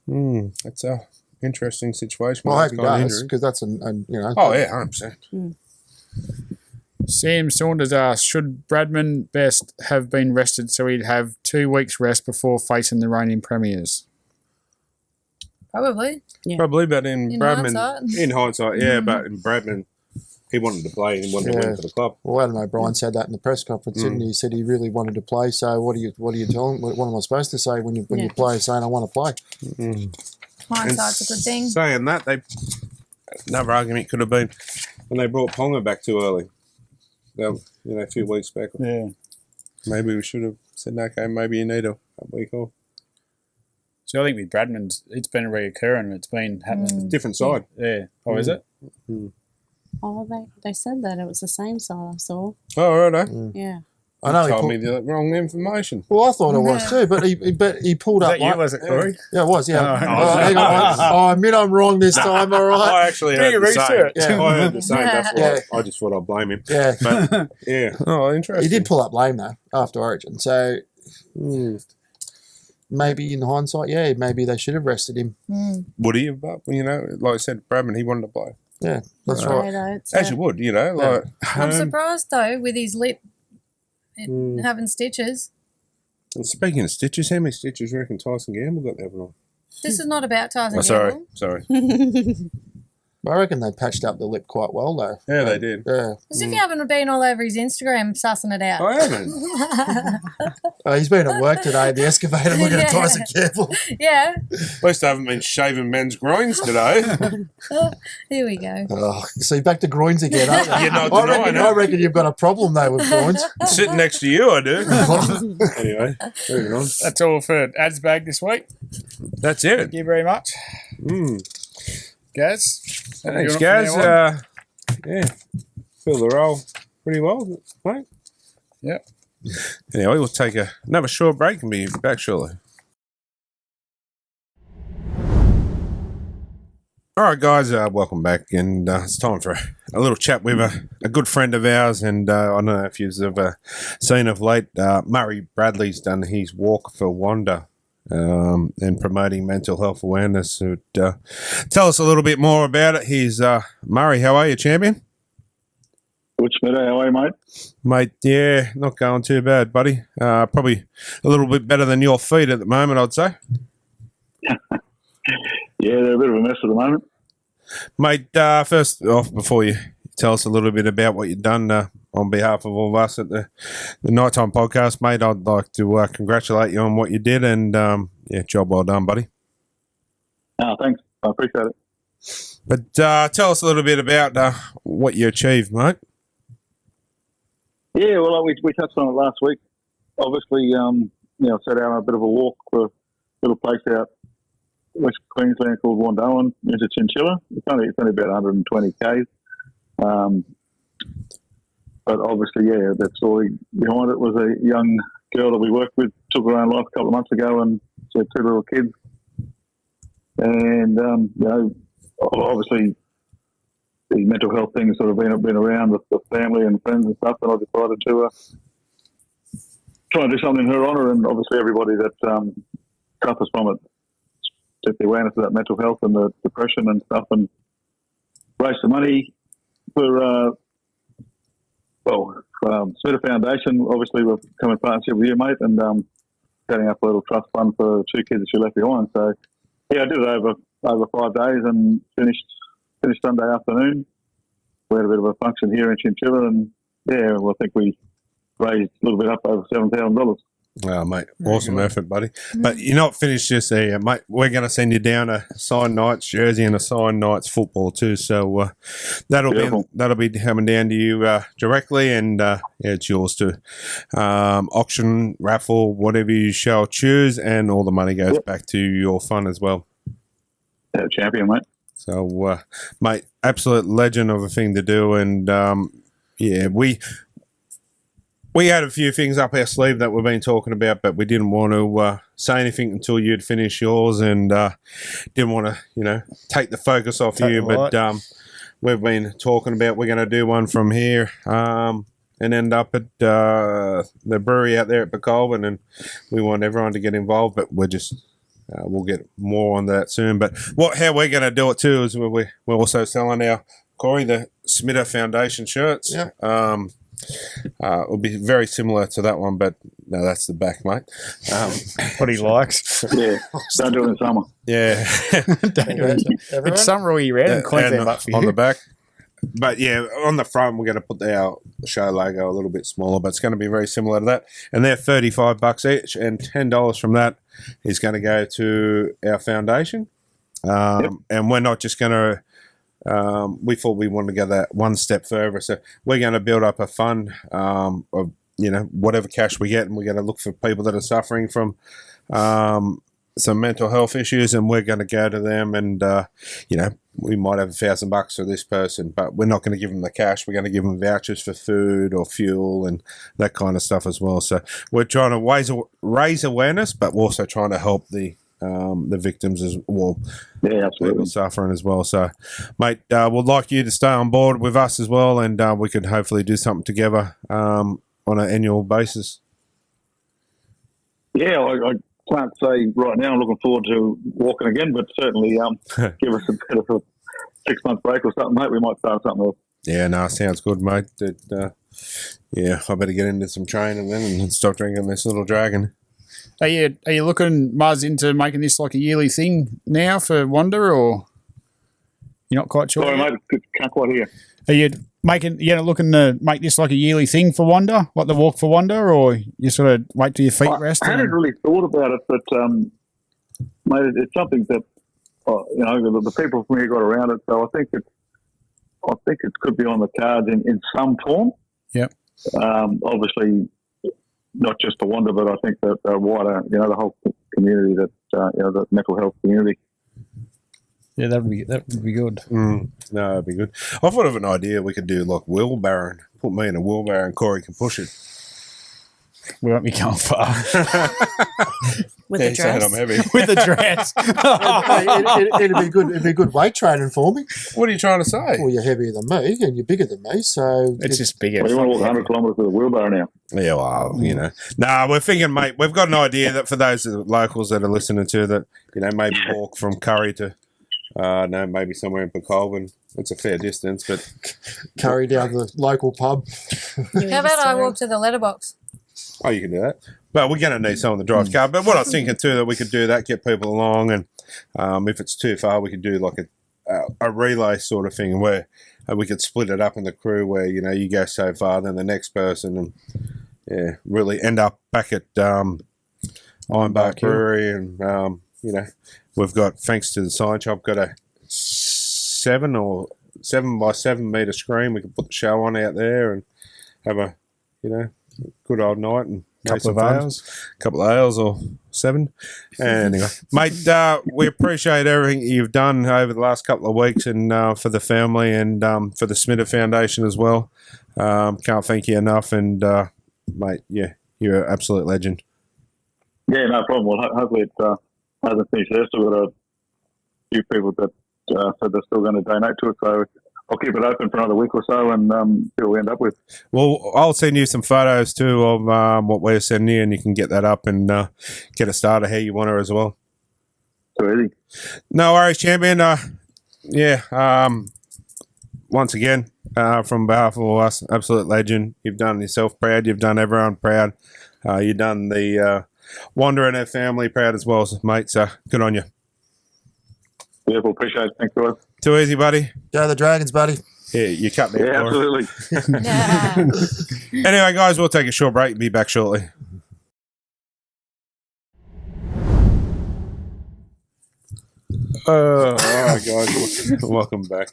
That's a interesting situation. well, I hope with he that kind of does injury. because that's Oh, yeah, 100%. Sam Saunders asks, should Bradman Best have been rested so he'd have 2 weeks rest before facing the reigning premiers? Probably. Probably, but in Bradman, hindsight. yeah, but in Bradman, he wanted to play and he wanted to win for the club. Well, Adam O'Brien said that in the press conference, didn't he? He said he really wanted to play. So what do you tell him? What am I supposed to say when you play saying I want to play? Hindsight's a good thing. Saying that, another argument could have been when they brought Ponga back too early. A few weeks back. Yeah. Maybe we should have said, okay, maybe you need a week off. So I think with Bradman's, it's been reoccurring. It's been happening. Different side. Yeah. Oh, is it? Oh, they said that it was the same side I saw. Oh, righto. Yeah. I know he Told put, me the wrong information. well, I thought it was too, but he pulled Was up. that you, was it, Corey? Yeah, it was. Yeah. Oh, Hang on. I admit I'm wrong this time. All right. I actually Do heard your the same. research. Yeah. I heard the same. That's why Yeah. I just thought I'd blame him. Yeah. But, yeah. Oh, interesting. He did pull up lame though after Origin. So maybe in hindsight, maybe they should have rested him. Would he have? But, like I said, Bradman, he wanted to play. Yeah, that's Right. right. Yeah, though, it's As you would, like. I'm surprised though with his lip having stitches. And speaking of stitches, how many stitches do you reckon Tyson Gamble got the other night? This is not about Tyson Sorry. Gamble. I reckon they patched up the lip quite well though. Yeah, they did. Yeah. As if you haven't been all over his Instagram sussing it out. I haven't. He's been at work today, the excavator, looking at Tyson Campbell. Yeah. At least I haven't been shaving men's groins today. Here we go. Oh, see, back to groins again, aren't you? You're not I denying reckon, I it. reckon you've got a problem though with groins. Sitting next to you, I do. Anyway, moving on. That's all for Ads Bag this week. That's it. Thank you very much. Gaz? Thanks, You guys. want from now Yeah, fill the role pretty well, mate. Yep. Anyway, we'll take another short break and be back shortly. All right, guys, welcome back, and it's time for a little chat with a good friend of ours, and I don't know if you've seen of late, Murray Bradley's done his Walk for Wonder, and promoting mental health awareness. So, tell us a little bit more about it. He's Murray, how are you, champion? Which better? How are you, mate? Mate, yeah, not going too bad, buddy. Probably a little bit better than your feet at the moment, I'd say. Yeah, they're a bit of a mess at the moment. Mate, first off, before you tell us a little bit about what you've done on behalf of all of us at the Nighttime Podcast, mate, I'd like to congratulate you on what you did, and job well done, buddy. Oh, thanks. I appreciate it. But tell us a little bit about what you achieved, mate. Yeah, well, we touched on it last week. Obviously, set out on a bit of a walk for a little place out West Queensland called Wandoan into Chinchilla. It's only about 120 k's. But obviously, that story behind it was a young girl that we worked with took her own life a couple of months ago, and she had 2 little kids. And obviously, the mental health thing has sort of been around with the family and friends and stuff, and I decided to try and do something in her honour, and obviously everybody that suffers from it, set the awareness of that mental health and the depression and stuff, and raise some money for Smitter Foundation. Obviously, we're coming in partnership with you, mate, and setting up a little trust fund for 2 kids that she left behind. So, I did it over 5 days and finished Sunday afternoon. We had a bit of a function here in Chinchilla, and I think we raised a little bit up over $7,000. Oh, mate, awesome effort, buddy. But you're not finished just there, mate. We're going to send you down a signed Knights jersey and a signed Knights football too. So that'll be coming down to you directly, and it's yours to auction, raffle, whatever you shall choose, and all the money goes back to your fund as well. Yeah, champion, mate. So, mate, absolute legend of a thing to do, and we had a few things up our sleeve that we've been talking about, but we didn't want to say anything until you'd finish yours, and didn't want to, take the focus off you. But we've been talking about we're going to do one from here and end up at the brewery out there at Becolvin, and we want everyone to get involved, but we're just... we'll get more on that soon. But how we're going to do it too is we're also selling our Corey, the Smitter Foundation shirts. Yeah. It'll be very similar to that one, but no, that's the back, mate. What he likes. Yeah, don't do it in summer. Yeah. It's summer all year round in Queensland, but for on you. the back. But on the front, we're going to put our show logo a little bit smaller, but it's going to be very similar to that. And they're $35 each, and $10 from that is going to go to our foundation. And we're not just going to. We thought we wanted to go that one step further, so we're going to build up a fund of whatever cash we get, and we're going to look for people that are suffering from some mental health issues, and we're going to go to them, and we might have $1,000 for this person, but we're not going to give them the cash. We're going to give them vouchers for food or fuel and that kind of stuff as well. So we're trying to raise awareness, but we're also trying to help the victims as well. Yeah, absolutely. People suffering as well. So, mate, we'd like you to stay on board with us as well, and we could hopefully do something together on an annual basis. Yeah, I can't say right now I'm looking forward to walking again, but certainly give us a bit of a 6-month break or something, mate. We might start something else. Yeah, no, sounds good, mate. I better get into some training then and stop drinking this little dragon. Are you looking, Muzz, into making this like a yearly thing now for Wanda, or you're not quite sure? Sorry, mate, can't quite hear. Are you looking to make this like a yearly thing for Wanda, like the walk for Wanda, or you sort of wait till your feet rest? I hadn't really thought about it, but mate, it's something that the people from here got around it, so I think it could be on the cards in some form. Yep. Obviously, not just for Wanda, but I think that wider, the whole community, that the mental health community. Yeah, that would be good. No, that'd be good. I thought of an idea we could do like wheelbarrow. Put me in a wheelbarrow and Corey can push it. We won't be going far. With the dress. I'm heavy. With the dress. It'd be good weight training for me. What are you trying to say? Well, you're heavier than me and you're bigger than me, so It's just bigger. Well, you want to walk 100 kilometres with a wheelbarrow now? Yeah, well, we're thinking, mate, we've got an idea that for those locals that are listening to that, maybe walk from Curry to, maybe somewhere in Becolvin. It's a fair distance, but carry down the local pub. How about I walk to the letterbox? Oh, you can do that. But we're going to need someone to drive the car. But what I was thinking too, that we could do that, get people along, and if it's too far, we could do like a relay sort of thing where we could split it up in the crew where, you go so far, then the next person, and really end up back at Ironbark Brewery. And, we've got, thanks to the sign shop, got a 7 by 7 metre screen. We can put the show on out there and have a, good old night and Couple of hours. Couple of hours or 7. Anyway, mate, we appreciate everything you've done over the last couple of weeks and for the family and for the Smitter Foundation as well. Can't thank you enough. And, mate, yeah, you're an absolute legend. Yeah, no problem. Well, hopefully it hasn't finished there. Still got a few people that said they're still going to donate to it. So I'll keep it open for another week or so and see what we end up with. Well, I'll send you some photos too of what we're sending you, and you can get that up and get a starter how you want her as well. Too easy. No worries, champion. Once again, from behalf of us, absolute legend. You've done yourself proud. You've done everyone proud. You've done the Wanda and her family proud as well, mate. So good on you. Yeah, we'll appreciate it. Thanks, guys. Too easy, buddy. Go the Dragons, buddy. Yeah, you cut me. Yeah, absolutely. Anyway, guys, we'll take a short break and be back shortly. Guys, welcome back.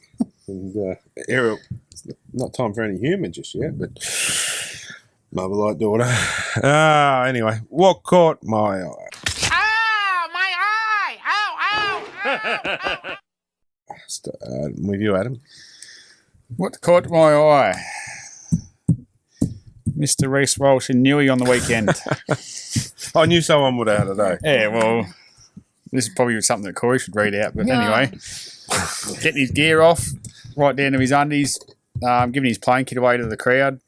And Ariel, not time for any humour just yet, but mother like daughter. Anyway, what caught my eye? Ow! My eye! Ow! Ow! Ow! Ow! With you, Adam. What caught my eye? Mr. Reece Walsh and Newey on the weekend. I knew someone would have today. Yeah, well, this is probably something that Corey should read out. But anyway, getting his gear off, right down to his undies, giving his playing kit away to the crowd.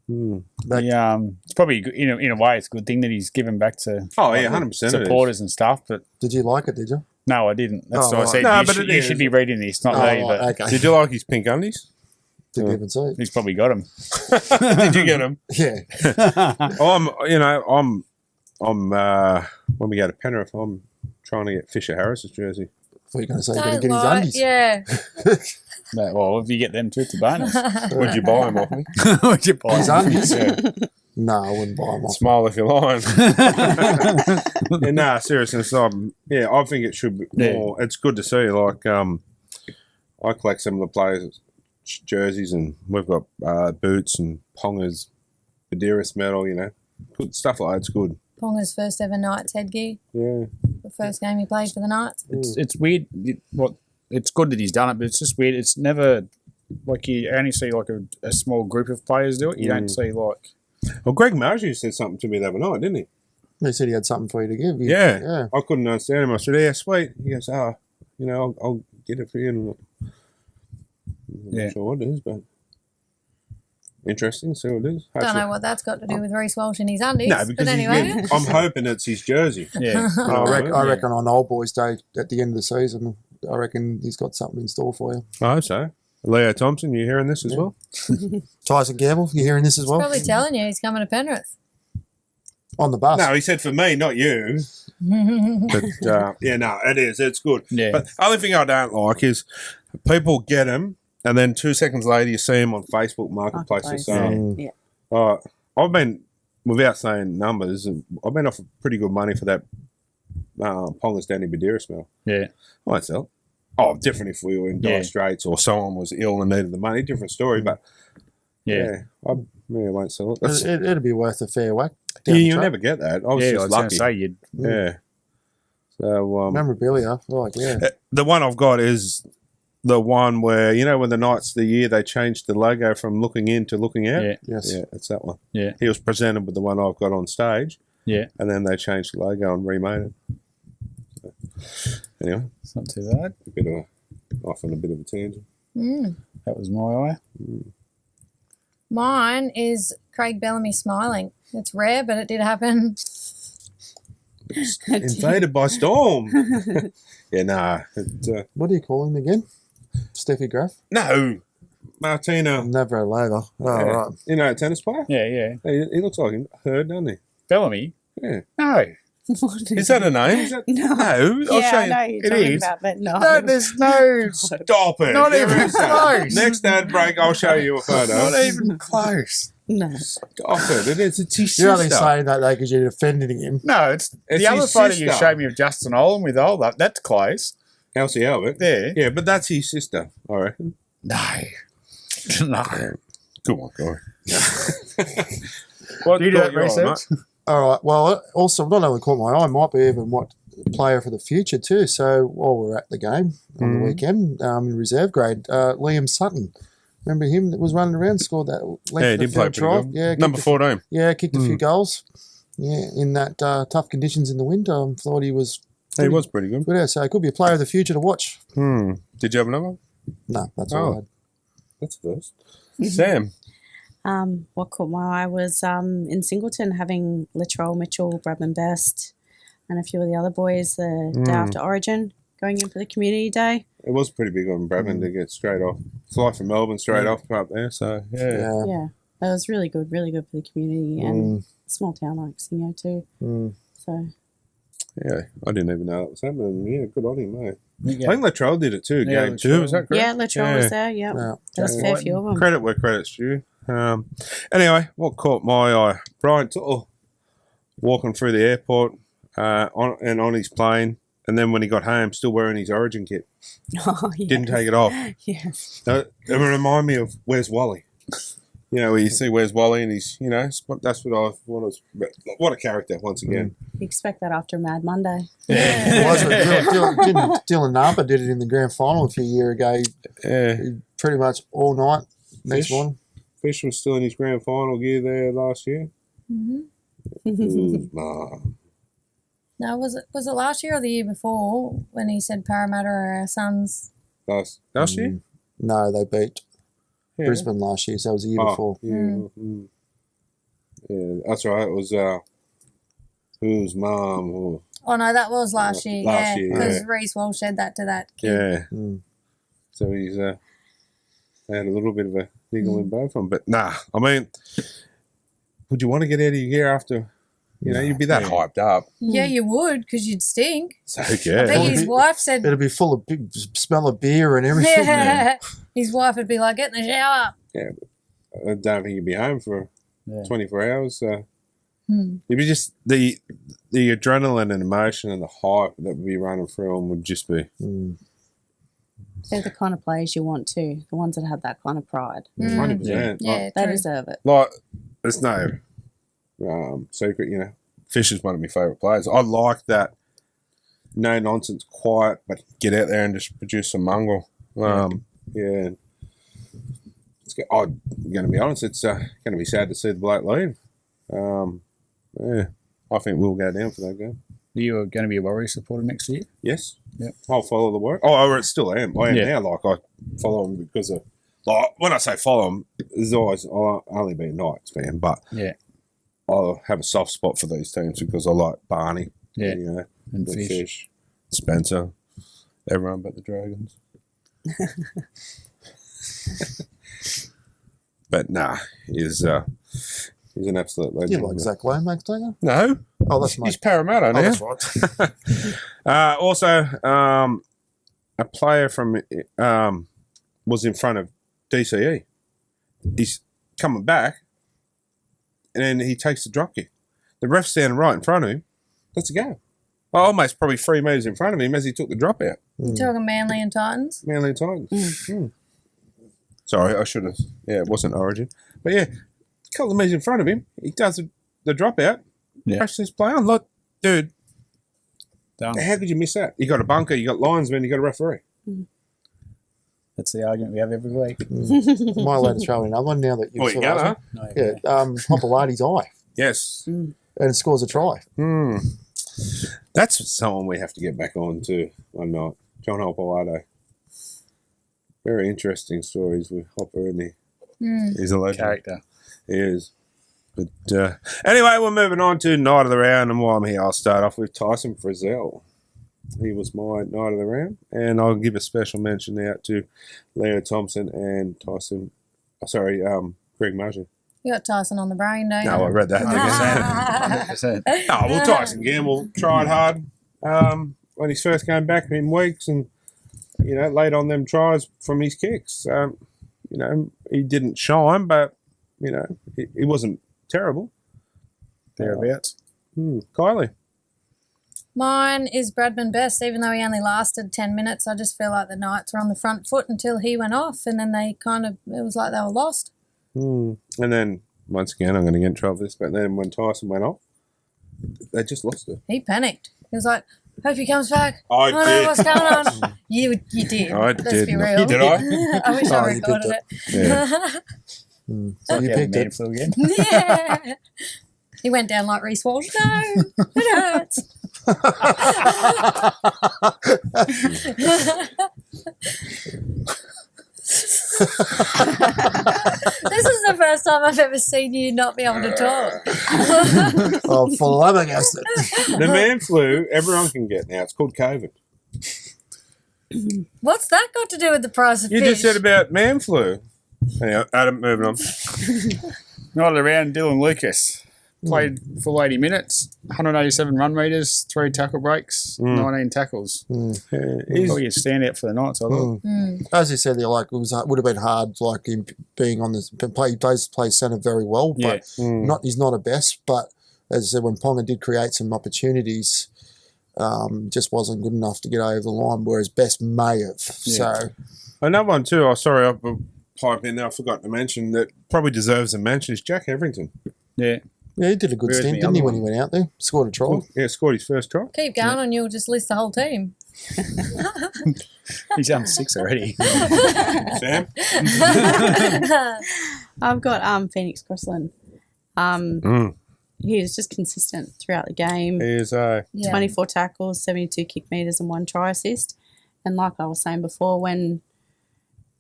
It's probably, in a way, it's a good thing that he's given back to 100% supporters and stuff. But Did you like it, did you? no, I didn't. That's what I said. No, You should be reading this, not me. But okay. Did you like his pink undies? Didn't even see it. he's probably got him. Did you get them? Yeah. I'm when we go to Penrith, I'm trying to get Fisher Harris's jersey. I thought you were going to say you're Don't going to get his lie. undies. Yeah. No, well, if you get them too, it's a bonus. Would you buy them off me? Would you buy His them? undies? Yeah. No, I wouldn't buy them off. Smile if you're lying. Yeah, nah, seriously, I think it should be more. It's good to see. Like, I collect some of the players' jerseys, and we've got boots and Ponga's Badiris medal. Good stuff like that's good. Ponga's first ever Knights headgear. Yeah. The first game he played for the Knights. It's weird. It's good that he's done it, but it's just weird. It's never like you only see like a small group of players do it. You don't see like. Well, Greg Margie said something to me the other night, didn't he? He said he had something for you to give. Yeah. I couldn't understand him. I said, "Yeah, sweet." He goes, I'll get it for you. And I'm not sure what it is, but interesting. See what it is. Don't know what that's got to do with Reece Walsh and his undies. No, because but anyway. I'm hoping it's his jersey. Yeah. I reckon on Old Boys Day at the end of the season, I reckon he's got something in store for you. I hope so. Leo Thompson, you hearing this as well? Tyson Gamble, you hearing this as well? Probably telling you he's coming to Penrith. On the bus. No, he said for me, not you. But it is. It's good. Yeah. But the only thing I don't like is people get them, and then 2 seconds later you see them on Facebook Marketplace or something. Yeah. I've been, without saying numbers, I've been offered pretty good money for that Ponga's Danny Badiris medal. Yeah. I won't sell it. Oh, different if we were in dire straits or someone was ill and needed the money. Different story, but I won't sell it. It'd be worth a fair whack. You'll never get that. I was just lucky. Say you'd. Yeah. So Memorabilia, the one I've got is the one where when the Knights the year they changed the logo from looking in to looking out. Yeah. Yes. Yeah, it's that one. Yeah. He was presented with the one I've got on stage. Yeah. And then they changed the logo and remade it. So, anyway, It's not too bad. Off on a bit of a tangent. That was my eye. Mine is Craig Bellamy smiling. It's rare, but it did happen. Invaded by storm. What do you call him again? Steffi Graf? No, Martina. Navratilova. Oh, right. A tennis player? Yeah. He looks like him. Heard, doesn't he? Bellamy? Yeah. No. Is that a name? No. I'll show you. I know you're It talking is. about, but no. No, there's no. Stop it. Not There even is that. close. Next ad break, I'll show you a photo. Not even close. No. Stop it. It is. It's his You're only sister. saying that though because you're defending him. No, it's the It's other his photo you sister. showed me of Justin Olam with all that. That's close. Elsie Albert. Yeah. Yeah, but that's his sister, I reckon. No. No. Come on, Corey. What Do you do thought that you on, research? mate? All right. Well, also not only caught my eye, might be even what player for the future too. So while we're at the game on the weekend, in reserve grade, Liam Sutton. Remember him that was running around, scored that length Yeah, he of the did play field pretty try. good. Yeah, Number 14. kicked a few goals. Yeah, in that tough conditions in the winter, I thought he was. He was pretty good. Good, so it could be a player of the future to watch. Did you have another one? No, that's all I had. That's first. Sam. What caught my eye was in Singleton having Latrell Mitchell, Bradman Best, and a few of the other boys the day after Origin going in for the community day. It was pretty big on Bradman to get straight off. Fly from Melbourne straight off up there. So, yeah. Yeah, that was really good for the community and small town like Singo too. So, Yeah, I didn't even know that was happening. Yeah, good on him, mate. Yeah. I think Latrell did it too, Yeah, game 2. Latrell. Is that correct? yeah, Latrell was there. Yep. Yeah. There's a fair few of them. Credit where credit's due. Anyway, what caught my eye? Brian Tuttle walking through the airport on his plane, and then when he got home, still wearing his Origin kit. Oh, yes. Didn't take it off. Yes. It remind me of Where's Wally? You know, where you see Where's Wally and he's, that's what what a character, once again. You expect that after Mad Monday. It was, but Dylan Napa did it in the grand final a few years ago. Yeah. He pretty much all night. Next Fish. one. Fish was still in his grand final gear there last year. Ooh, No, was it last year or the year before when he said Parramatta are our sons? last year? No, they beat Yeah. Brisbane last year, so it was the year before. Yeah. Yeah, that's right. It was whose mum? Or, Oh no, that was last year. Last year, because yeah. Reece Walsh said that to that kid. yeah. Mm. So he's had a little bit of a niggle in both of them. But nah, I mean, would you want to get out of your gear after? You'd be that hyped up. Yeah, you would because you'd stink. So I think yeah. his wife said. It'll be full of smell of beer and everything. His wife would be like, "Get in the shower." I don't think you'd be home for 24 hours. So Hmm. it'd be just the adrenaline and emotion and the hype that would be running through them would just be. They're the kind of players you want too. The ones that have that kind of pride. 100%. Yeah, They true. deserve it. Like, there's no secret, Fish is one of my favourite players. I like that no nonsense, quiet, but get out there and just produce some mongrel. Yeah. I'm going to be honest, it's going to be sad to see the bloke leave. Yeah, I think we'll go down for that game. You are going to be a Warriors supporter next year? Yes. Yep. I'll follow the work. I still am. I am now. Like, I follow them because of, like, when I say follow them, there's always, I'll only be a Knights fan, but I'll have a soft spot for these teams because I like Barney. Yeah. And the Fish. Spencer, everyone but the Dragons. But nah, he's an absolute legend. You like Zach Lomax, don't you? No. Oh, that's He's Mike. Parramatta now. Oh, that's right. Also, a player from was in front of DCE. He's coming back, and then he takes the drop kick. The ref's standing right in front of him. Let's go. Almost probably 3 metres in front of him as he took the drop out. You talking Manly and Titans? Manly Titans. Sorry, I should have. Yeah, it wasn't Origin. But yeah, a couple of metres in front of him, he does the drop out, crashes his play on. Look, dude, Done. how could you miss that? You got a bunker, you got linesmen, you got a referee. That's the argument we have every week. Am I allowed to throw in another one now that you've Oh, you sort got of huh? No, Hopewadi's eye Yes. and scores a try. That's someone we have to get back on to one night. John Hopewadi. Very interesting stories with Hopper, isn't he? He's a legend. character. He is. But anyway, we're moving on to Night of the Round, and while I'm here, I'll start off with Tyson Frizzell. He was my Night of the Round, and I'll give a special mention out to Leo Thompson and Greg Marshall. You got Tyson on the brain, don't you? No, I read that. 100%. Oh, well, Tyson Gamble tried hard when he first came back in weeks and, laid on them tries from his kicks. He didn't shine, but, he wasn't terrible. Thereabouts. Kylie. Mine is Bradman Best, even though he only lasted 10 minutes. I just feel like the Knights were on the front foot until he went off, and then it was like they were lost. And then once again, I'm going to get in trouble for this, but then when Tyson went off, they just lost it. He panicked. He was like, hope he comes back. I don't know did. what's going on. You did. I Let's did. be real. Did I? I wish Oh, I you picked recorded it. Yeah. So you Yeah, picked man it. flu again. Yeah. He went down like Reece Walsh. No, it hurts. This is the first time I've ever seen you not be able to talk. Oh, flabbergasted. The man flu, everyone can get now. It's called COVID. What's that got to do with the price of You fish? just said about man flu. Anyway, Adam, moving on. Not around Dylan Lucas. Played full 80 minutes, 187 run meters, 3 tackle breaks, 19 tackles. He's- Probably a standout for the Knights, I thought. As you said, like it would have been hard, like him being on this. He plays centre very well, but he's not a best. But as I said, when Ponga did create some opportunities, just wasn't good enough to get over the line. Whereas Best may have. So Another one too. Oh, sorry, I piped in there. I forgot to mention that probably deserves a mention is Jack Everington. Yeah. yeah, he did a good Where's stint, the didn't he? other When he went out there, scored a try. Yeah, scored his first try. Keep going and you'll just list the whole team. He's done 6 already. Sam? I've got Phoenix Crossland. He was just consistent throughout the game. He is 24 tackles, 72 kick meters, and 1 try assist. And like I was saying before, when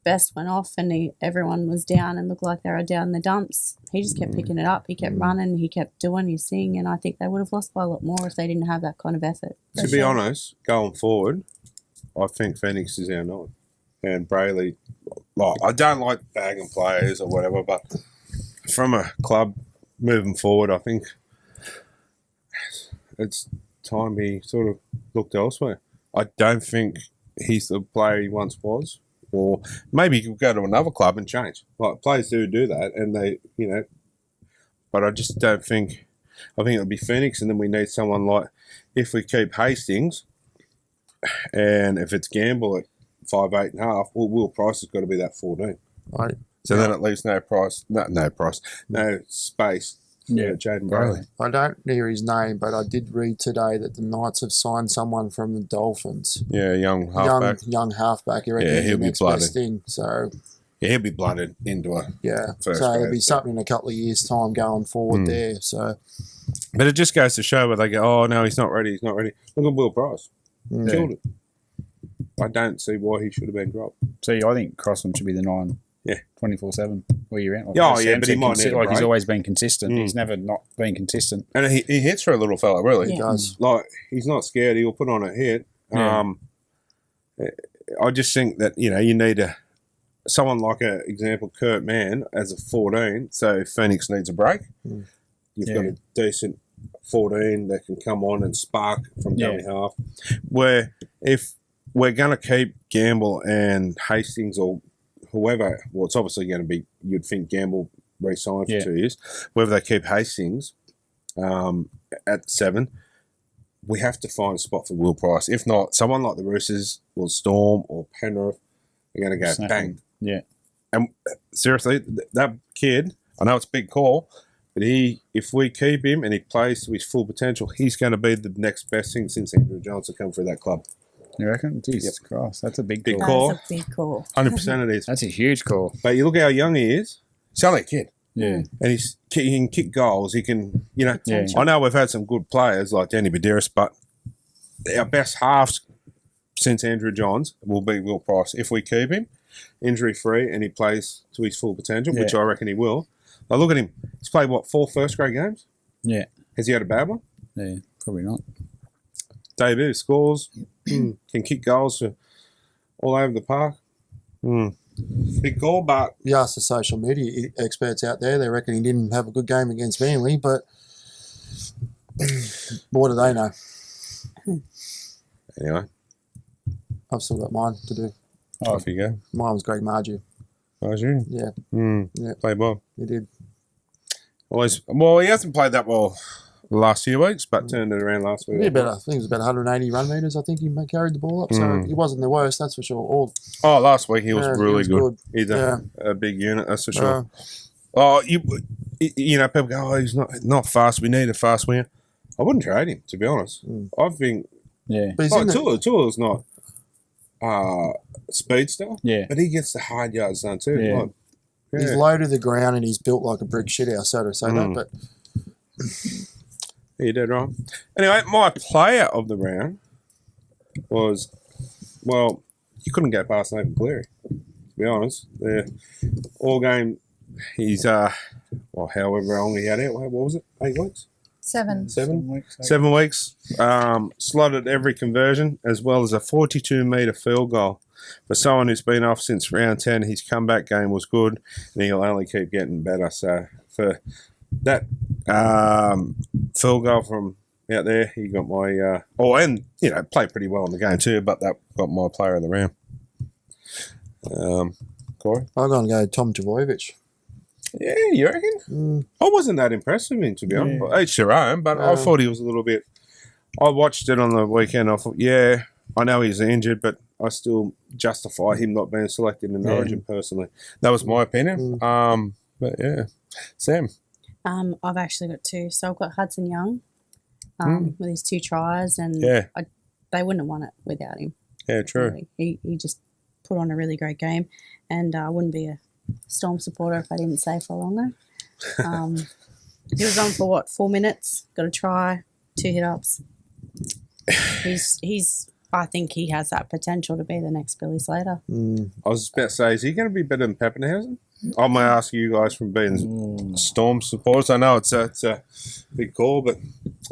Best went off and everyone was down and looked like they were down in the dumps, he just kept picking it up. He kept running. He kept doing his thing. And I think they would have lost by a lot more if they didn't have that kind of effort. To be honest, going forward, I think Phoenix is our 9. And Brayley, like, I don't like bagging players or whatever, but from a club moving forward, I think it's time he sort of looked elsewhere. I don't think he's the player he once was. Or maybe he could go to another club and change. Like, players do that, and they, but I just don't think. I think it'll be Phoenix, and then we need someone like, if we keep Hastings, and if it's Gamble at 5'8.5", well, Will Price has got to be that 14. Right. So then at least no space. Yeah, Jaden Brayley. I don't hear his name, but I did read today that the Knights have signed someone from the Dolphins. Yeah, young halfback. Young halfback. You reckon Yeah, he's he'll the be next blooded. best thing. So Yeah, he'll be blooded into a yeah, first so there'll grade, be something in a couple of years' time going forward there. So But it just goes to show where they go, oh no, he's not ready. Look at Will Price. Killed it. I don't see why he should have been dropped. See, I think Crossland should be the 9. Yeah. 24/7. Where you're at. Like Yeah, Sam yeah, but he said, might need a like he's break. always been consistent. He's never not been consistent. And he hits for a little fella, really. he does. Like, he's not scared. He'll put on a hit. Yeah. I just think that, you need someone like, a example, Kurt Mann as a 14. So if Phoenix needs a break, you've got a decent 14 that can come on and spark from dummy half. Where if we're going to keep Gamble and Hastings or whoever, well, it's obviously going to be, you'd think Gamble re-signed for 2 years. Whether they keep Hastings at 7, we have to find a spot for Will Price. If not, someone like the Roosters or Storm or Penrith are going to go Snap bang. him. Yeah. And seriously, that kid, I know it's a big call, but if we keep him and he plays to his full potential, he's going to be the next best thing since Andrew Johnson come through that club. You reckon? Jesus Christ, that's a big Big call. call. That's a big call. 100% it is. That's a huge call. But you look how young he is. He's only a kid. Yeah. And he can kick goals. He can, Yeah. I know we've had some good players like Danny Badiris, but our best halves since Andrew Johns will be Will Price. If we keep him injury-free and he plays to his full potential, which I reckon he will. Now look at him. He's played, 4 first-grade games? Yeah. Has he had a bad one? Yeah. Probably not. Debut, scores, can kick goals all over the park. Big call, but You ask the social media experts out there, they reckon he didn't have a good game against Manly, but what do they know? anyway, I've still got mine to do. off you go. Mine was Greg Marju. How's you? Yeah, Yeah. Played well. he did. Well, he hasn't played that well the last few weeks, but turned it around last week. I think it was about 180 run meters. I think he carried the ball up, so he wasn't the worst, that's for sure. Last week he was Yeah, he really was good. good. He's Yeah. a big unit, that's for sure. people go, oh, he's not fast. We need a fast winger. I wouldn't trade him, to be honest. I think Yeah. But he's like in the- Tua's not speedster, Yeah. but he gets the hard yards done too. Yeah. Like, he's low to the ground and he's built like a brick shit house, so to say that. But you did right. Anyway, my player of the round was, well, you couldn't get past Nathan Cleary, to be honest. All game, he's, however long he had out, what was it, 8 weeks? 7. 7 weeks. Slotted every conversion, as well as a 42-metre field goal. For someone who's been off since round 10, his comeback game was good, and he'll only keep getting better. So for that field goal from out there, he got my played pretty well in the game too, but that got my player of the round. Corey? I'm going to go Tom Trbojevic. Yeah, you reckon? I wasn't that impressed with him, to be honest. Yeah. Each their own, but I thought he was a little bit... I watched it on the weekend. I thought, yeah, I know he's injured, but I still justify him not being selected in Origin, personally. That was my opinion. But, yeah. Sam? I've actually got 2. So I've got Hudson Young with his 2 tries, and they wouldn't have won it without him. Yeah, true. Really. He just put on a really great game, and I wouldn't be a Storm supporter if I didn't say for longer. He was on for 4 minutes, got a try, 2 hit-ups. He's I think he has that potential to be the next Billy Slater. I was about to say, is he going to be better than Pappenhausen? I'm going to ask you guys from being Storm supporters. I know it's a big call, but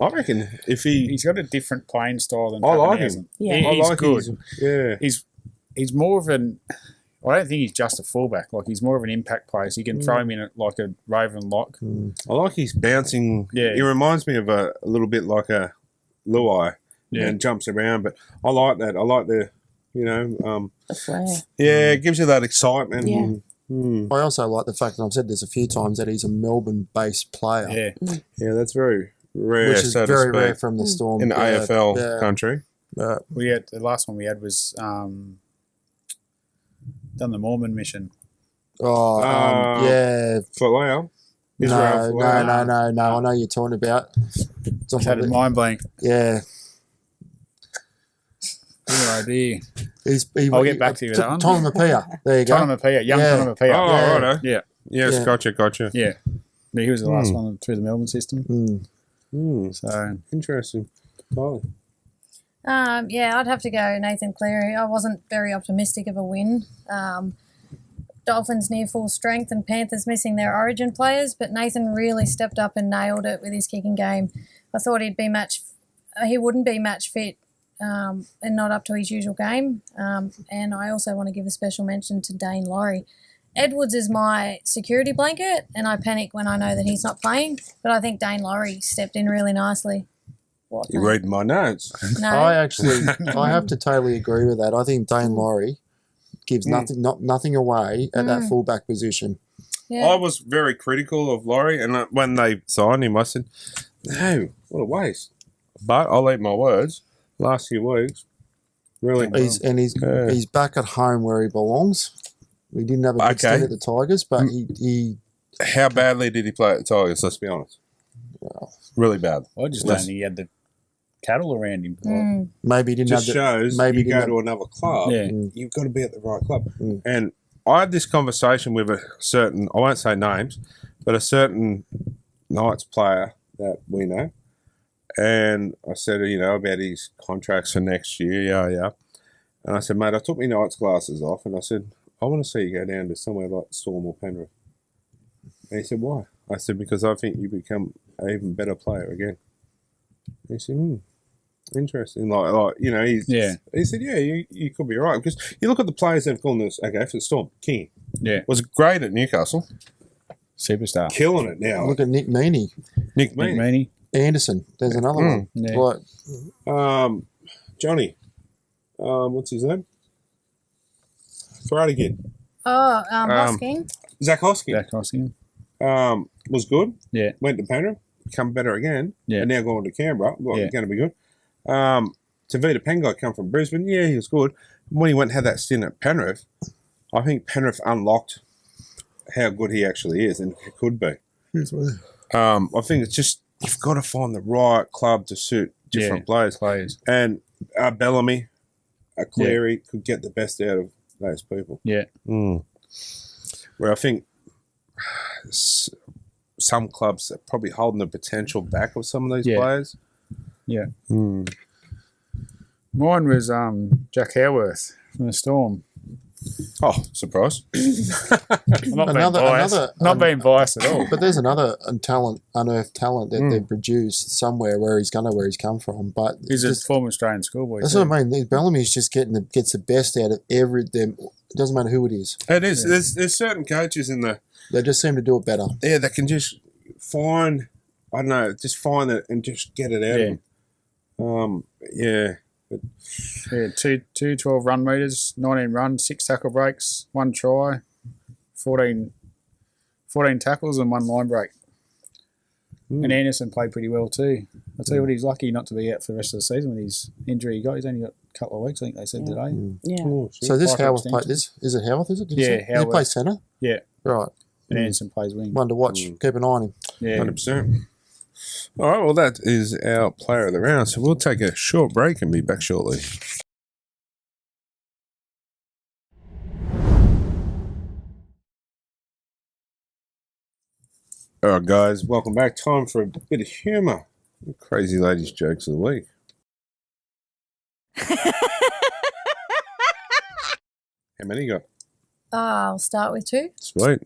I reckon if He's got a different playing style than I like Pappenhausen. him. Yeah. He's like good. He's He's more of an... I don't think he's just a fullback. Like, he's more of an impact player. So you can throw him in at like a Raven lock. I like his bouncing. Yeah. He reminds me of a little bit like a Luai and jumps around. But I like that. I like the, The flair. it gives you that excitement. Yeah. I also like the fact that I've said this a few times that he's a Melbourne-based player, Yeah, that's very rare, which is so to very speak, rare from the Storm. in the AFL country. We had the last one we had was done the Mormon mission. Yeah. Footlow. No. I know you're talking about. Just had a mind blank. Yeah. No idea. I'll get back to you with that one. Tom Mapia. There you go. Young Yeah. Tom Mapia. Oh, righto. Yeah. Yes, Yeah. gotcha. Yeah. He was the last one through the Melbourne system. So Interesting. Totally. I'd have to go Nathan Cleary. I wasn't very optimistic of a win. Dolphins near full strength and Panthers missing their Origin players, but Nathan really stepped up and nailed it with his kicking game. I thought he wouldn't be match fit and not up to his usual game. And I also want to give a special mention to Dane Laurie. Edwards is my security blanket, and I panic when I know that he's not playing, but I think Dane Laurie stepped in really nicely. What, You're mate? reading my notes. No. I have to totally agree with that. I think Dane Laurie gives nothing away at that fullback position. Yeah. I was very critical of Laurie, and when they signed him, I said, no, what a waste. But I'll eat my words. Last few weeks, really. He's back at home where he belongs. We didn't have a good stint at the Tigers, but he How badly did he play at the Tigers? Let's be honest. Really bad. I just don't think he had the cattle around him. maybe he didn't Just have shows maybe you he go didn't to another club, Yeah. you've got to be at the right club. And I had this conversation with a certain, I won't say names, but a certain Knights player that we know. And I said, about his contracts for next year, yeah. And I said, mate, I took my Knights glasses off and I said, I want to see you go down to somewhere like Storm or Penrith. And he said, why? I said, because I think you become an even better player again. And he said, interesting. He said, yeah, you could be right. Because you look at the players they've gone this, for the Storm. King was great at Newcastle. Superstar. Killing it now. Look at Nick Meaney. Nick Meaney. Anderson. There's another one. Yeah. Like, Johnny. What's his name? Throw it again. Hosking. Zach Hosking. Jack Hosking. Was good. Yeah. Went to Penrith. Become better again. Yeah. And now going to Canberra. Going to be good. Tavita Pengai come from Brisbane. Yeah, he was good. When he went and had that stint at Penrith, I think Penrith unlocked how good he actually is and could be. I think it's just you've got to find the right club to suit different players. And Bellamy, Cleary could get the best out of those people. Yeah. Where I think some clubs are probably holding the potential back of some of these players. Yeah. Mine was Jack Howarth from the Storm. Oh, surprise. Not being biased at all. But there's another unearthed talent that they've produced somewhere where he's come from. But He's a former Australian schoolboy. That's what I mean. Bellamy's just gets the best out of them. It doesn't matter who it is. It is. Yeah. There's certain coaches in the... They just seem to do it better. Yeah, they can just find... I don't know, just find it and just get it out of them. Yeah, 12 run meters, 19 runs, 6 tackle breaks, 1 try, 14 tackles and 1 line break. And Anderson played pretty well too. I'll tell you what, he's lucky not to be out for the rest of the season with his injury he got. He's only got a couple of weeks, I think they said today. Yeah. Oh, So this Howarth played this. Is it Howarth? Is it? Did you say? Howarth. He plays centre. Yeah. Right. And Anderson plays wing. One to watch. Keep an eye on him. Yeah. 100%. All right, well, that is our player of the round. So we'll take a short break and be back shortly. All right, guys, welcome back. Time for a bit of humour. Crazy ladies' jokes of the week. How many you got? I'll start with 2. Sweet.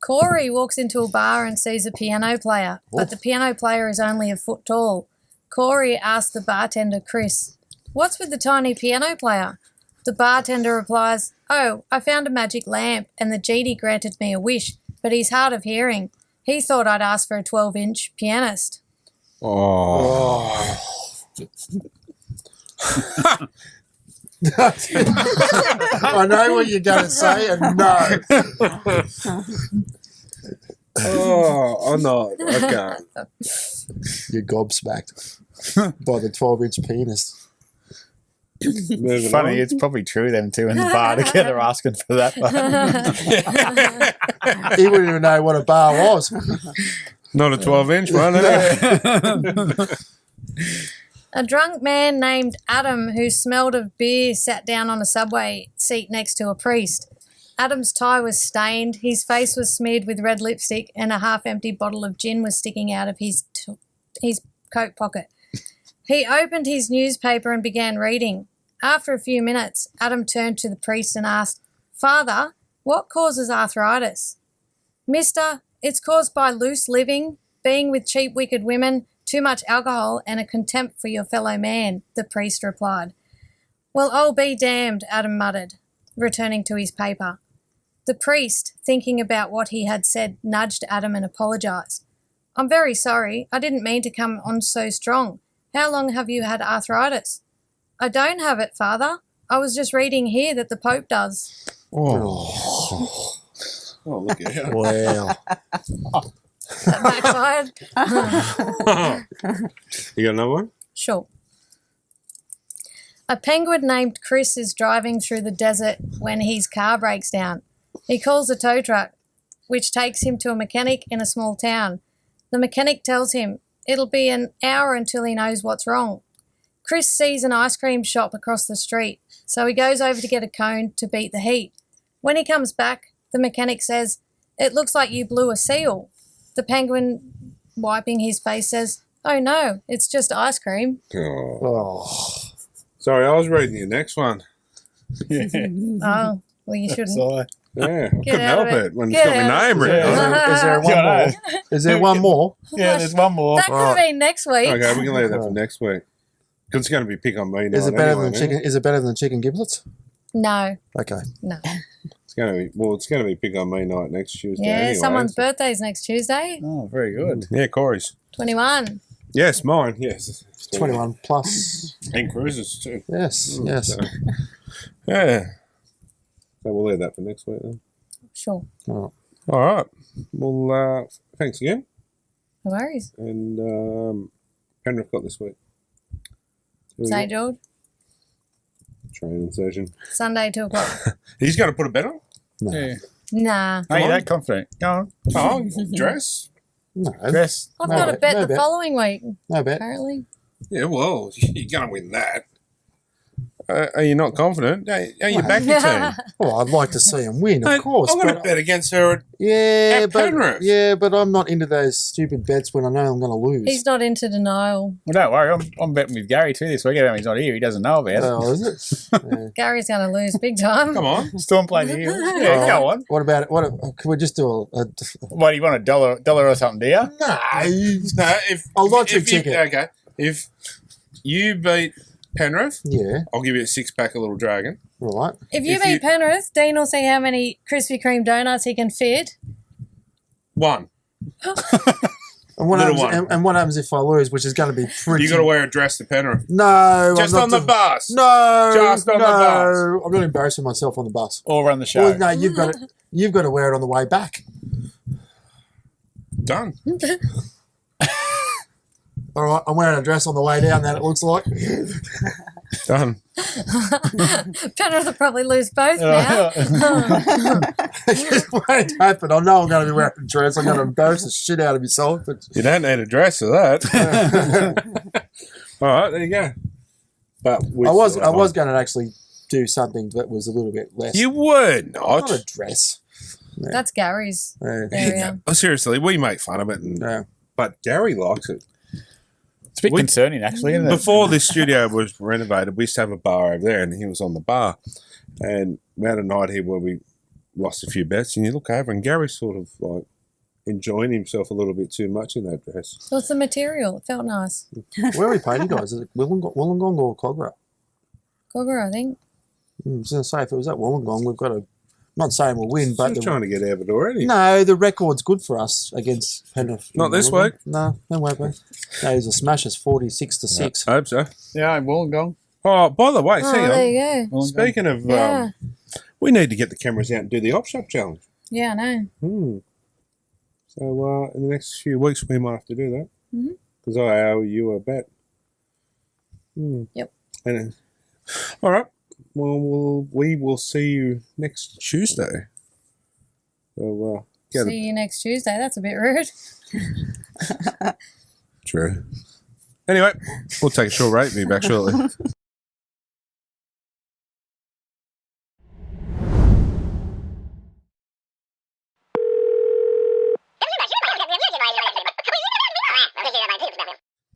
Corey walks into a bar and sees a piano player, but the piano player is only a foot tall. Corey asks the bartender, Chris, "What's with the tiny piano player?" The bartender replies, "Oh, I found a magic lamp and the genie granted me a wish, but he's hard of hearing. He thought I'd ask for a 12-inch pianist." Oh. I know what you're going to say, and no. Oh, I'm not. I can't. You're gobsmacked by the 12-inch pianist. Moving Funny, on. it's probably true them two in the bar together asking for that. He wouldn't even know what a bar was. Not a 12-inch one, is it? A drunk man named Adam who smelled of beer sat down on a subway seat next to a priest. Adam's tie was stained, his face was smeared with red lipstick, and a half-empty bottle of gin was sticking out of his coat pocket. He opened his newspaper and began reading. After a few minutes, Adam turned to the priest and asked, "Father, what causes arthritis?" "Mister, it's caused by loose living, being with cheap, wicked women, too much alcohol, and a contempt for your fellow man," the priest replied. "Well, I'll be damned," Adam muttered, returning to his paper. The priest, thinking about what he had said, nudged Adam and apologised. "I'm very sorry. I didn't mean to come on so strong. How long have you had arthritis?" "I don't have it, Father. I was just reading here that the Pope does." Oh, look at that. Wow. That backfired? You got another one? Sure. A penguin named Chris is driving through the desert when his car breaks down. He calls a tow truck, which takes him to a mechanic in a small town. The mechanic tells him it'll be an hour until he knows what's wrong. Chris sees an ice cream shop across the street, so he goes over to get a cone to beat the heat. When he comes back, the mechanic says, "It looks like you blew a seal." The penguin, wiping his face, says, "Oh no, it's just ice cream." Oh. Sorry, I was reading your next one. Oh, well, you shouldn't. Sorry. Yeah, I Get couldn't out of help it. it when Get it's got my out name of it. written on it. Is there one more? Is there one more? Yeah, there's one more. That could have been next week. Okay, we can leave that for next week. Because it's going to be pick on me now. Is it better than chicken? Is it better than chicken giblets? No, Okay. no. It's going to be pick on me night next Tuesday. Yeah, anyway, someone's so- birthday's next Tuesday. Oh, very good. Yeah, Corey's. 21. Yes, mine. Yes, 21 plus. and Cruises too. Yes, yes. So, yeah. So we'll leave that for next week then. Sure. All right. Well, thanks again. No worries. And Penrith got this week. Who we St. got? George, Training session. Sunday, 2 o'clock. He's going to put a bet on? No. Yeah. Nah. No, you're that confident. Go on. Oh, dress? No. Dress. I've No got a bet, bet no the bet. following week, No bet. apparently. Yeah, well, you're going to win that. Are you not confident? Are you back your team? Well, I'd like to see him win, of Mate, course. I'm going to but bet against her. yeah, Penrith. but I'm not into those stupid bets when I know I'm going to lose. He's not into denial. Well, don't worry. I'm betting with Gary too this week. Even though he's not here, he doesn't know about it. Oh, is it? Yeah. Gary's going to lose big time. Come on. Storm play the Eels. Yeah, go on. What about it? Can we just do a What, do you want $1 or something, do you? No, if a lottery if you- ticket? Okay, if you beat Penrith, Yeah, I'll give you a 6-pack of Little Dragon. right. If you If beat you- Penrith, Dean will see how many Krispy Kreme donuts he can fit. 1. And what, Little happens, one. and what happens if I lose, which is going to be pretty... You got to wear a dress to Penrith. No, Just I'm on not the bus. No, Just on the bus. I'm not embarrassing myself on the bus. Or run the show. Well, no, you've got to wear it on the way back. Done. All right, I'm wearing a dress on the way down. That it looks like. Done. Penrith will probably lose both now. It won't happen. I know I'm going to be wearing a dress. I'm going to embarrass the shit out of myself. But You don't need a dress for that. All right, there you go. But I was going to actually do something that was a little bit less. You would not. Not a dress. That's Gary's Yeah. area. Oh, seriously, we make fun of it, No. but Gary likes it. It's a bit concerning, actually, isn't it? Before this studio was renovated, we used to have a bar over there, and he was on the bar. And we had a night here where we lost a few bets, and you look over, and Gary's sort of like enjoying himself a little bit too much in that dress. What's the material? It felt nice. Where are we paying you guys? Is it Wollongong or Cogra? Cogger, I think. I was going to say, if it was at Wollongong, we've got to... Not saying we'll win, but... He's trying to get out of it already. No, the record's good for us against Penrith. Not this Wollongong. week? No, won't be. No, he's a smash us 46-6. I hope so. Yeah, I'm Wollongong. Oh, by the way, Oh, hang there on. you go. Wollongong. Speaking of, Yeah. we need to get the cameras out and do the op shop challenge. Yeah, I know. So in the next few weeks, we might have to do that Mhm. because I owe you a bet. Yep. And, all right. Well, we will see you next Tuesday. So get See you next Tuesday. That's a bit rude. True. Anyway, we'll take a short break. Be back shortly.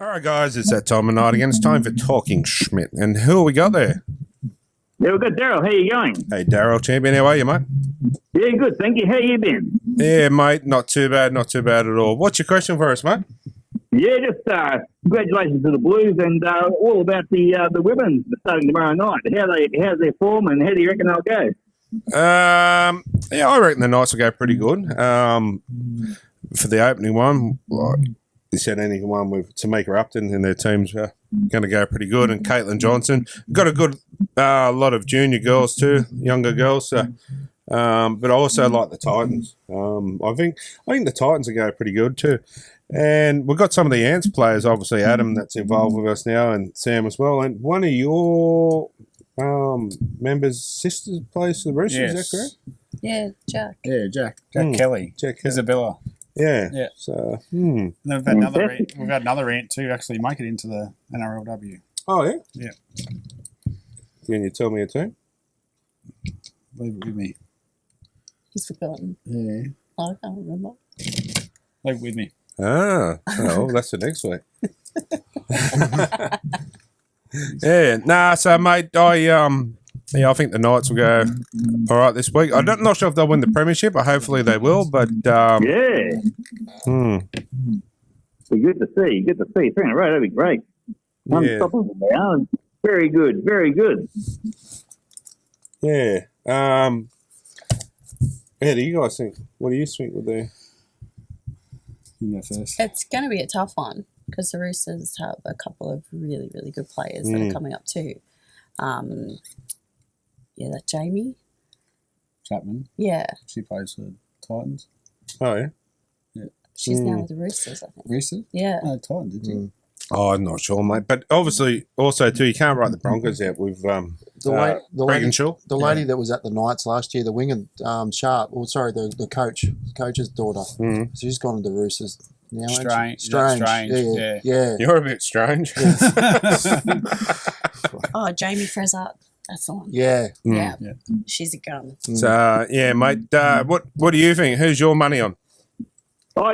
All right, guys, it's that time of night again. It's time for Talking Schmidt. And who we got there? Yeah, we've got Daryl. How you going? Hey, Daryl, champion. How are you, mate? Yeah, good. Thank you. How you been? Yeah, mate. Not too bad at all. What's your question for us, mate? Yeah, just congratulations to the Blues and all about the women starting tomorrow night. How's their form and how do you reckon they'll go? Yeah, I reckon the Knights will go pretty good. For the opening one, they said anyone with Tamika Upton and their teams are going to go pretty good. And Caitlin Johnson got a good lot of junior girls too, younger girls. So, but I also like the Titans. I think the Titans will go pretty good too. And we've got some of the Ants players, obviously Adam that's involved with us now, and Sam as well. And one of your members' sisters plays for the Roosters. Yes. Is that correct? Yeah, Jack. Yeah, Jack Kelly. Jack. Isabella. Yeah. Yeah. So. And then we've had another ant to actually make it into the NRLW. Oh yeah. Yeah. Can you tell me a team? Leave it with me. He's forgotten. Yeah. I can't remember. Leave it with me. Ah, oh, that's the next week. Yeah, nah. So, mate, I think the Knights will go all right this week. I'm not sure if they'll win the premiership, but hopefully they will. But Yeah, hmm, be good to see. Good to see. 3 in a row, that'd be great. Yeah. Unstoppable now. Very good. Very good. yeah. How do you guys think? What do you think with the? You go first. It's going to be a tough one because the Roosters have a couple of really, really good players that are coming up too. Yeah, that Jamie. Chapman. Yeah, She plays for Titans. Oh yeah. she's now with the Roosters, I think. Roosters? Yeah. No, Titans, did you? Oh, I'm not sure, mate. But obviously, also too, you can't write the Broncos out with The lady Regenshaw. that was at the Knights last year, the winger, Sharp. Oh, sorry, the coach's daughter. Mm. She's gone to the Roosters now. Strange. Strange. Yeah. You're a bit strange. Oh, Jamie Fraser. That's the one. Yeah. Yeah. Yeah. She's a gun. So yeah, mate. What do you think? Who's your money on? Oh, I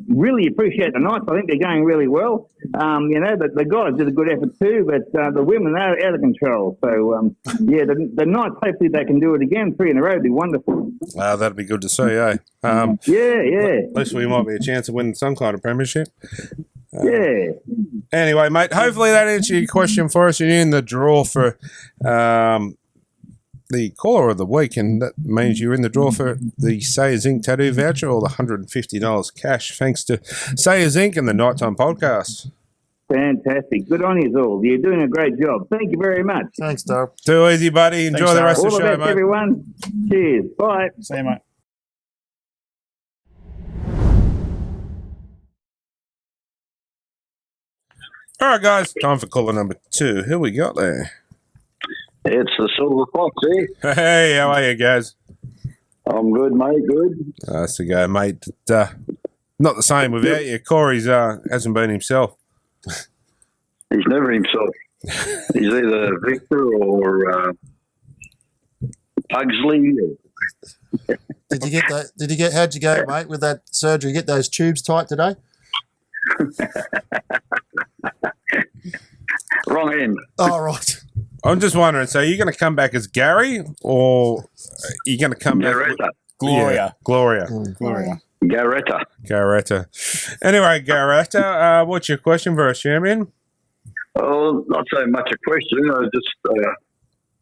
really appreciate the Knights. I think they're going really well. The guys did a good effort too, but the women are out of control. So, the Knights, hopefully they can do it again. 3 in a row would be wonderful. That'd be good to see, eh? Yeah. At least we might be a chance of winning some kind of premiership. Yeah. Anyway, mate, hopefully that answered your question for us. You're in the draw for the caller of the week, and that means you're in the draw for the Sayers Inc. tattoo voucher or the $150 cash, thanks to Sayers Inc. and the Nighttime Podcast. Fantastic. Good on you all. You're doing a great job. Thank you very much. Thanks, Dave. Too easy, buddy. Enjoy Thanks, the rest All of the the show, best, mate. everyone. Cheers. Bye. See you, mate. All right, guys, time for caller number 2. Who we got there? It's the Silver Fox, eh? Hey, how are you, guys? I'm good, mate, good. That's the go, mate. Not the same without you. Corey's hasn't been himself. He's never himself. He's either Victor or Pugsley. Did you get that? How'd you go, mate, with that surgery? Get those tubes tight today? Wrong end. Oh, right. I'm just wondering, so you're going to come back as Gary, or are you going to come back Garetta. Gloria. Yeah, Gloria. Gloria. Garetta. Anyway, Garetta, what's your question for us, champion? Oh, not so much a question. I was just a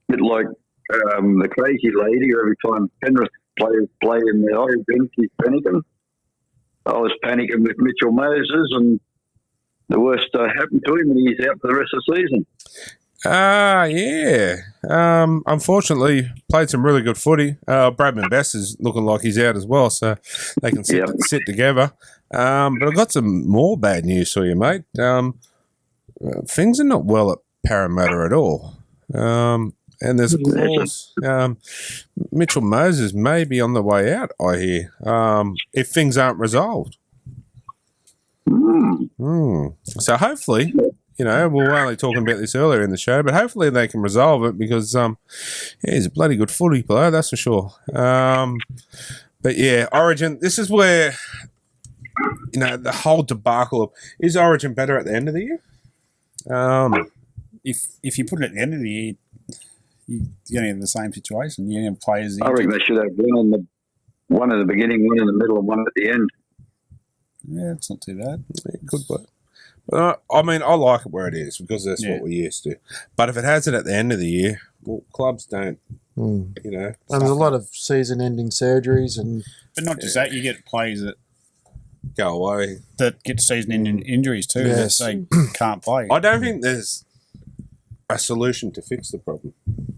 bit like the crazy lady who every time Penrith players play in the Origin, she's panicking. I was panicking with Mitchell Moses, and the worst happened to him, and he's out for the rest of the season. Yeah. Unfortunately, played some really good footy. Bradman Best is looking like he's out as well, so they can sit together. But I've got some more bad news for you, mate. Things are not well at Parramatta at all. And there's a clause. Mitchell Moses may be on the way out, I hear, if things aren't resolved. So hopefully, we were only talking about this earlier in the show, but hopefully they can resolve it because he's a bloody good footy player, that's for sure. But yeah, Origin, this is where, the whole debacle of, is Origin better at the end of the year? If you put it at the end of the year, you're going to have the same situation. You're going to have players. I reckon they should have one in the beginning, one in the middle, and one at the end. Yeah, it's not too bad. Yeah, good work. I mean, I like it where it is because that's what we're used to. But if it has it at the end of the year, well, clubs don't, And there's a lot of season-ending surgeries and... But not just that, you get players that go away. That get season-ending injuries too, Yes. that they can't play. I don't think there's a solution to fix the problem,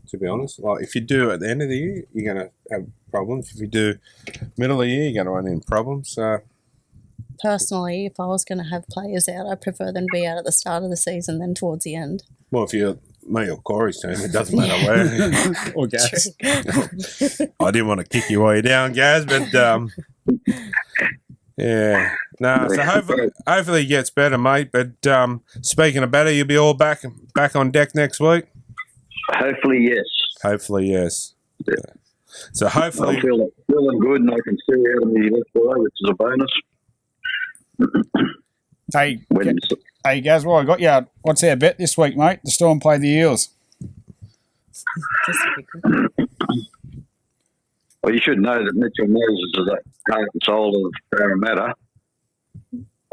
to be honest. Like, if you do at the end of the year, you're going to have problems. If you do middle of the year, you're going to run into problems. So... Personally, if I was going to have players out, I prefer them to be out at the start of the season than towards the end. Well, if you're me or Corey's team, it doesn't matter where. Or Gaz. I didn't want to kick you while you're down, Gaz, but yeah. No, so hopefully it gets better, mate. But speaking of better, you'll be all back on deck next week? Hopefully, yes. Hopefully, yes. Yeah. So hopefully... I'm feeling good and I can see out of the left eye, which is a bonus. Hey, Gaz, well, I got you. What's our bet this week, mate? The Storm play the Eels. Well, you should know that Mitchell Moses is the heart and soul of Parramatta,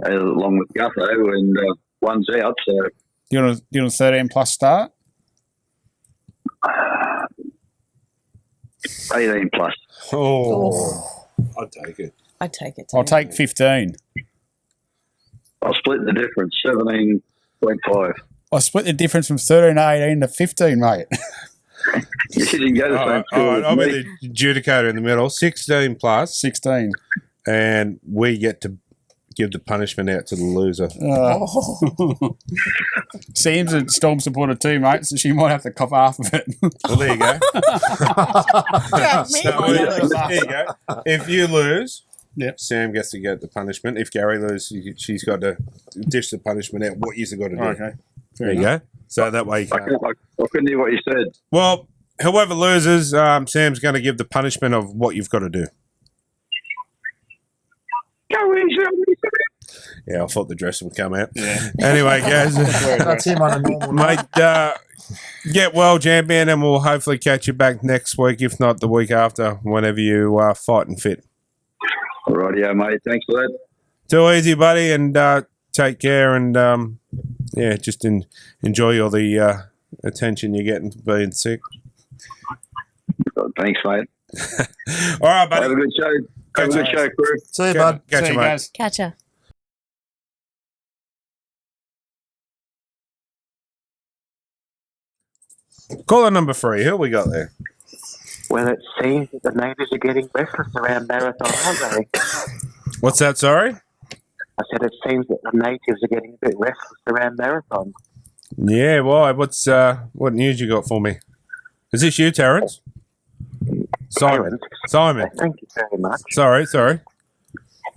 along with Gutho, and one's out. So you want a 13 plus start? 18 plus. Oh. I'd take it. I'd take it too. I'll take 15. I'll split the difference, 17.5. I split the difference from 13 to 18 to 15, mate. You didn't go the same all right, I'll be the adjudicator in the middle. 16 plus. 16. And we get to give the punishment out to the loser. Sam's a Storm supporter too, mate, so she might have to cop half of it. Well, there you go. There you go. If you lose, Sam gets to get the punishment. If Gary loses, she's got to dish the punishment out. What you've got to do. Okay. There you go. So that way you I can. couldn't hear what you said. Well, whoever loses, Sam's going to give the punishment of what you've got to do. Yeah, I thought the dress would come out. Yeah. Anyway, guys. That's him on a normal night. Mate, get well, champion, and we'll hopefully catch you back next week, if not the week after, whenever you are fighting fit. All right, yeah, mate. Thanks for that. Too easy, buddy, and take care, and just enjoy all the attention you're getting for being sick. Thanks, mate. All right, buddy. Have a good show. Have a good show, crew. See you, bud. Catch you, mate. guys. Catcha. Caller number 3. Who we got there? Well, it seems that the natives are getting restless around marathon, aren't they? What's that, sorry? I said it seems that the natives are getting a bit restless around marathon. Yeah, why? What news you got for me? Is this you, Terence? Simon. Thank you very much. Sorry.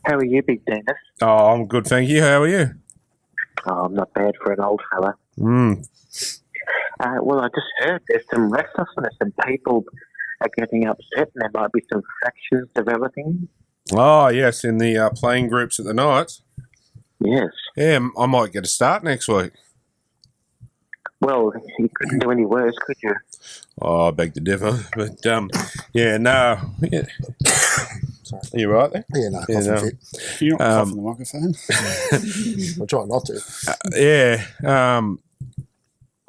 How are you, Big Dennis? Oh, I'm good, thank you. How are you? Oh, I'm not bad for an old fella. Well, I just heard there's some restlessness and people are getting upset and there might be some fractions developing. Oh, yes, in the playing groups at the Knights. Yes. Yeah, I might get a start next week. Well, you couldn't do any worse, could you? Oh, I beg to differ. But, no. Yeah. Sorry. Are you right there? Yeah, no, coughing fit. You're not coughing the microphone. I'll try not to.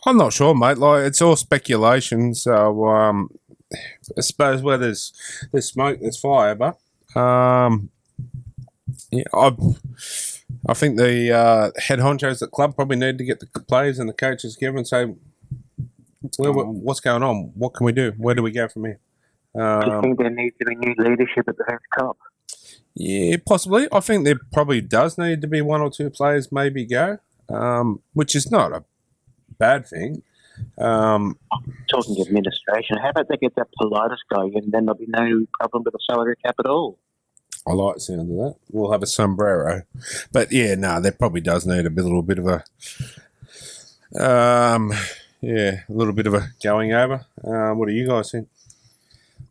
I'm not sure, mate. Like, it's all speculation. So, I suppose where there's smoke, there's fire. But, I think the head honchos at the club probably need to get the players and the coaches together and say, what's going on? What can we do? Where do we go from here? Do you think there needs to be new leadership at the very top? Yeah, possibly. I think there probably does need to be 1 or 2 players maybe go, which is not a bad thing. Talking administration, how about they get that Politis guy and then there'll be no problem with the salary cap at all? I like the sound of that. We'll have a sombrero. But, yeah, there probably does need a little bit of a going over. What do you guys think?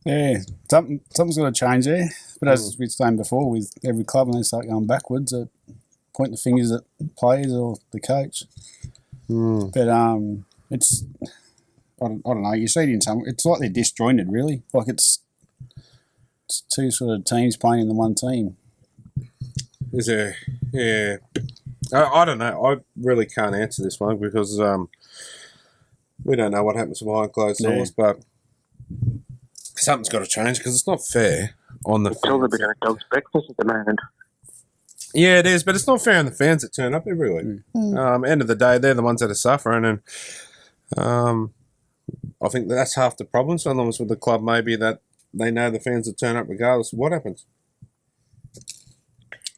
Yeah, something's got to change there. But as we've saying before, with every club, when they start going backwards, point the fingers at players or the coach. But it's I don't know. You see it in some. It's like they're disjointed, really. Like it's 2 sort of teams playing in the one team. Is there? Yeah. I don't know. I really can't answer this one because we don't know what happens behind closed doors, but something's got to change because it's not fair on the fans. It's all a bit of a dog's breakfast at the moment. Yeah, it is, but it's not fair on the fans that turn up every week. End of the day, they're the ones that are suffering, and I think that's half the problem sometimes with the club, maybe that they know the fans will turn up regardless of what happens.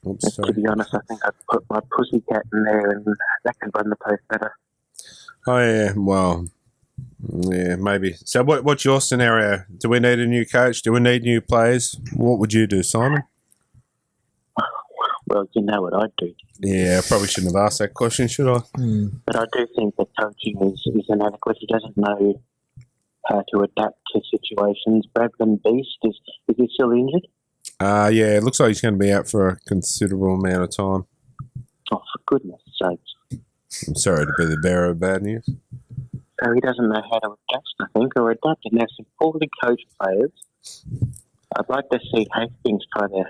Oops, To be honest, I think I'd put my pussycat in there and that can run the place better. Oh, yeah, well, yeah, maybe. So what's your scenario? Do we need a new coach? Do we need new players? What would you do, Simon? Well, you know what I'd do. Yeah, I probably shouldn't have asked that question, should I? But I do think that coaching is inadequate. He doesn't know how to adapt to situations. Bradman Beast, is he still injured? Yeah, it looks like he's going to be out for a considerable amount of time. Oh, for goodness sakes. I'm sorry to be the bearer of bad news. So he doesn't know how to adjust, I think, or adapt. And there's some poorly coached players. I'd like to see Hastings try to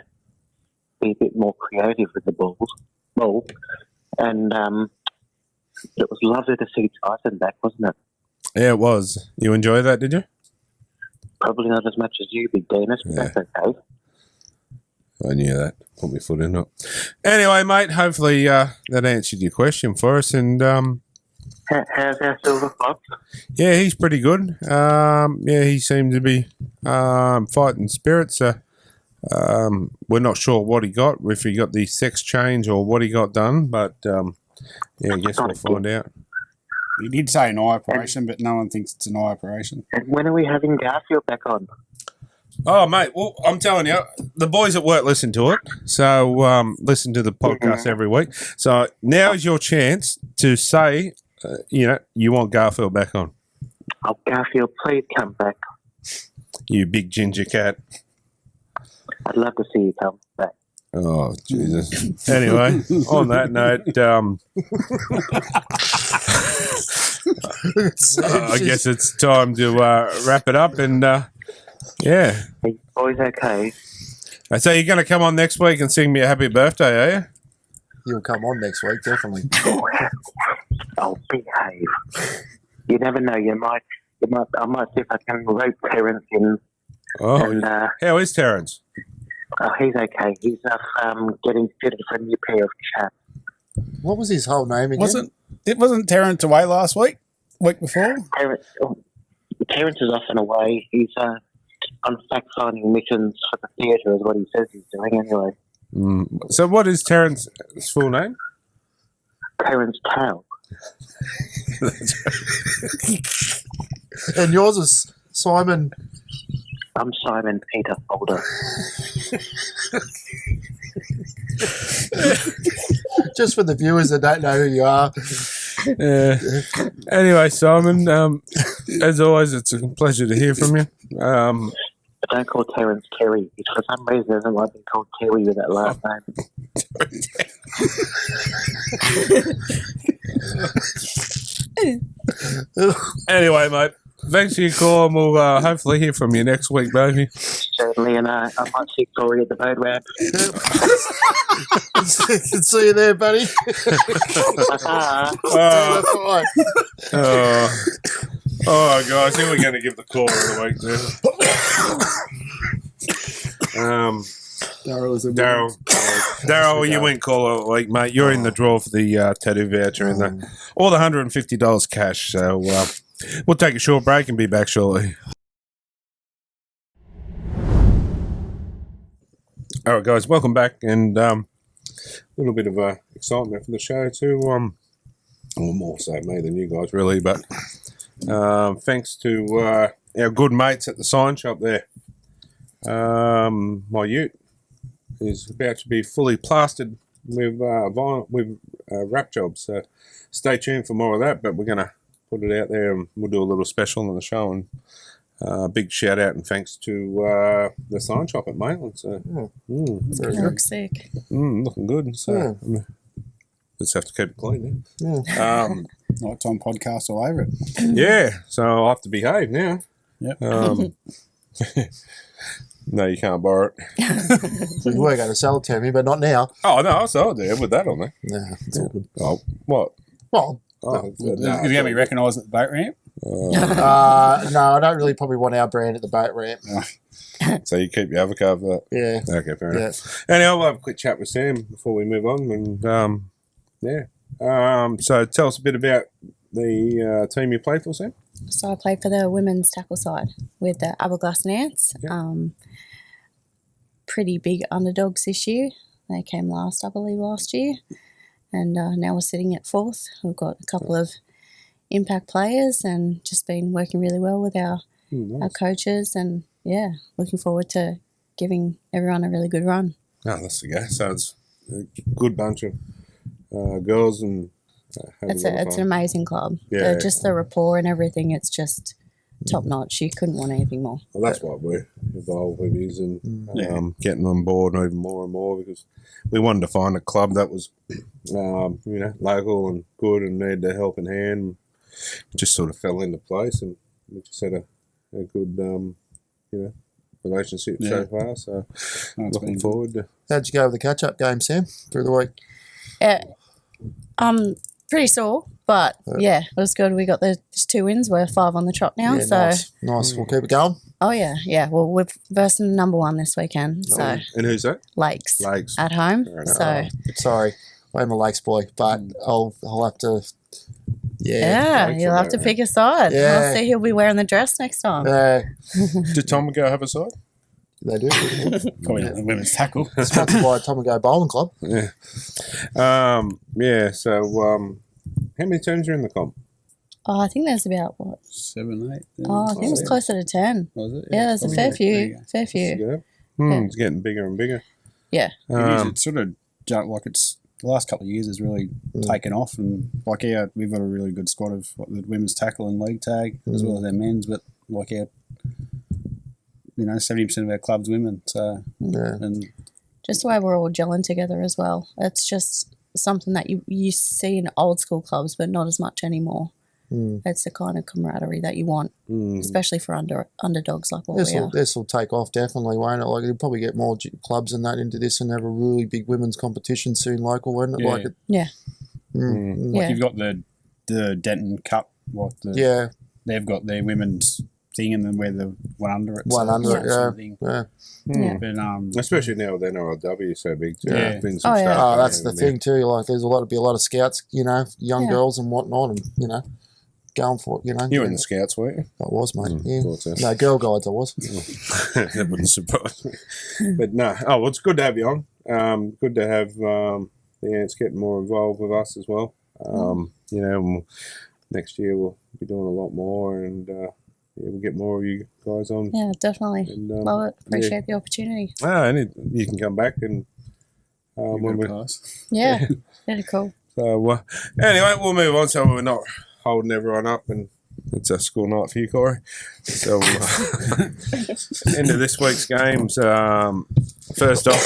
be a bit more creative with the ball. And it was lovely to see Tyson back, wasn't it? Yeah, it was. You enjoy that, did you? Probably not as much as you, Big Dennis, but that's okay. I knew that. Put my foot in it. Anyway, mate, hopefully that answered your question for us. And how's our Silver Fox? yeah, he's pretty good. Yeah, he seemed to be fighting spirits. So We're not sure what he got, if he got the sex change or what he got done, but yeah, I guess we'll find out. He did say an eye operation, but no one thinks it's an eye operation. And when are we having Garfield back on? Oh, mate, well, I'm telling you, the boys at work listen to it, so listen to the podcast every week. So now is your chance to say, you want Garfield back on. Oh, Garfield, please come back. You big ginger cat. I'd love to see you come back. Oh, Jesus. Anyway, on that note, I guess it's time to wrap it up. And, yeah. Hey, boys, okay? So you're going to come on next week and sing me a happy birthday, are you? He'll come on next week, definitely. Oh, behave. You never know. I might see if I can rope Terence in. Oh, and, how is Terence? Oh, he's okay. He's getting fitted for a new pair of chaps. What was his whole name again? Wasn't Terence away last week before? Terence is off and away. He's on fact-finding missions for the theatre is what he says he's doing anyway. So what is Terence's full name? Terence Towell. And yours is Simon... I'm Simon Peter Folder. Just for the viewers that don't know who you are. Anyway, Simon, as always, it's a pleasure to hear from you. Don't call Terence Terry. For some reason, he doesn't like being called Terry with that last name. Anyway, mate. Thanks for your call, and we'll hopefully hear from you next week, baby. Certainly, and I might see Corey at the boat ramp. See you there, buddy. All right, guys, who are we going to give the call of the week to? Daryl, you win call of the week, mate. You're in the draw for the tattoo voucher and all the $150 cash. So we'll take a short break and be back shortly. All right, guys, welcome back, and a little bit of excitement for the show too. Well, more so me than you guys, really, but thanks to our good mates at the sign shop there. My ute is about to be fully plastered with vinyl, with wrap jobs, so stay tuned for more of that, but we're going to put it out there and we'll do a little special on the show, and big shout out and thanks to the sign shop at Maitland. So, Looks sick. Looking good. So just have to keep it clean now. Nighttime podcast all over it. Yeah, so I'll have to behave now. Yep. No, you can't borrow it. We were going to sell it to me, but not now. Oh, no, I'll sell it there with that on there. Yeah, it's all good. Oh, what? Well, Is it going to be recognised at the boat ramp? no, I don't really probably want our brand at the boat ramp. So you keep your avocado for that? Yeah. Okay, fair enough. Anyway, we'll have a quick chat with Sam before we move on. And so tell us a bit about the team you play for, Sam. So I played for the women's tackle side with the Aberglass Nance. Yep. Pretty big underdogs this year. They came last, I believe, last year. And now we're sitting at fourth. We've got a couple of impact players and just been working really well with our coaches. And, yeah, looking forward to giving everyone a really good run. Oh, that's the guy. So it's a good bunch of girls and It's an amazing club. Yeah. Just the rapport and everything, it's just top notch. You couldn't want anything more. Well, that's what we're involved with is and getting on board even more and more because we wanted to find a club that was, local and good and needed a helping hand. It just sort of fell into place and we just had a good, relationship so far. So looking forward to. How'd you go with the catch-up game, Sam, through the week? Pretty sore, but yeah, it was good. We got the 2 wins. We're 5 on the trot now. Yeah, so nice. We'll keep it going. Oh yeah. Well, we're versus number 1 this weekend. So And who's that? Lakes at home. So sorry, I'm a Lakes boy, but I'll have to. Yeah, you'll have to pick a side. Yeah. I'll see who'll be wearing the dress next time. Did Tom go have a side? They do. Probably not the women's tackle. Sponsored by Tom and Go Bowling Club. Yeah. So, how many teams are in the comp? Oh, I think there's about, what? 7, 8. Oh, I think it's closer to 10. Was it? Yeah, there's a fair few. Fair few. Yeah. It's getting bigger and bigger. Yeah. It's sort of like it's the last couple of years has really taken off, and like we've got a really good squad of the women's tackle and league tag as well as our men's, but like 70% of our club's women. So and just the way we're all gelling together as well. It's just something that you see in old school clubs, but not as much anymore. It's the kind of camaraderie that you want, especially for underdogs like what we are. This will take off definitely, won't it? Like you'll probably get more clubs and that into this and have a really big women's competition soon, local, won't it? Yeah. Like it, Yeah. Like you've got the Denton Cup, they've got their women's thing, and then where the one under it. One under it, sort of thing. Yeah. But, especially now with NRLW so big too. Yeah. Things Oh, have yeah. started that's the going thing too. Like there's a lot of scouts, young girls and whatnot, and going for it. You were in the scouts, weren't you? I was, mate. Thought so. No, Girl Guides, I was. That wouldn't surprise me. But no. Oh, well, it's good to have you on. Good to have. It's getting more involved with us as well. Next year we'll be doing a lot more, and we'll get more of you guys on. Yeah, definitely. And, love it. Appreciate the opportunity. And you can come back and when we. Yeah, really cool. So anyway, we'll move on. So we're not holding everyone up, and it's a school night for you, Corey. So into this week's games. First off,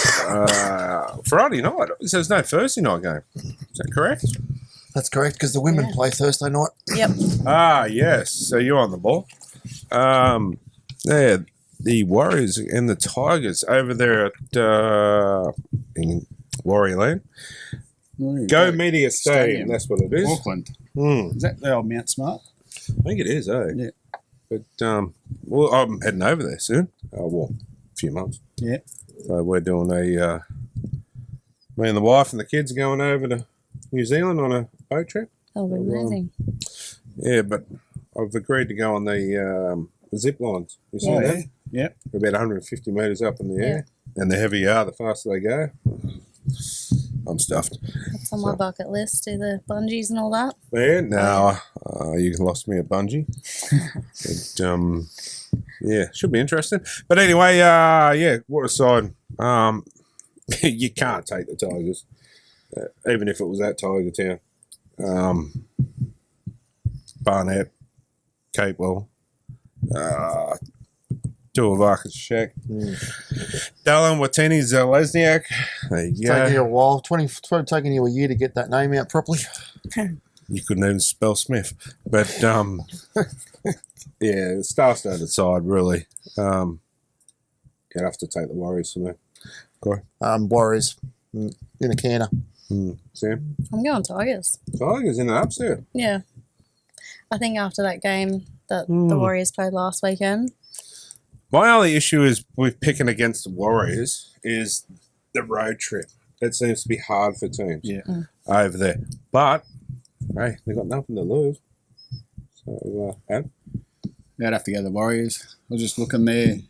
Friday night. So there's no Thursday night game. Is that correct? That's correct, because the women play Thursday night. Yep. Yes. So you're on the ball. The Warriors and the Tigers over there at in Warrior Land. Go Media Stadium. That's what it is. Auckland. Is that the old Mount Smart? I think it is, Yeah. But I'm heading over there soon. A few months. Yeah. So we're doing me and the wife and the kids are going over to New Zealand on a boat trip. That'll be amazing. Yeah, but I've agreed to go on the zip lines. You see that? Yeah. We're about 150 metres up in the air. And the heavier you are, the faster they go. I'm stuffed. That's on my bucket list, do the bungees and all that. Yeah, no, you lost me at bungee. But, should be interesting. But anyway, what aside, you can't take the Tigers, even if it was at Tiger Town. Barnett, Capewell, Tuivasa-Sheck, Dallin, Watini, Zelezniak. There you go. Taking you a while, taking you a year to get that name out properly. You couldn't even spell Smith. But, the star-studded side, really. You'd have to take the Warriors for me. Corey? Warriors in a canner. Sam? I'm going Tigers. Tigers in an upset. Yeah. I think after that game that the Warriors played last weekend. My only issue is with picking against the Warriors is the road trip. It seems to be hard for teams over there. But, hey, they've got nothing to lose. So, I'd have to go the Warriors. I was just looking there.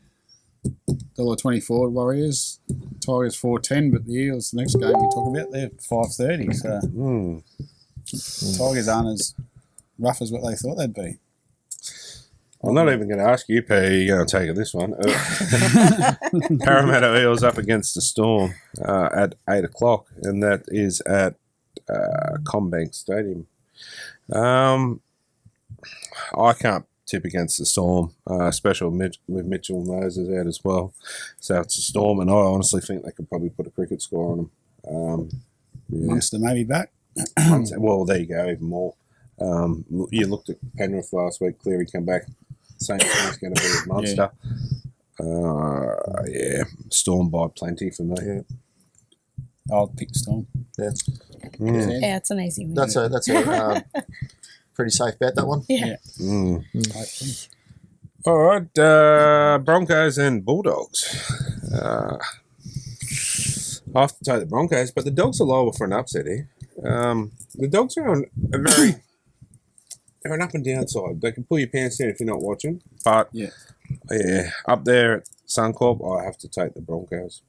$1.24 Warriors. Tigers 4.10, but the Eels, the next game we talk about, they're 5.30. So Tigers aren't as rough as what they thought they'd be. I'm not even going to ask you, P. You're going to take it this one. Parramatta Eels up against the Storm at 8 o'clock, and that is at Combank Stadium. I can't tip against the Storm, especially with Mitchell Moses out as well. So it's a Storm, and I honestly think they could probably put a cricket score on them. Munster maybe back. Well, there you go, even more. You looked at Penrith last week. Cleary come back. Same thing's going to be with Munster. Storm by plenty for me. Yeah. I'll pick Storm. Yeah. Yeah, it's an easy win. That's a pretty safe bet, that one. Yeah. All right, Broncos and Bulldogs. I have to take the Broncos, but the Dogs are liable for an upset here. The Dogs are on they're an up and down side. They can pull your pants down if you're not watching, but Yeah, up there at Suncorp, I have to take the Broncos.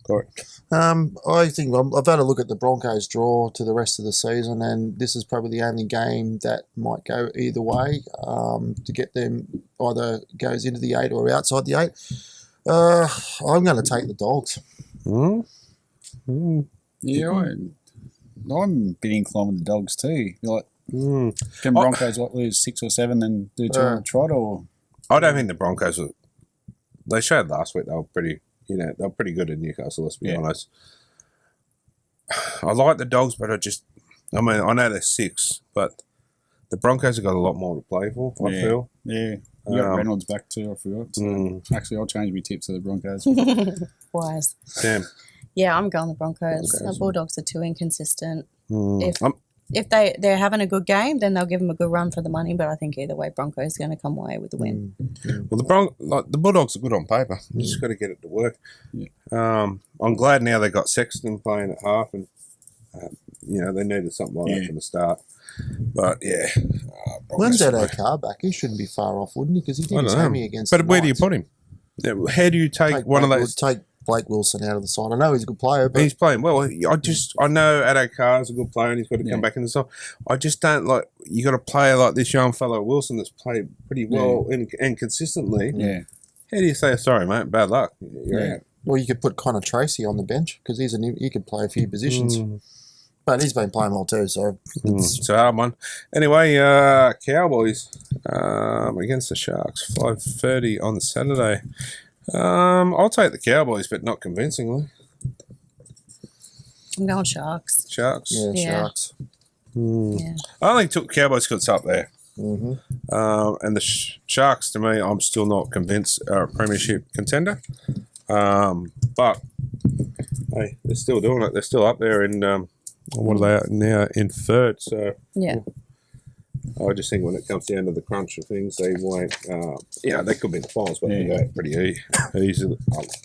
Correct. I think I've had a look at the Broncos' draw to the rest of the season, and this is probably the only game that might go either way to get them either goes into the 8 or outside the 8. I'm going to take the Dogs. Yeah, I'm a bit inclined with the Dogs too. Like, can Broncos lose 6 or 7 then do 2 on the trot, or? I don't think the Broncos were. They showed last week they were pretty. They were pretty good at Newcastle. Let's be honest. I like the Dogs, but I know they're 6, but the Broncos have got a lot more to play for. I feel. Yeah. You got Reynolds back too. I forgot. So actually, I'll change my tip to the Broncos. Wise. Sam. Yeah, I'm going the Broncos. The Bulldogs are too inconsistent. Mm. If they're having a good game, then they'll give them a good run for the money. But I think either way, Broncos going to come away with the win. Well, the Bulldogs are good on paper. You just got to get it to work. Yeah. I'm glad now they got Sexton playing at half, and they needed something like that from the start. But yeah, when's that car back? He shouldn't be far off, wouldn't he? Because he did his hammy against. But where do you put him? How do you take one of those? Take Blake Wilson out of the side. I know he's a good player, but he's playing well. I know Addo Carr's a good player and he's got to come back in the side. I just don't like you got a player like this young fellow Wilson that's played pretty well and consistently. Yeah. How do you say sorry, mate? Bad luck. You're out. Well, you could put Connor Tracy on the bench because he could play a few positions. But he's been playing well too, so it's a hard one. Anyway, Cowboys against the Sharks, 5:30 on the Saturday. I'll take the Cowboys, but not convincingly. I'm going Sharks. Sharks? Yeah. Sharks. Yeah. I only took Cowboys because it's up there. Mm-hmm. And the Sharks, to me, I'm still not convinced are a premiership contender. But, hey, they're still doing it. They're still up there in, what are they at now? In third. So, yeah. I just think when it comes down to the crunch of things, they won't. They could be in the finals, but they go pretty easily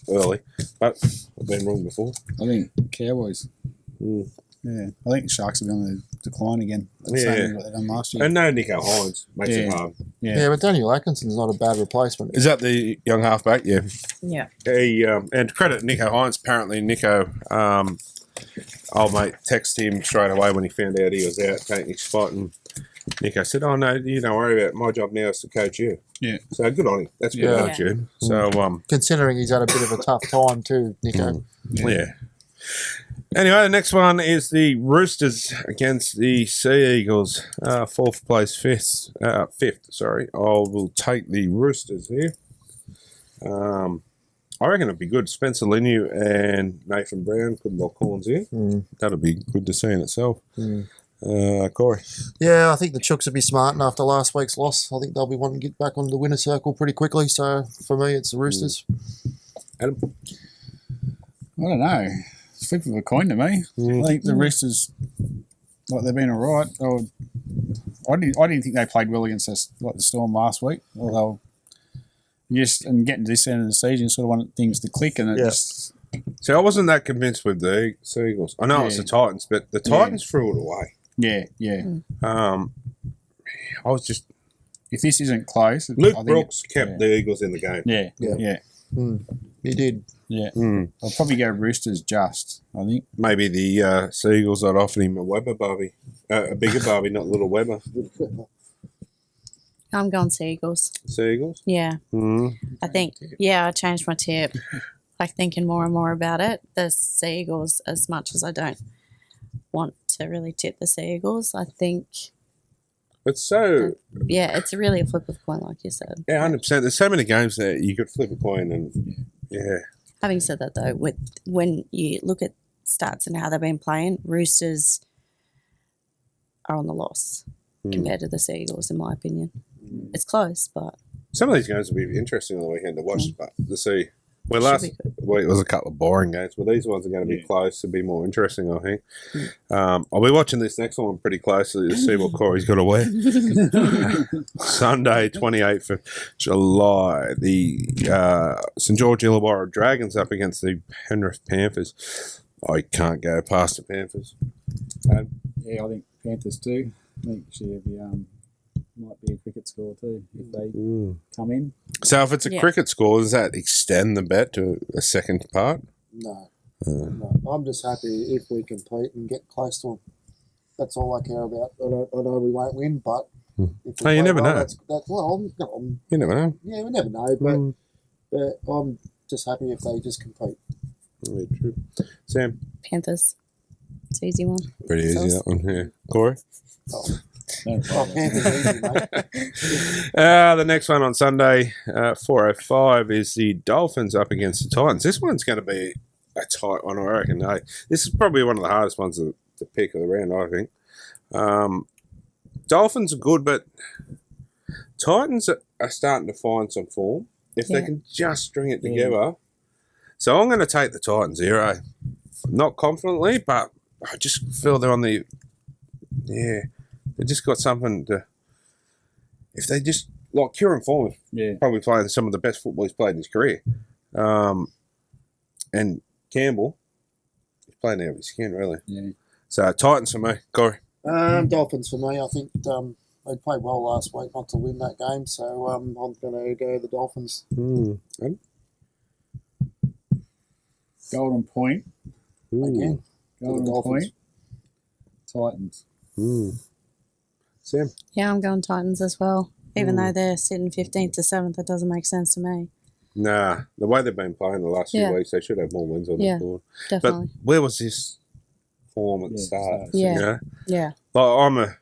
early. But I've been wrong before. I think Cowboys. Yeah, I think the Sharks will be on the decline again. Same as what they done last year. And no Nico Hines makes it hard. Yeah, but Daniel Atkinson's not a bad replacement. Is that the young halfback? Yeah. Yeah. He and to credit Nico Hines. Apparently, Nico. Old mate texted him straight away when he found out he was out taking his spot, and Nico said, "Oh no, you don't worry about it. My job now is to coach you." Yeah. So good on him. That's good attitude. So considering he's had a bit of a tough time too, Nico. Yeah. Anyway, the next one is the Roosters against the Sea Eagles. Fifth place. Sorry, I will take the Roosters here. I reckon it'd be good. Spencer Linu and Nathan Brown could lock horns here. That'll be good to see in itself. Corey. Yeah, I think the Chooks will be smart after last week's loss. I think they'll be wanting to get back onto the winner circle pretty quickly. So for me, it's the Roosters. Adam? I don't know. It's flip of a coin to me. I think the Roosters, they've been all right. I didn't think they played well against us, the Storm last week. Although and getting to this end of the season, sort of wanted things to click, and it just. See, I wasn't that convinced with the Sea Eagles. I know it's the Titans, but the Titans threw it away. Yeah. I was just. If this isn't close, Luke Brooks kept the Eagles in the game. Yeah. He did. Yeah. I'll probably go Roosters just, I think. Maybe the Sea Eagles had offered him a Weber Barbie. A bigger Barbie, not little Weber. I'm going Sea Eagles. Sea Eagles? Yeah. I think, I changed my tip. Thinking more and more about it. The Sea Eagles, as much as I don't want to really tip the Sea Eagles, I think... It's so... it's really a flip of a coin, like you said. Yeah, 100%. There's so many games that you could flip a coin and, Having said that, though, when you look at stats and how they've been playing, Roosters are on the loss compared to the Sea Eagles, in my opinion. It's close, but... Some of these games will be interesting on the weekend to watch, but to see... Well, last week was a couple of boring games, but these ones are going to be close to be more interesting, I think. I'll be watching this next one pretty closely to see what Corey's got to wear. Sunday, 28th of July, the St George Illawarra Dragons up against the Penrith Panthers. I can't go past the Panthers. Yeah, I think Panthers too. I think she'll be might be a cricket score too if they come in. So if it's a cricket score, does that extend the bet to a second part? No. No. I'm just happy if we compete and get close to them. That's all I care about. I know we won't win, but if we you never well, know. You never know. Yeah, we never know, but I'm just happy if they just compete. Very true. Sam? Panthers. It's an easy one. Pretty easy, that one. Yeah. Corey? Panthers easy, mate. The next one on Sunday, 4:05, is the Dolphins up against the Titans. This one's going to be a tight one, I reckon. This is probably one of the hardest ones to pick of the round, I think. Dolphins are good, but Titans are starting to find some form if they can just string it together. So I'm going to take the Titans here. Not confidently, but I just feel they're on the... Yeah, they just got something to... If they just... Like, Kieran Foran is probably playing some of the best football he's played in his career. And Campbell is playing out of his skin, really. Yeah. So, Titans for me. Corey? Dolphins for me. I think they played well last week not to win that game, so I'm going to go the Dolphins. Golden Point. Again. Golden Point. Titans. Sam? Yeah, I'm going Titans as well. Even though they're sitting 15th to 7th, it doesn't make sense to me. Nah, the way they've been playing the last few weeks, they should have more wins on the board. Definitely. But where was this form at the start? Yeah. Like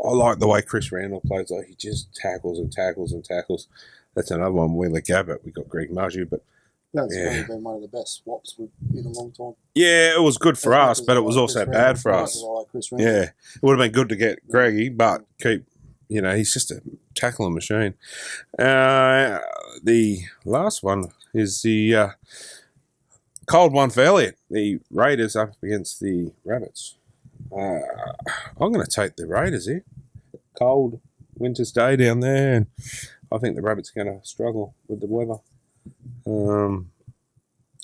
I like the way Chris Randall plays. Like, he just tackles and tackles and tackles. That's another one. We let go, but we got Greg Murray, but that's probably been one of the best swaps in a long time. Yeah, it was good for us, but it was also bad for us. Yeah, it would have been good to get Greggy, but keep, he's just a tackling machine. The last one is the cold one for Elliot. The Raiders up against the Rabbits. I'm going to take the Raiders here. Cold winter's day down there, and I think the Rabbits are going to struggle with the weather.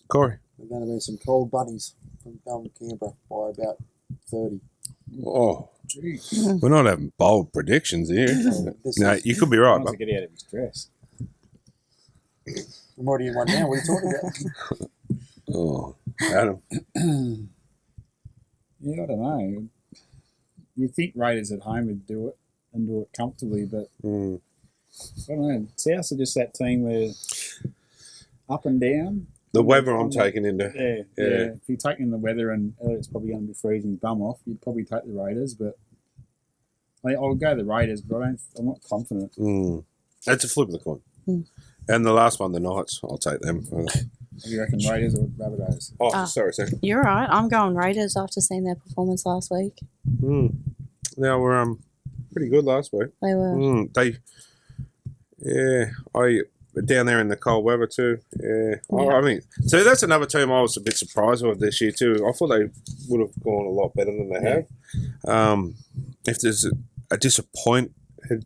Corey? There are going to be some cold bunnies from going to Canberra by about 30. Oh, geez. We're not having bold predictions here. No, you could be right. But get out of his dress. I'm already in one now. What are you talking about? Oh, Adam. Yeah, I don't know. You think Raiders at home would do it and do it comfortably, but I don't know. South are just that team where up and down. The weather I'm taking into. Yeah. If you're taking the weather and it's probably going to be freezing bum off, you'd probably take the Raiders, but I'll go the Raiders, but I'm not confident. It's a flip of the coin. And the last one, the Knights, I'll take them. You reckon Raiders or Rabbitohs? Oh, sorry, sir. You're right. I'm going Raiders after seeing their performance last week. They were pretty good last week. They were. I down there in the cold weather too. I mean, so that's another team I was a bit surprised with this year too. I thought they would have gone a lot better than they have. If there's a disappointed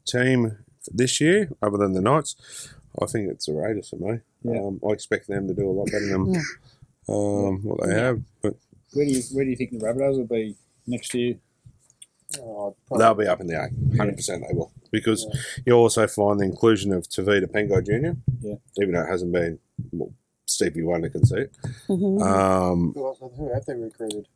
team this year, other than the Knights, I think it's the Raiders for me. I expect them to do a lot better than what they have. But where do you think the Rabbitohs will be next year? They'll be up in the 8. 100% they will. Because you also find the inclusion of Tavita Pengo Jr., even though it hasn't been, Stevie Wonder can see it. Who have they recruited?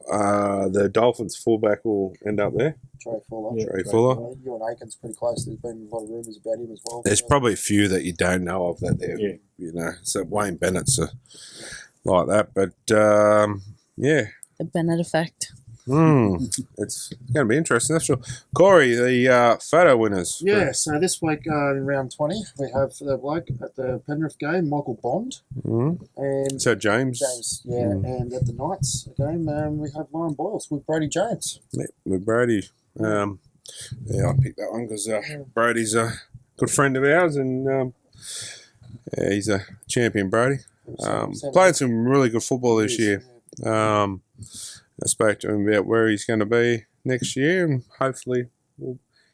The Dolphins fullback will end up there. Trey Fuller. Trey Fuller. Ewan Aiken's pretty close. There's been a lot of rumours about him as well. There's probably a few that you don't know of that they're, so Wayne Bennett's like that. But, The Bennett effect. It's going to be interesting, that's sure. Corey, the photo winners. Yeah, so this week in round 20, we have the bloke at the Penrith game, Michael Bond. And so James. And at the Knights game, we have Lauren Boyles with Brody Jones. Yeah, with Brody. I picked that one because Brody's a good friend of ours, and he's a champion, Brody. Playing some really good football this year. I spoke to him about where he's going to be next year, and hopefully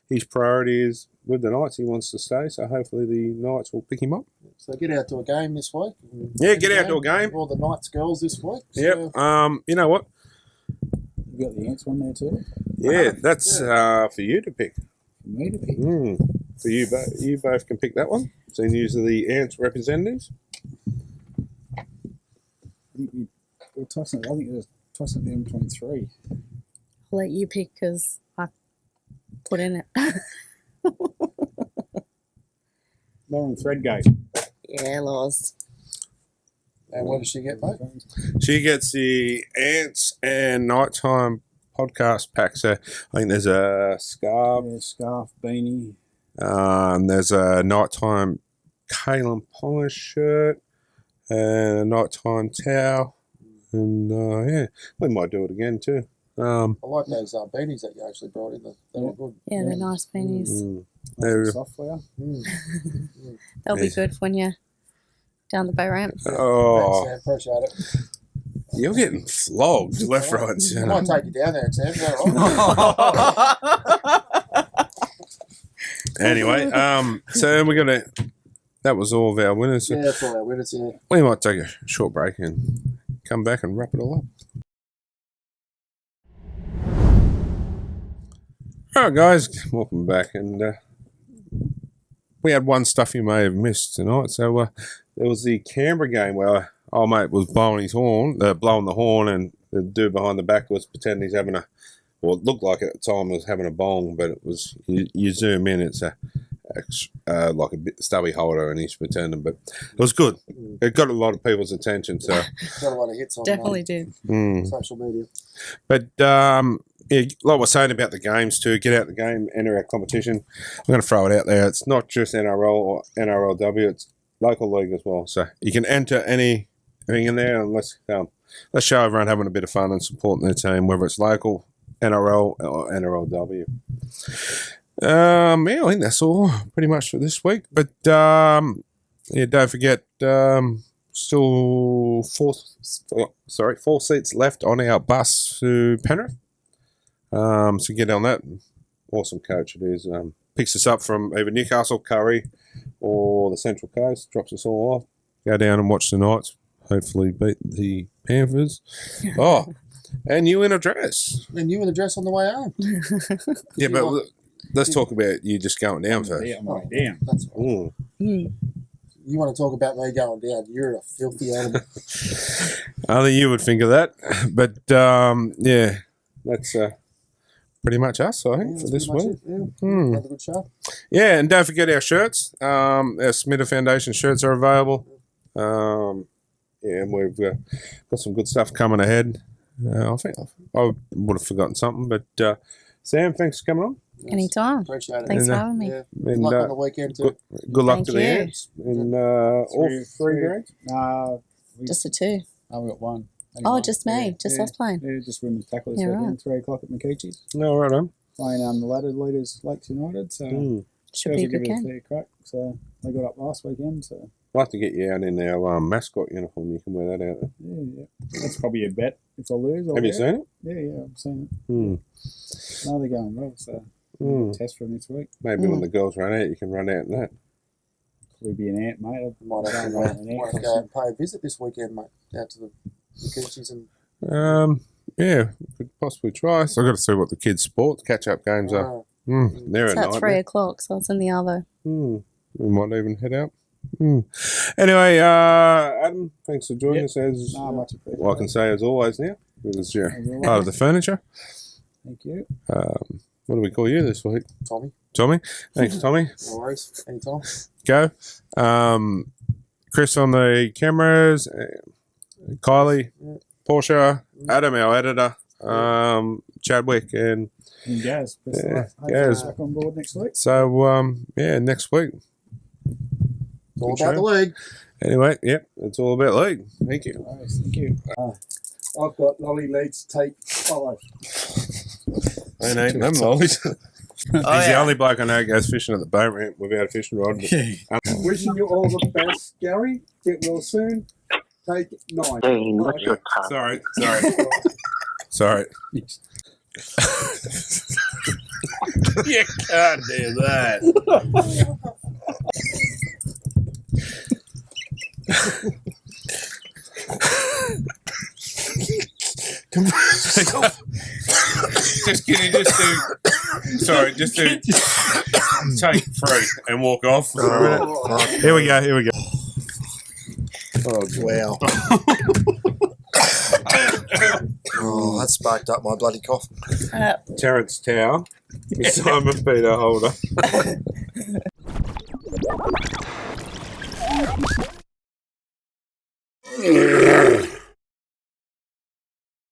his priority is with the Knights. He wants to stay, so hopefully the Knights will pick him up. So get out to a game this week. Get out to a game. All the Knights girls this week. Yep. You know what? You got the Ants one there too? Yeah, that's for you to pick. For me to pick. So you both can pick that one. So you are the Ants representatives. I think we're tossing it. I think we're tossing it down between 3. I'll let you pick because I put in it. Lauren Threadgate. Yeah, Laws. And what does she get, mate? She gets the Ants and Nighttime podcast pack. So I think there's a scarf. Yeah, scarf, beanie. There's a Nighttime Kalen Polish shirt and a Nighttime towel. And yeah, we might do it again too. I like those beanies that you actually brought in. They were good. Yeah, they're nice beanies. Nice software. They'll be good when you're down the boat ramp. Oh, Thanks, Sam. Appreciate it. you're getting flogged left, right, and I centre. might take you down there, Sam. Is that all right? Anyway, so we're gonna. That was all of our winners. Yeah, that's all our winners, yeah. We might take a short break and come back and wrap it all up. All right, guys, welcome back. And we had one stuff you may have missed tonight. So there was the Canberra game where old mate was blowing the horn, and the dude behind the back was pretending he's having well, it looked like at the time it was having a bong, but it was, you zoom in, it's like a stubby holder, and he's pretending, but it was good. It got a lot of people's attention, so. Got a lot of hits on Definitely did. social media. But yeah, like we're saying about the games too, get out the game, enter our competition. I'm going to throw it out there. It's not just NRL or NRLW, it's local league as well. So you can enter anything in there, and let's show everyone having a bit of fun and supporting their team, whether it's local, NRL or NRLW. Yeah, I think that's all pretty much for this week. But yeah, don't forget, still 4 seats left on our bus to Penrith. So get on that. Awesome coach it is. Picks us up from either Newcastle, Curry, or the Central Coast. Drops us all off. Go down and watch the Knights. Hopefully beat the Panthers. Oh, and you in a dress. And you in a dress on the way home. Yeah, but let's talk about you just going down first. Yeah, I'm going down. That's right. You want to talk about me going down? You're a filthy animal. I think you would think of that. But yeah, that's pretty much us, I think, for this week. Another good show. Yeah, and don't forget our shirts. Our Smitter Foundation shirts are available. Yeah, and we've got some good stuff coming ahead. I think I would have forgotten something, but Sam, thanks for coming on. Anytime. Appreciate it. Thanks for having me. Yeah. Good luck on the weekend too. Good luck Thank to the you. Ants in all 3 grades. Just the 2. We got 1. Oh, just me. Just us playing. Yeah, just women's tackle this Yeah, weekend, right. 3 o'clock at McKeechie's. No, right on. Playing the ladder leaders, Lakes United. So Should be a girls will good give it a game. fair crack. So they got up last weekend. So I'd like to get you out in our mascot uniform. You can wear that out. yeah. That's probably a bet. If I lose, I'll Have you wear seen it? Yeah, I've seen it. Hmm. No, they're going well. So test for next week. Maybe when the girls run out, you can run out in that. Could be an ant, mate. Might have to go and pay a visit this weekend, mate. Out to the Coochies and. Yeah, could possibly try. So I've got to see what the kids' sports catch-up games are. They're It's a at 3 nightmare. o'clock, so it's in the Arvo. We might even head out. Anyway, Adam, thanks for joining us. As much appreciated. well, I can say as always now, because you're As always. part of the furniture. Thank you. What do we call you this week? Tommy. Thanks, Tommy. No worries. Anytime. Go. Chris on the cameras, Kylie, Portia, Adam, our editor, Chadwick, and Gaz. Best of luck. Hopefully Gaz. back on board next week. So, yeah, next week. It's all about the league. Anyway, yep, it's all about league. Thank you. Nice, thank you. I've got lolly leads take 5. Ain't eating them lollies. He's the only bloke I know goes fishing at the boat ramp without a fishing rod. Wishing you all the best, Gary. Get well soon. Take 9. Dean, what's your Sorry. Sorry. You can't do that. Just can you just do Sorry, just to take 3 and walk off for a minute. Here we go. Oh, wow. Oh, that sparked up my bloody cough. Terence Tower, Simon Peter Holder.